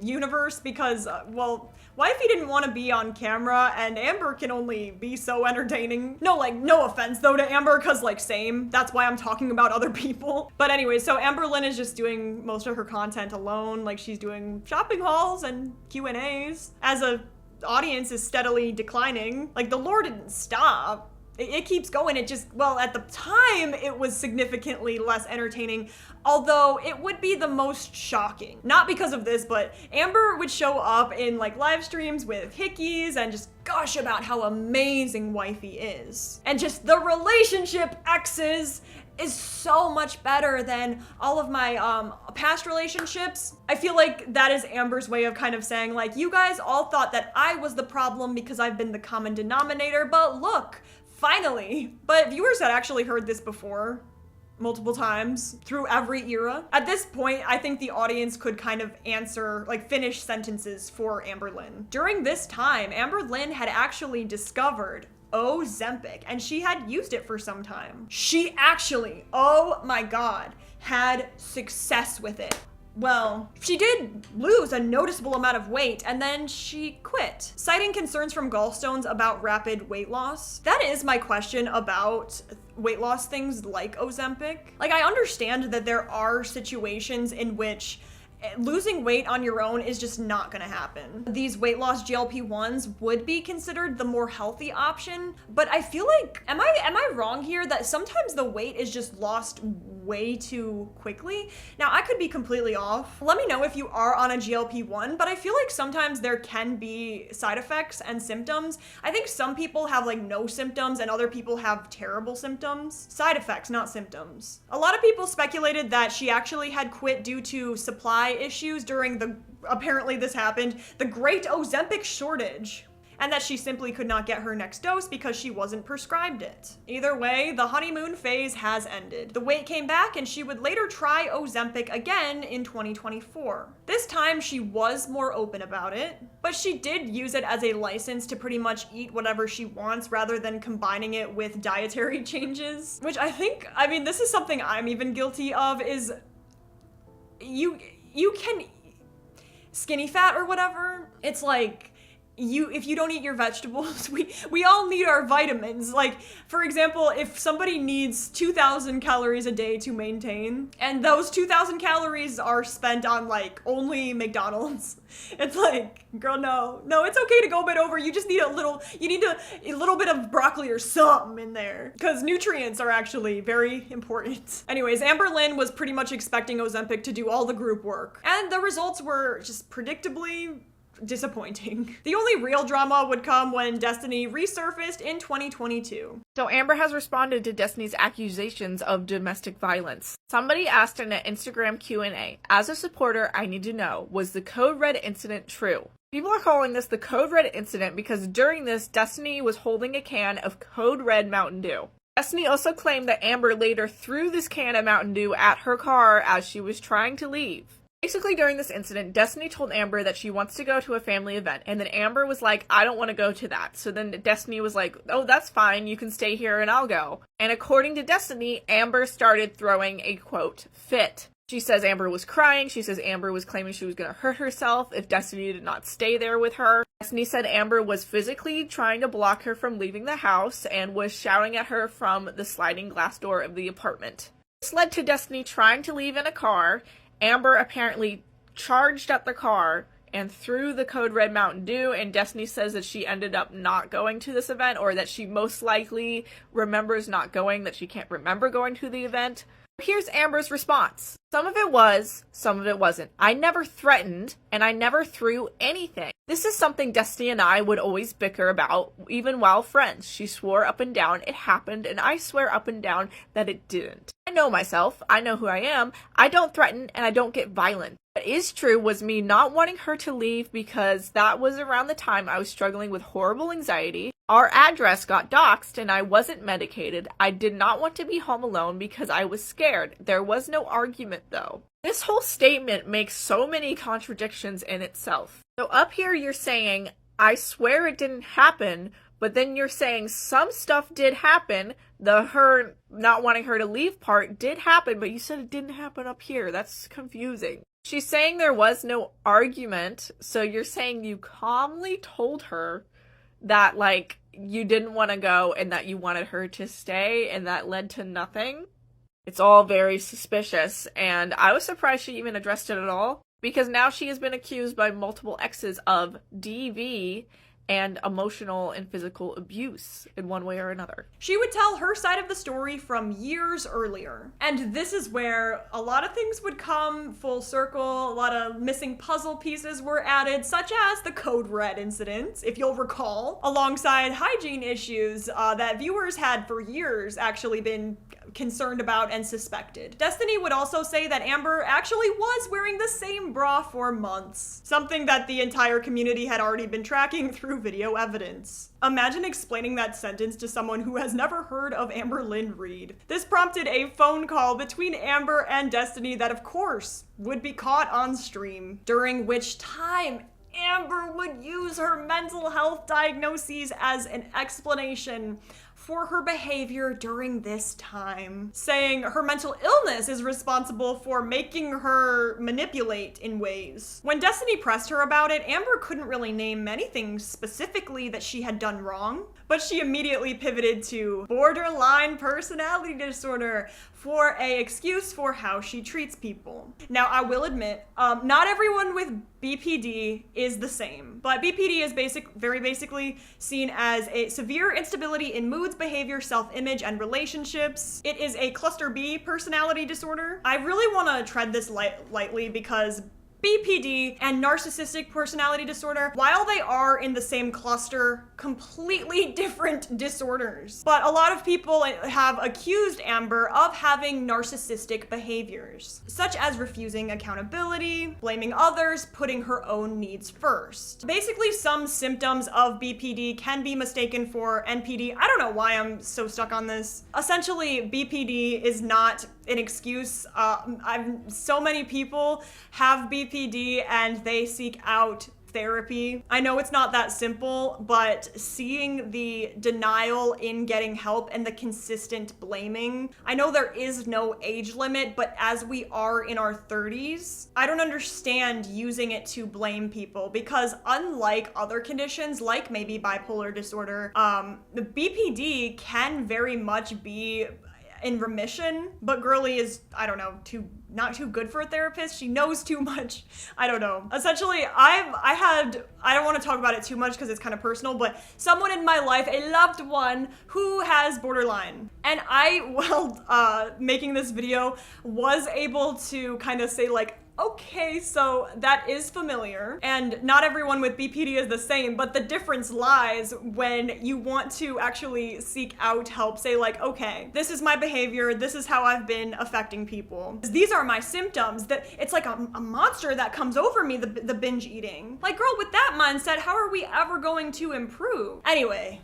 universe because, well, wifey didn't want to be on camera and Amber can only be so entertaining. No offense though to Amber, cause like same. That's why I'm talking about other people. But anyway, so Amberlynn is just doing most of her content alone. Like she's doing shopping hauls and Q&As as a audience is steadily declining. Like the lore didn't stop. It keeps going. It just, well, at the time, it was significantly less entertaining, although it would be the most shocking. Not because of this, but Amber would show up in like live streams with hickeys and just gush about how amazing wifey is. And just the relationship exes is so much better than all of my past relationships. I feel like that is Amber's way of kind of saying like, you guys all thought that I was the problem because I've been the common denominator, but look, finally. But viewers had actually heard this before multiple times through every era. At this point, I think the audience could kind of answer, like finish sentences for Amberlynn. During this time, Amberlynn had actually discovered OZEMPIC and she had used it for some time. She actually, oh my God, had success with it. Well, she did lose a noticeable amount of weight and then she quit, citing concerns from gallstones about rapid weight loss. That is my question about weight loss things like Ozempic. Like, I understand that there are situations in which losing weight on your own is just not gonna happen. These weight loss GLP-1s would be considered the more healthy option, but I feel like, am I wrong here that sometimes the weight is just lost way too quickly? Now, I could be completely off. Let me know if you are on a GLP-1, but I feel like sometimes there can be side effects and symptoms. I think some people have like no symptoms and other people have terrible symptoms. Side effects, not symptoms. A lot of people speculated that she actually had quit due to supply issues during the, apparently this happened, the great Ozempic shortage, and that she simply could not get her next dose because she wasn't prescribed it. Either way, the honeymoon phase has ended. The weight came back and she would later try Ozempic again in 2024. This time she was more open about it, but she did use it as a license to pretty much eat whatever she wants rather than combining it with dietary changes, which I think, I mean, this is something I'm even guilty of, is you can skinny fat or whatever. It's like if you don't eat your vegetables, we all need our vitamins. Like, for example, if somebody needs 2,000 calories a day to maintain, and those 2,000 calories are spent on like only McDonald's, it's like, girl, no, it's okay to go a bit over. You just need a little bit of broccoli or something in there, because nutrients are actually very important. Anyways, Amberlynn was pretty much expecting Ozempic to do all the group work, and the results were just predictably disappointing. The only real drama would come when Destiny resurfaced in 2022. So Amber has responded to Destiny's accusations of domestic violence. Somebody asked in an Instagram Q&A, as a supporter, I need to know, was the Code Red incident true? People are calling this the Code Red incident because during this, Destiny was holding a can of Code Red Mountain Dew. Destiny also claimed that Amber later threw this can of Mountain Dew at her car as she was trying to leave. Basically, during this incident, Destiny told Amber that she wants to go to a family event, and then Amber was like, I don't want to go to that. So then Destiny was like, oh, that's fine, you can stay here and I'll go. And according to Destiny, Amber started throwing a, quote, fit. She says Amber was crying. She says Amber was claiming she was going to hurt herself if Destiny did not stay there with her. Destiny said Amber was physically trying to block her from leaving the house and was shouting at her from the sliding glass door of the apartment. This led to Destiny trying to leave in a car. Amber apparently charged at the car and threw the Code Red Mountain Dew, and Destiny says that she ended up not going to this event, or that she most likely remembers not going, that she can't remember going to the event. Here's Amber's response. Some of it was, some of it wasn't. I never threatened, and I never threw anything. This is something Destiny and I would always bicker about, even while friends. She swore up and down it happened, and I swear up and down that it didn't. I know myself, I know who I am, I don't threaten, and I don't get violent. What is true was me not wanting her to leave because that was around the time I was struggling with horrible anxiety. Our address got doxxed and I wasn't medicated. I did not want to be home alone because I was scared. There was no argument though. This whole statement makes so many contradictions in itself. So up here you're saying, I swear it didn't happen, but then you're saying some stuff did happen. Her not wanting her to leave part did happen, but you said it didn't happen up here. That's confusing. She's saying there was no argument, so you're saying you calmly told her that, like, you didn't want to go and that you wanted her to stay, and that led to nothing? It's all very suspicious, and I was surprised she even addressed it at all, because now she has been accused by multiple exes of DV and emotional and physical abuse in one way or another. She would tell her side of the story from years earlier. And this is where a lot of things would come full circle, a lot of missing puzzle pieces were added, such as the Code Red incident, if you'll recall, alongside hygiene issues that viewers had for years actually been concerned about and suspected. Destiny would also say that Amber actually was wearing the same bra for months, something that the entire community had already been tracking through video evidence. Imagine explaining that sentence to someone who has never heard of Amberlynn Reid. This prompted a phone call between Amber and Destiny that, of course, would be caught on stream, during which time Amber would use her mental health diagnoses as an explanation for her behavior during this time, saying her mental illness is responsible for making her manipulate in ways. When Destiny pressed her about it, Amber couldn't really name anything specifically that she had done wrong, but she immediately pivoted to borderline personality disorder for an excuse for how she treats people. Now, I will admit, not everyone with BPD is the same, but BPD is very basically seen as a severe instability in moods, behavior, self-image, and relationships. It is a cluster B personality disorder. I really want to tread this lightly because BPD and narcissistic personality disorder, while they are in the same cluster, completely different disorders. But a lot of people have accused Amber of having narcissistic behaviors, such as refusing accountability, blaming others, putting her own needs first. Basically, some symptoms of BPD can be mistaken for NPD. I don't know why I'm so stuck on this. Essentially, BPD is not an excuse. So many people have BPD and they seek out therapy. I know it's not that simple, but seeing the denial in getting help and the consistent blaming. I know there is no age limit, but as we are in our 30s, I don't understand using it to blame people, because unlike other conditions, like maybe bipolar disorder, the BPD can very much be in remission, but girly is, I don't know, not too good for a therapist. She knows too much. I don't know. Essentially, I don't want to talk about it too much because it's kind of personal, but someone in my life, a loved one who has borderline. And I, while making this video, was able to kind of say like, okay, so that is familiar, and not everyone with BPD is the same, but the difference lies when you want to actually seek out help, say like, okay, this is my behavior, this is how I've been affecting people. These are my symptoms. That it's like a monster that comes over me, the binge eating. Like, girl, with that mindset, how are we ever going to improve? Anyway,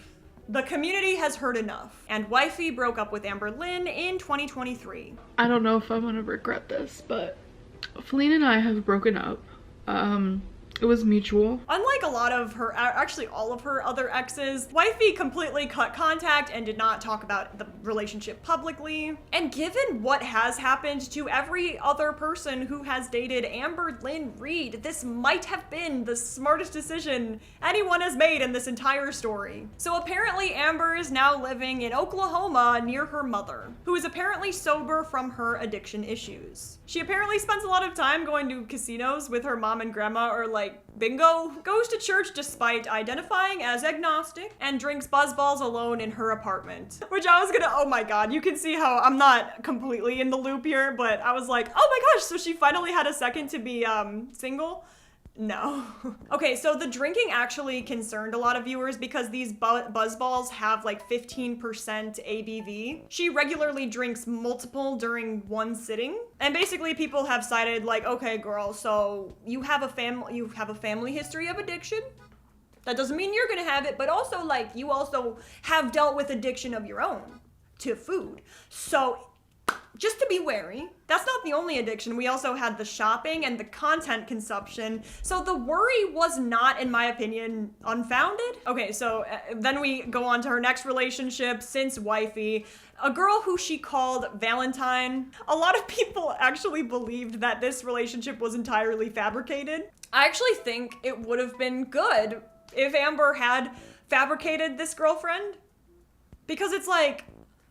the community has heard enough, and Wifey broke up with Amberlynn in 2023. I don't know if I'm gonna regret this, but Feline and I have broken up. It was mutual. Unlike a lot of her, actually all of her other exes, Wifey completely cut contact and did not talk about the relationship publicly. And given what has happened to every other person who has dated Amberlynn Reid, this might have been the smartest decision anyone has made in this entire story. So apparently Amber is now living in Oklahoma near her mother, who is apparently sober from her addiction issues. She apparently spends a lot of time going to casinos with her mom and grandma, or like bingo, goes to church despite identifying as agnostic, and drinks buzzballs alone in her apartment. Which I was gonna, oh my god, you can see how I'm not completely in the loop here, but I was like, oh my gosh, so she finally had a second to be single? No. Okay, so the drinking actually concerned a lot of viewers because these buzzballs have like 15% ABV. She regularly drinks multiple during one sitting. And basically people have cited like, okay girl, so you have a family history of addiction. That doesn't mean you're gonna have it, but also like you also have dealt with addiction of your own to food. So just to be wary. That's not the only addiction. We also had the shopping and the content consumption. So the worry was not, in my opinion, unfounded. Okay, so then we go on to her next relationship since Wifey, a girl who she called Valentine. A lot of people actually believed that this relationship was entirely fabricated. I actually think it would have been good if Amber had fabricated this girlfriend, because it's like,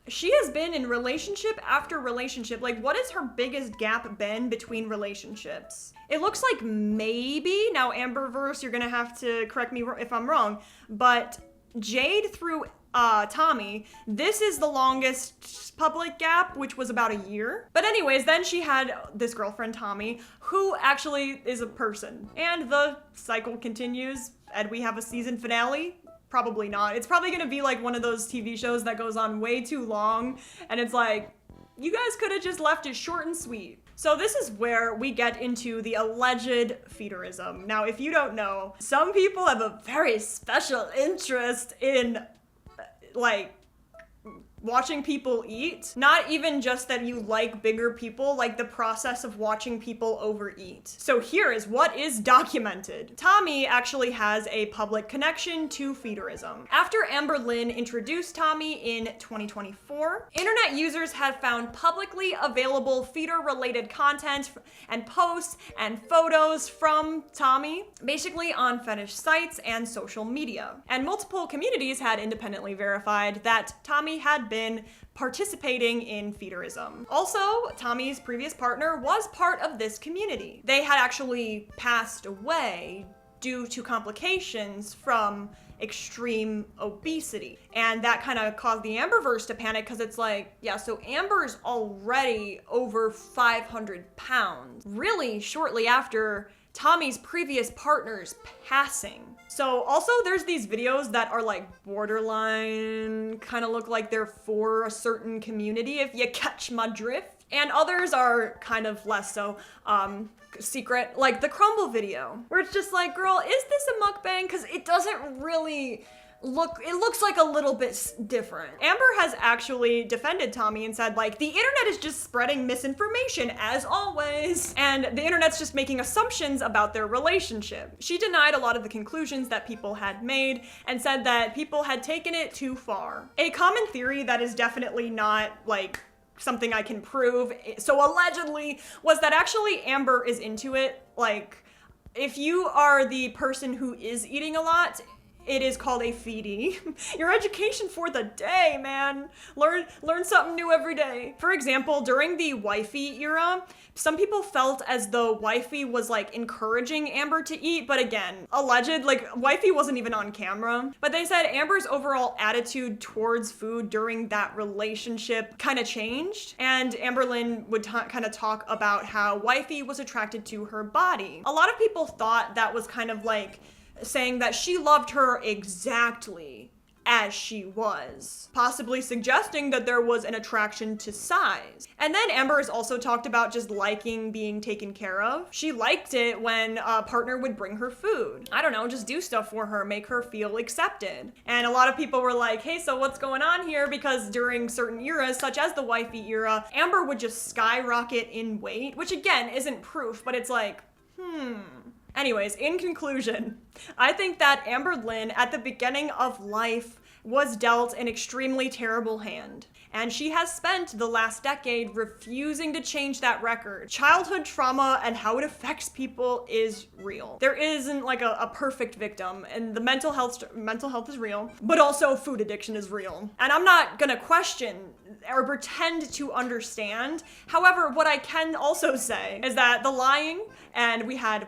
she has been in relationship after relationship. Like, what has her biggest gap been between relationships? It looks like maybe, now Amberverse, you're gonna have to correct me if I'm wrong, but Jade through Tommy, this is the longest public gap, which was about a year. But anyways, then she had this girlfriend, Tommy, who actually is a person. And the cycle continues, and we have a season finale. Probably not. It's probably gonna be like one of those TV shows that goes on way too long, and it's like, you guys could have just left it short and sweet. So this is where we get into the alleged feederism. Now, if you don't know, some people have a very special interest in, like, watching people eat. Not even just that you like bigger people, like the process of watching people overeat. So here is what is documented. Tommy actually has a public connection to feederism. After Amberlynn introduced Tommy in 2024, internet users had found publicly available feeder-related content and posts and photos from Tommy, basically on fetish sites and social media. And multiple communities had independently verified that Tommy had been participating in feederism. Also, Tommy's previous partner was part of this community. They had actually passed away due to complications from extreme obesity. And that kind of caused the Amberverse to panic, because it's like, yeah, so Amber's already over 500 pounds, really shortly after Tommy's previous partner's passing. So also there's these videos that are like borderline, kind of look like they're for a certain community, if you catch my drift. And others are kind of less so, secret, like the crumble video, where it's just like, girl, is this a mukbang? Because it doesn't really looks like a little bit different. Amber has actually defended Tommy and said, like, the internet is just spreading misinformation as always, and the internet's just making assumptions about their relationship. She denied a lot of the conclusions that people had made and said that people had taken it too far. A common theory that is definitely not, like, something I can prove, so allegedly, was that actually Amber is into it. Like, if you are the person who is eating a lot, it is called a feedie. Your education for the day, man. Learn something new every day. For example, during the wifey era, some people felt as though wifey was like encouraging Amber to eat, but again, alleged, like wifey wasn't even on camera. But they said Amber's overall attitude towards food during that relationship kind of changed, and Amberlynn would kind of talk about how wifey was attracted to her body. A lot of people thought that was kind of like saying that she loved her exactly as she was, possibly suggesting that there was an attraction to size. And then Amber has also talked about just liking being taken care of. She liked it when a partner would bring her food. I don't know, just do stuff for her, make her feel accepted. And a lot of people were like, hey, so what's going on here? Because during certain eras, such as the wifey era, Amber would just skyrocket in weight, which again isn't proof, but it's like, Anyways, in conclusion, I think that Amberlynn at the beginning of life was dealt an extremely terrible hand, and she has spent the last decade refusing to change that record. Childhood trauma and how it affects people is real. There isn't like a perfect victim, and the mental health is real, but also food addiction is real. And I'm not gonna question or pretend to understand. However, what I can also say is that the lying, and we had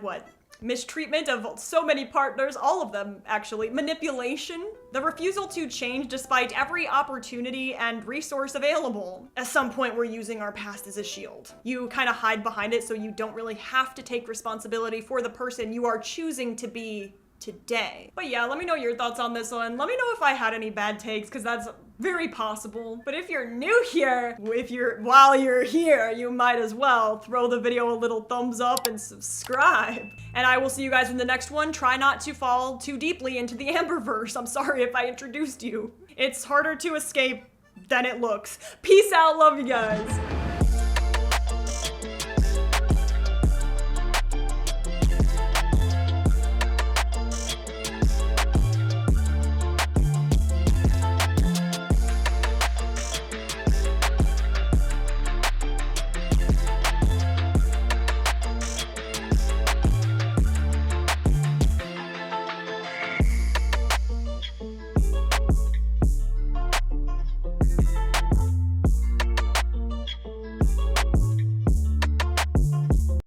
mistreatment of so many partners, all of them actually, manipulation, the refusal to change despite every opportunity and resource available. At some point, we're using our past as a shield. You kind of hide behind it so you don't really have to take responsibility for the person you are choosing to be today. But yeah, let me know your thoughts on this one. Let me know if I had any bad takes, because that's very possible. But if you're new here, while you're here, you might as well throw the video a little thumbs up and subscribe. And I will see you guys in the next one. Try not to fall too deeply into the Amberverse. I'm sorry if I introduced you. It's harder to escape than it looks. Peace out, love you guys.